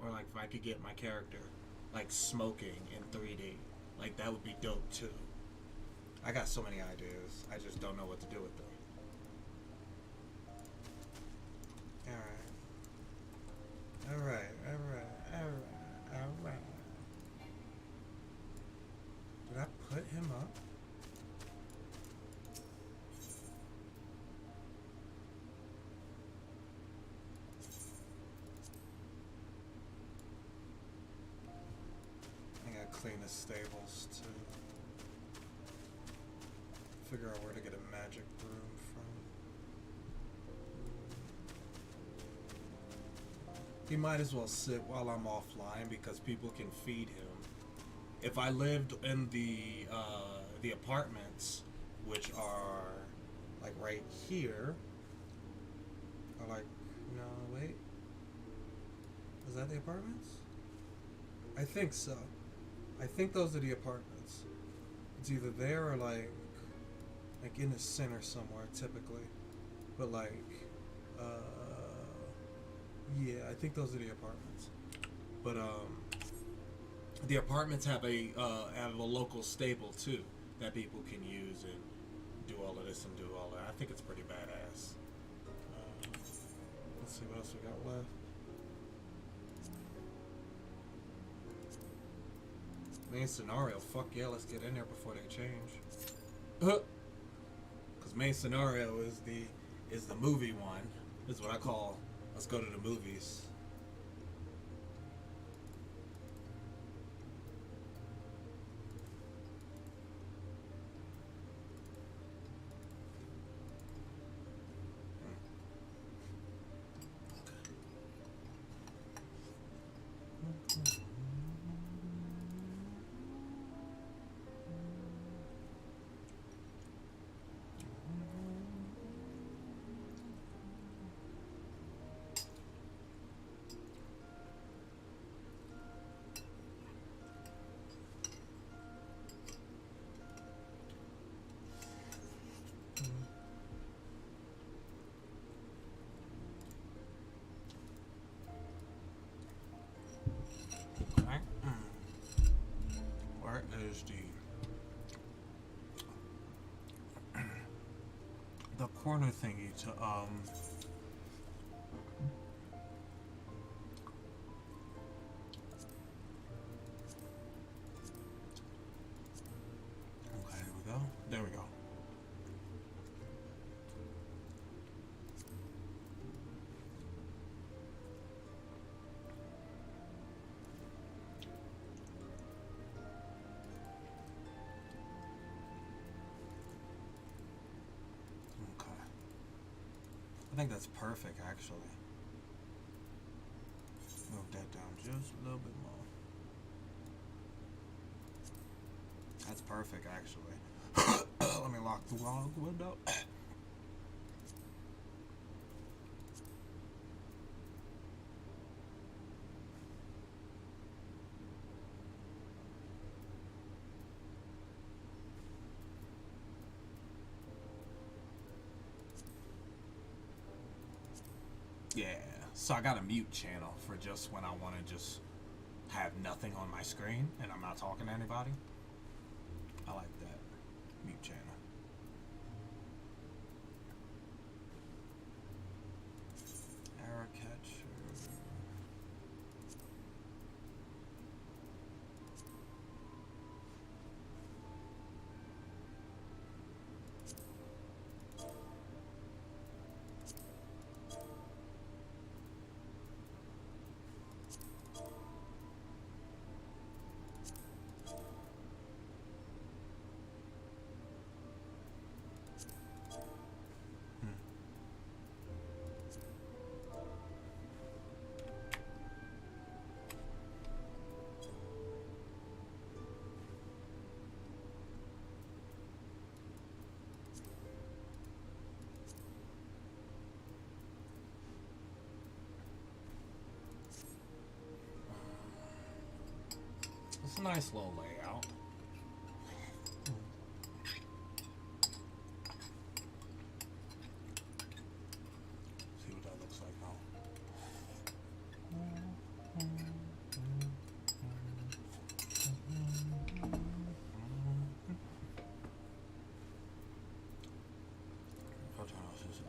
Or like if I could get my character like smoking in 3D. Like that would be dope too. I got so many ideas. I just don't know what to do with them. Alright. Did I put him up? I gotta clean the stables too. Figure out where to get a magic broom from. He might as well sit while I'm offline because people can feed him. If I lived in the apartments, which are like right here, or like no wait, is that the apartments? I think so. I think those are the apartments. It's either there or like in the center somewhere typically, but like yeah, I think those are the apartments. But the apartments have a local stable too that people can use and do all of this and do all that. I think it's pretty badass. Let's see what else we got left. Main scenario, fuck yeah, let's get in there before they change. Cause main scenario is the movie one. This is what I call let's go to the movies. Where is the corner thingy to okay, there we go. There we go. think that's perfect, actually. Move that down just a little bit more. That's perfect, actually. Let me lock the window. Yeah, so I got a mute channel for just when I want to just have nothing on my screen and I'm not talking to anybody. I like that mute channel. Error catcher. It's a nice little layout. See what that looks like now.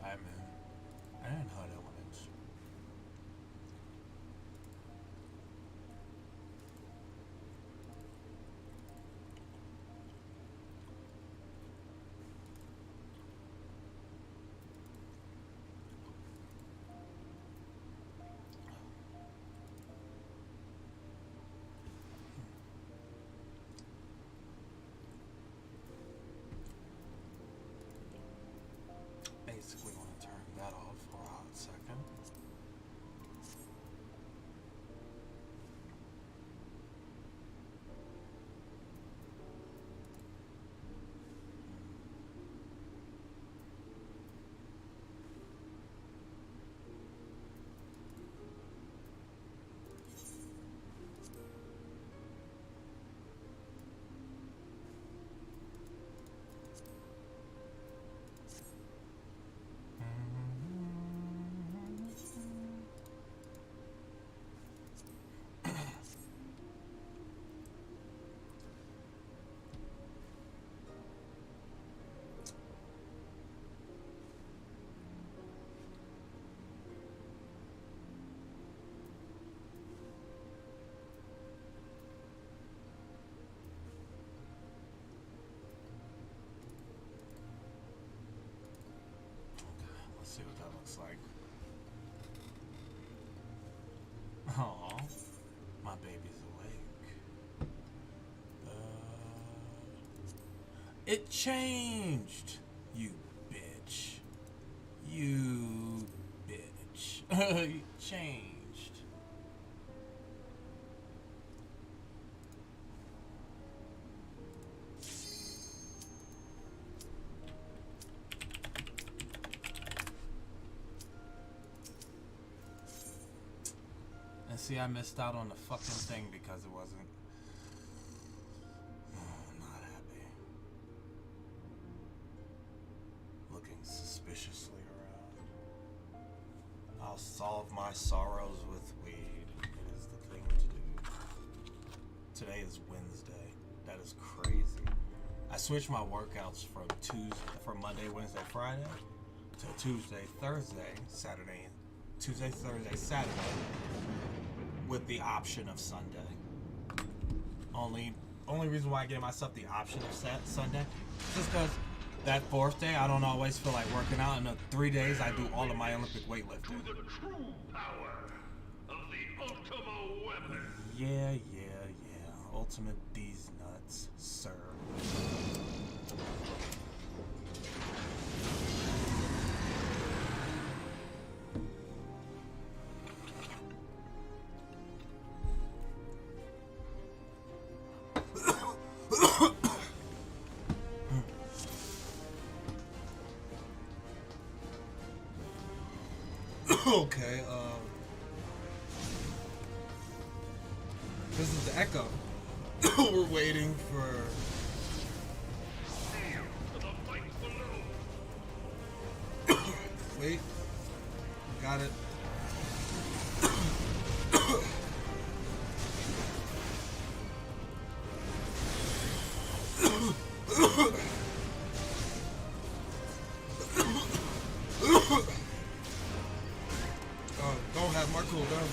admin and HUD elements. Basically want to turn that off for a hot second. Let's see what that looks like. Aw, my baby's awake. It changed! You bitch. You bitch. It changed. And see, I missed out on the fucking thing because it wasn't. Not happy. Looking suspiciously around. I'll solve my sorrows with weed. It is the thing to do. Today is Wednesday. That is crazy. I switched my workouts from Monday, Wednesday, Friday to Tuesday, Thursday, Saturday, Tuesday, Thursday, Saturday, with the option of Sunday. Only reason why I gave myself the option of Sunday is just because that fourth day I don't always feel like working out, and the 3 days I do all of my Olympic weightlifting. The true power of the Ultimo weapon. Yeah. Ultimate these nuts, sir. Okay, this is the Echo. We're waiting for... Wait. Got it. Don't have my cooldown.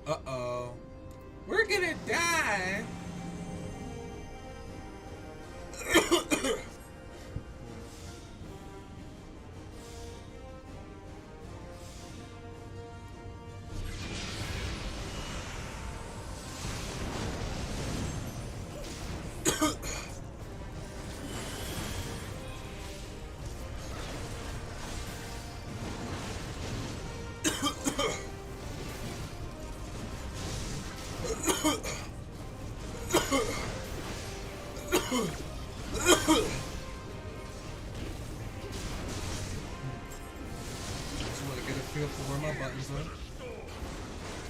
Uh-oh. We're gonna die.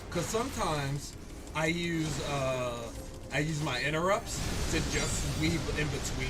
Because sometimes I use my interrupts to just weave in between.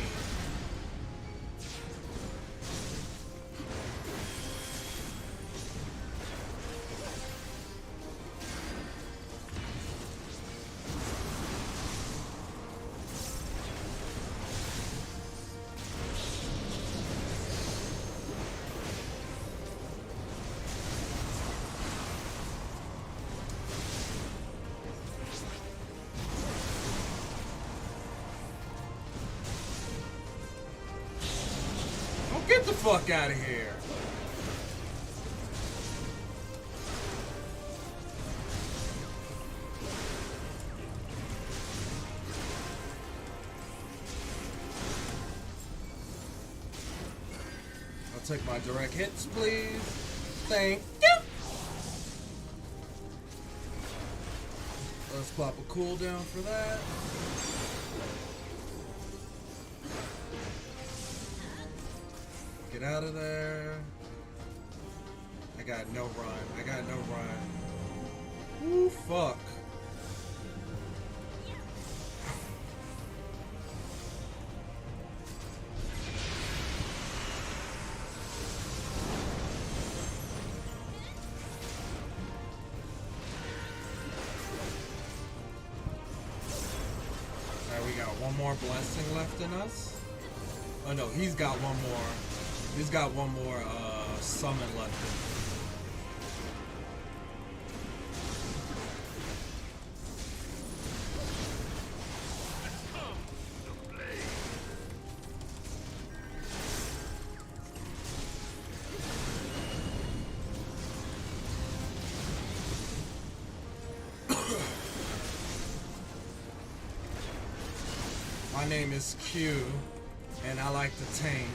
Get the fuck out of here. I'll take my direct hits, please. Thank you. Let's pop a cooldown for that. Get out of there. I got no run. I got no run. Ooh, fuck. Alright, we got one more blessing left in us. Oh no, he's got one more. He's got one more summon left. My name is Q, and I like to tank.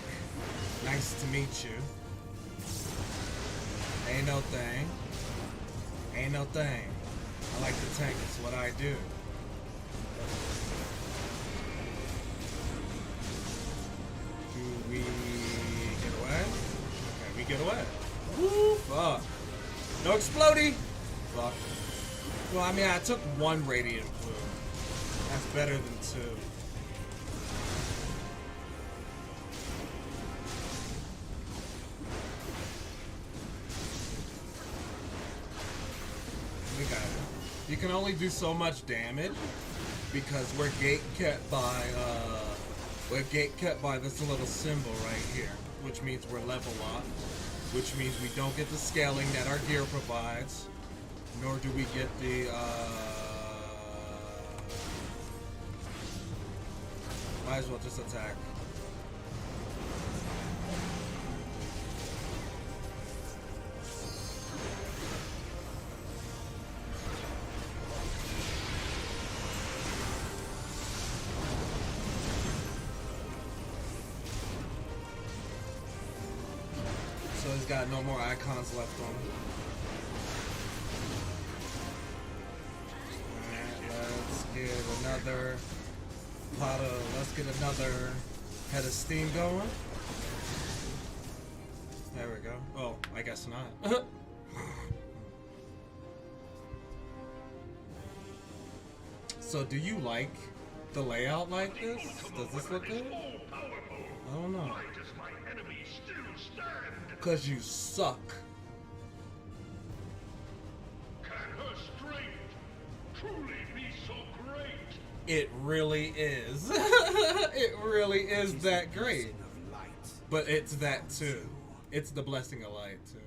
Nice to meet you. Ain't no thing. Ain't no thing. I like to tank. It's what I do. Do we get away? Okay, we get away. Woo, fuck. No explodey. Fuck. Well, I mean, I took one radiant plume. That's better than two. We got it. You can only do so much damage because we're gate kept by this little symbol right here, which means we're level up, which means we don't get the scaling that our gear provides, nor do we get the might as well just attack. So he's got no more icons left on him. Let's get another pot of, let's get another head of steam going. There we go. Oh, I guess not. So do you like the layout like this? Does this look good? I don't know. Because you suck. Can her strength truly be so great? It really is. It really is that great. But it's that too. It's the blessing of light too.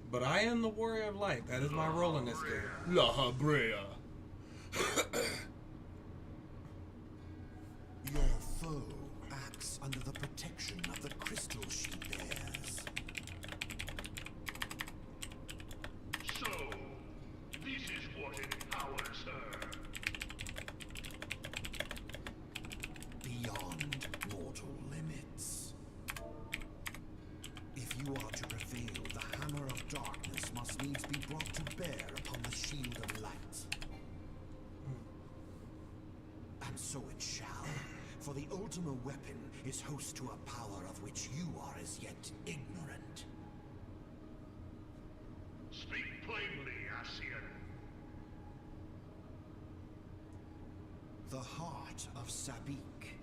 But I am the warrior of light. That is my role in this game. La Habrea. Your foe acts under the protection of the crystal she bears. So, this is what empowers her. Beyond mortal limits. If you are to prevail, the hammer of darkness must needs be brought to bear upon the shield of light. And so it shall. For the Ultima weapon is host to a power of which you are as yet ignorant. Speak plainly, Ascian. The heart of Sabik.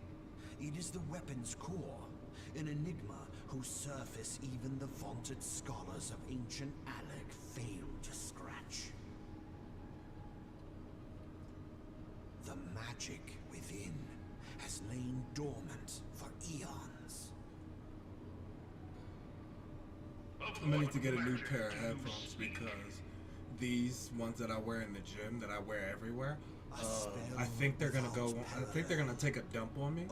It is the weapon's core, an enigma whose surface even the vaunted scholars of ancient Alec failed to scratch. The magic within has lain dormant for eons. I'm gonna need to get a new pair of headphones because these ones that I wear in the gym, that I wear everywhere, I think they're gonna go. I think they're gonna take a dump on me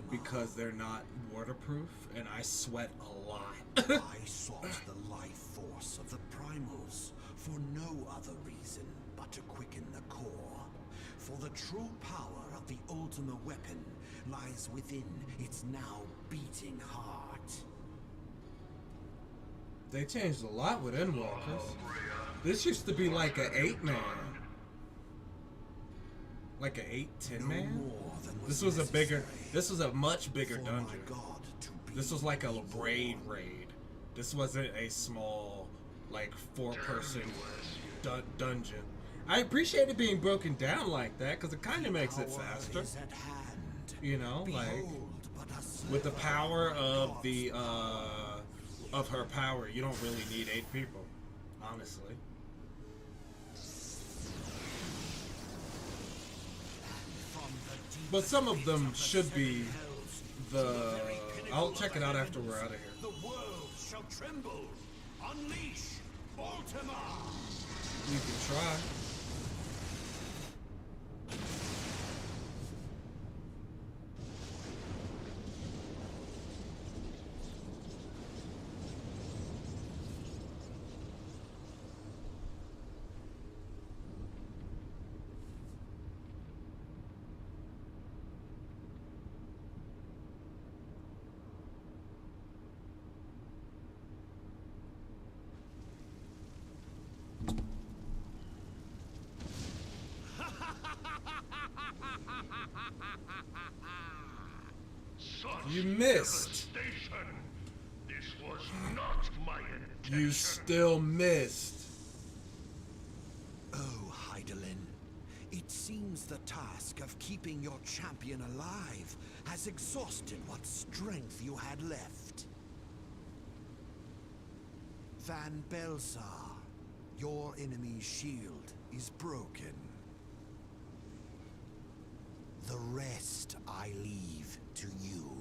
because they're not waterproof, and I sweat a lot. I sought the life force of the primals for no other reason but to quicken the core. For the true power of the Ultima weapon lies within its now beating heart. They changed a lot with Endwalkers. This used to be like an 8-man. Like an 8-10 man? This was a much bigger dungeon. This was like a raid. This wasn't a small, like, 4-person dungeon. I appreciate it being broken down like that because it kind of makes it faster. You know, like with the power of the of her power, you don't really need 8 people, honestly. But some of them should be the. I'll check it out after we're out of here. The world shall tremble. Unleash Ultima. You can try. You missed. This was not my intention. You still missed. Oh, Heidelin, it seems the task of keeping your champion alive has exhausted what strength you had left. Van Belsar, Your enemy's shield is broken. The rest I leave to you.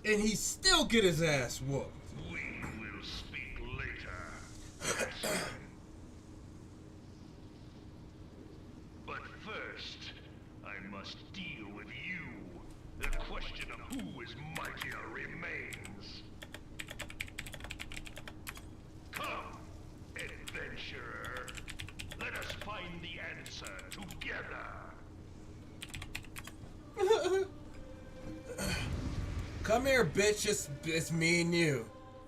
And he still get his ass whooped. We will speak later. But first, I must deal with you. The question of who is mightier remains. Come, adventurer. Let us find the answer together. Come here, bitch. It's me and you.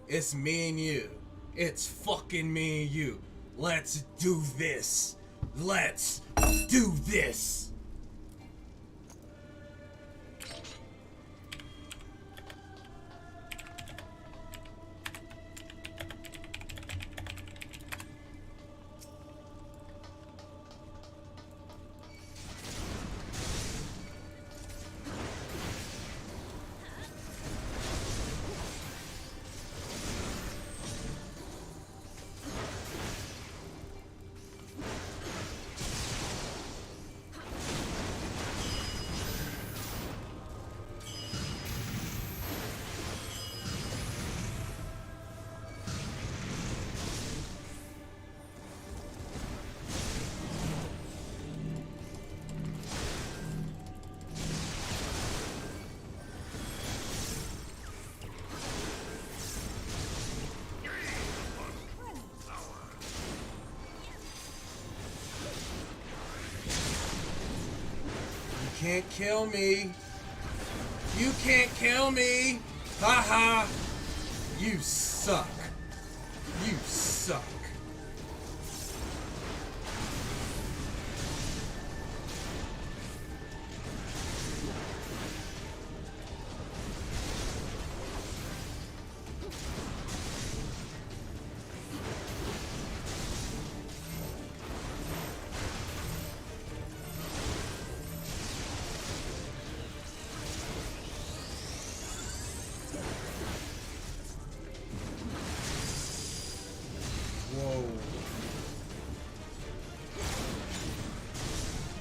It's me and you. It's fucking me and you. Let's do this. Let's do this. You can't kill me. You can't kill me. Haha. You suck. You suck.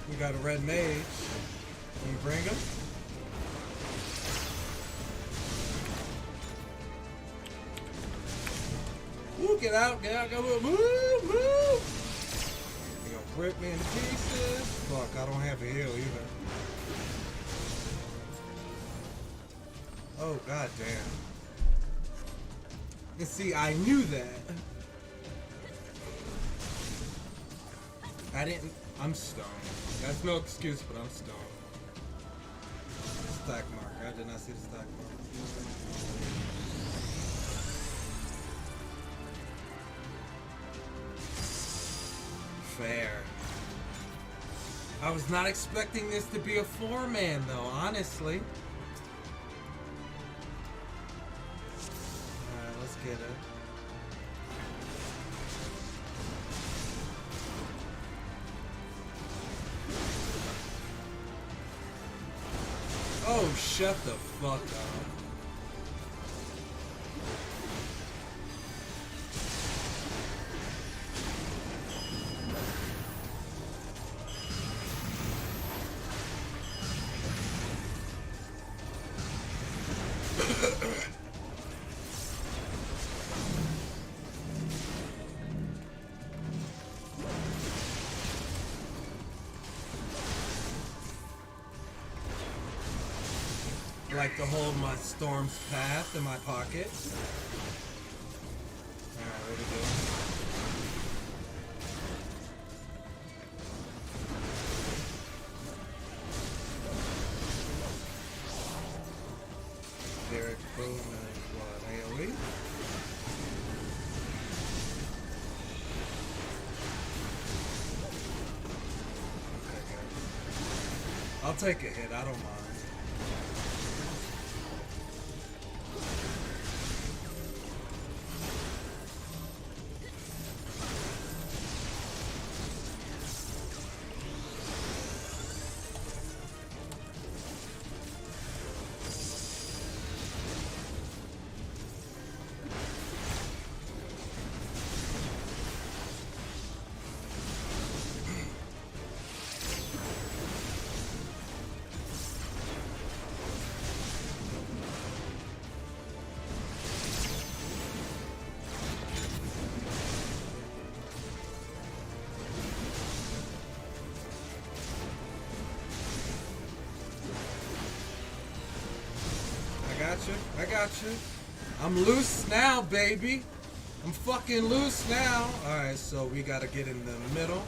We got a red mage. Can you bring him? Woo, get out, go, move, move! You gonna rip me into pieces? Fuck, I don't have a heal either. Oh, god damn. You see, I knew that. I'm stoned. That's no excuse, but I'm stoned. Stack marker. I did not see the stack marker. Fair. I was not expecting this to be a 4-man though, honestly. Alright, let's get it. Oh, shut the fuck up. Like to hold my Storm's Path in my pocket. Alright, what do we do? Derek, boom, and what? AoE? Okay, good. I'll take a hit, I don't mind. you. I got you. I'm loose now, baby. I'm fucking loose now. All right, so we gotta get in the middle.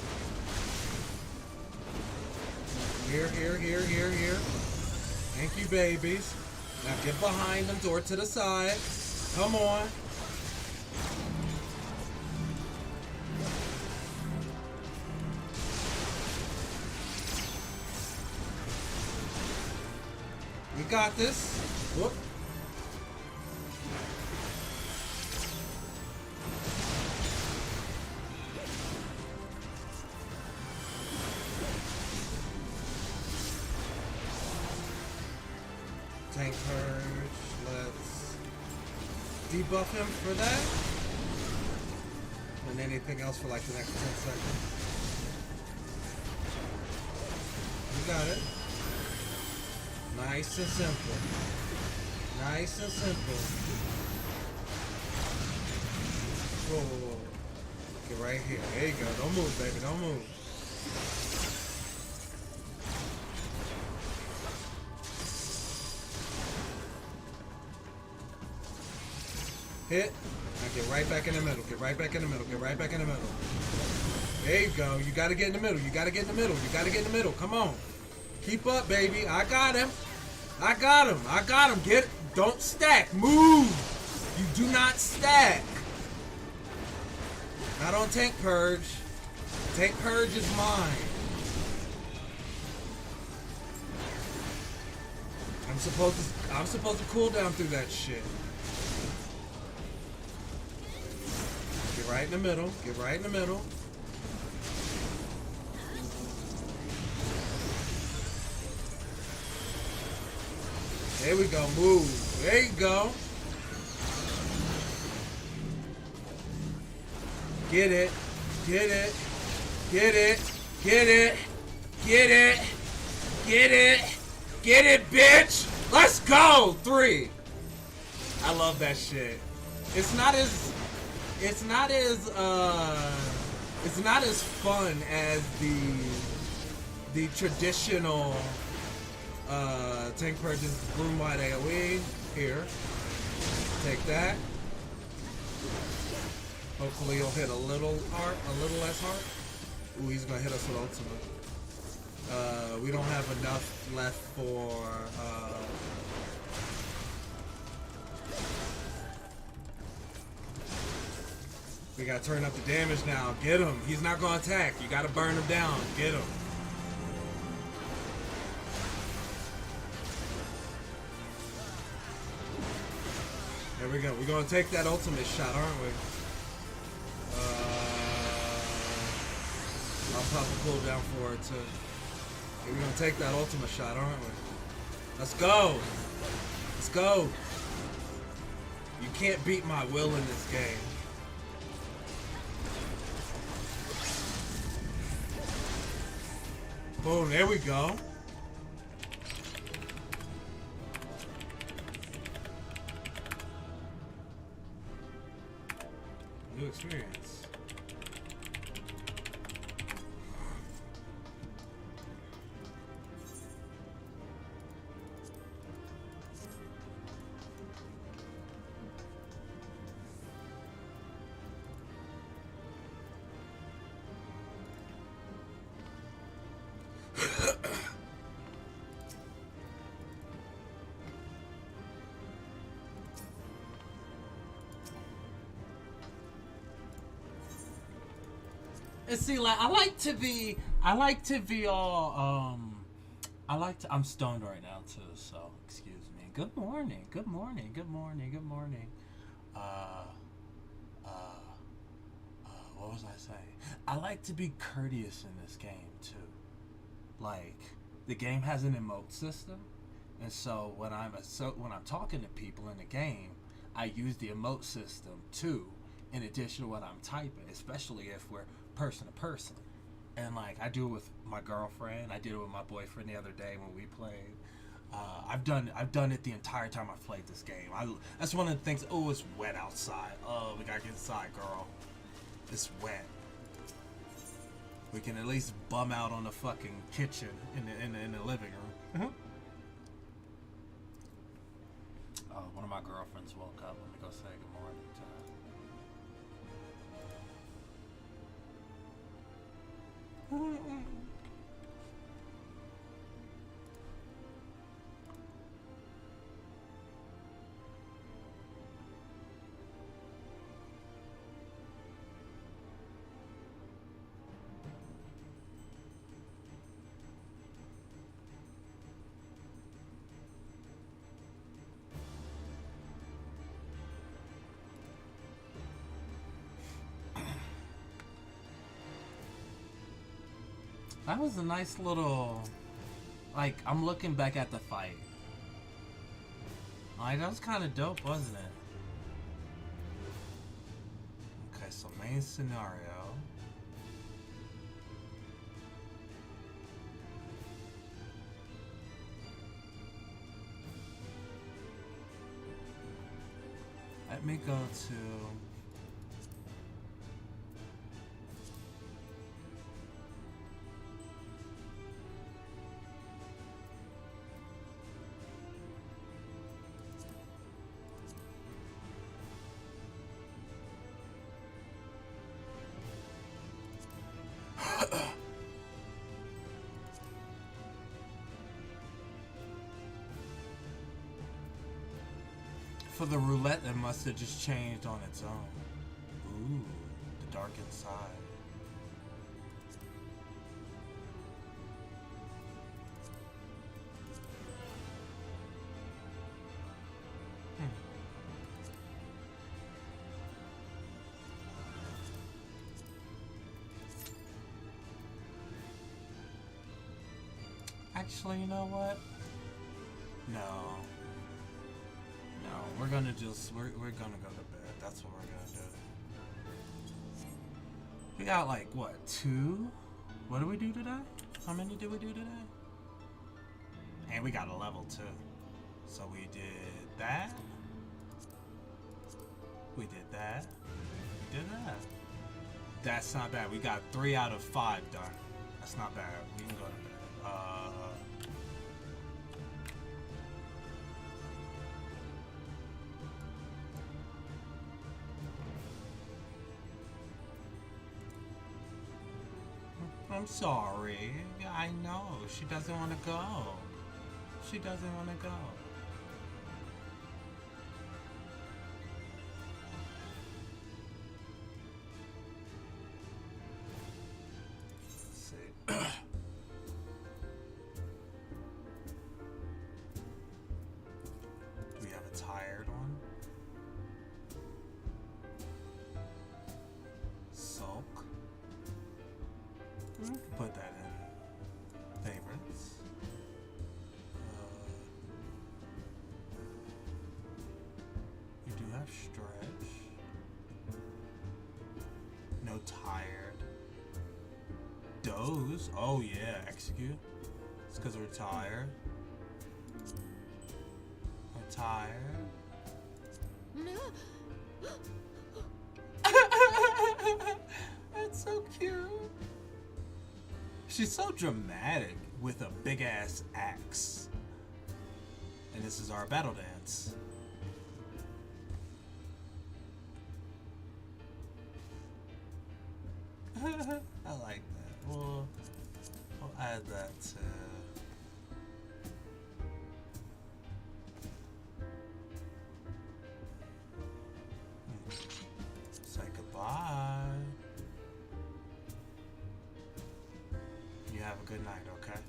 Here. Thank you, babies. Now get behind them, door to the side. Come on. We got this. Whoop. Tank purge. Let's debuff him for that. And anything else for like the next 10 seconds. We got it. Nice and simple. Nice and simple. Whoa. Get right here. There you go. Don't move, baby. Don't move. Hit. Now get right back in the middle. Get right back in the middle. Get right back in the middle. There you go. You gotta get in the middle. You gotta get in the middle. You gotta get in the middle. Come on. Keep up, baby. I got him. I got him. I got him. Get it. Don't stack. Move. You do not stack. Not on tank purge. Tank purge is mine. I'm supposed to cool down through that shit. Get right in the middle. Get right in the middle. There we go. Move. There you go. Get it. Get it. Get it. Get it. Get it. Get it. Get it, bitch. Let's go. 3. I love that shit. It's not as fun as the traditional tank purges broom wide AoE. Here. Take that. Hopefully he'll hit a little less hard. Ooh, he's gonna hit us with ultimate. We don't have enough left for we gotta turn up the damage now. Get him. He's not gonna attack. You gotta burn him down. Get him. There we go. We're gonna take that ultimate shot, aren't we? I'll pop a cooldown for it too. We're gonna take that ultimate shot, aren't we? Let's go. Let's go. You can't beat my will in this game. Boom, there we go. New experience. And see, like, I'm stoned right now too, so excuse me. Good morning. What was I saying? I like to be courteous in this game too. Like, the game has an emote system, and so when I'm talking to people in the game, I use the emote system too, in addition to what I'm typing, especially if we're person to person. And like, I do it with my girlfriend, I did it with my boyfriend the other day when we played. I've done it the entire time I've played this game. That's one of the things. Oh, it's wet outside. Oh, we gotta get inside, girl. It's wet. We can at least bum out on the fucking kitchen in the living room. Oh go say good morning to her. That was a nice little, like, I'm looking back at the fight. Like, that was kind of dope, wasn't it? Okay, so main scenario. Let me go to... For the roulette, it must have just changed on its own. Ooh, the dark inside. Actually, you know what? No. No, we're gonna just, we're gonna go to bed. That's what we're gonna do. We got like, what, 2? What did we do today? How many did we do today? And we got a level 2. So we did that. We did that. We did that. That's not bad. We got 3 out of 5 done. That's not bad. We can go to bed. I'm sorry. I know. She doesn't want to go. She doesn't want to go. Let's see. Do we have a tired one? Sulk. We can put that in favorites. We do have stretch. No tired. Doze. Oh yeah, execute. It's because we're tired. We're tired. That's so cute. She's so dramatic with a big ass axe. And this is our battle dance. I like that. We'll add that to... Say goodbye. You have a good night, okay?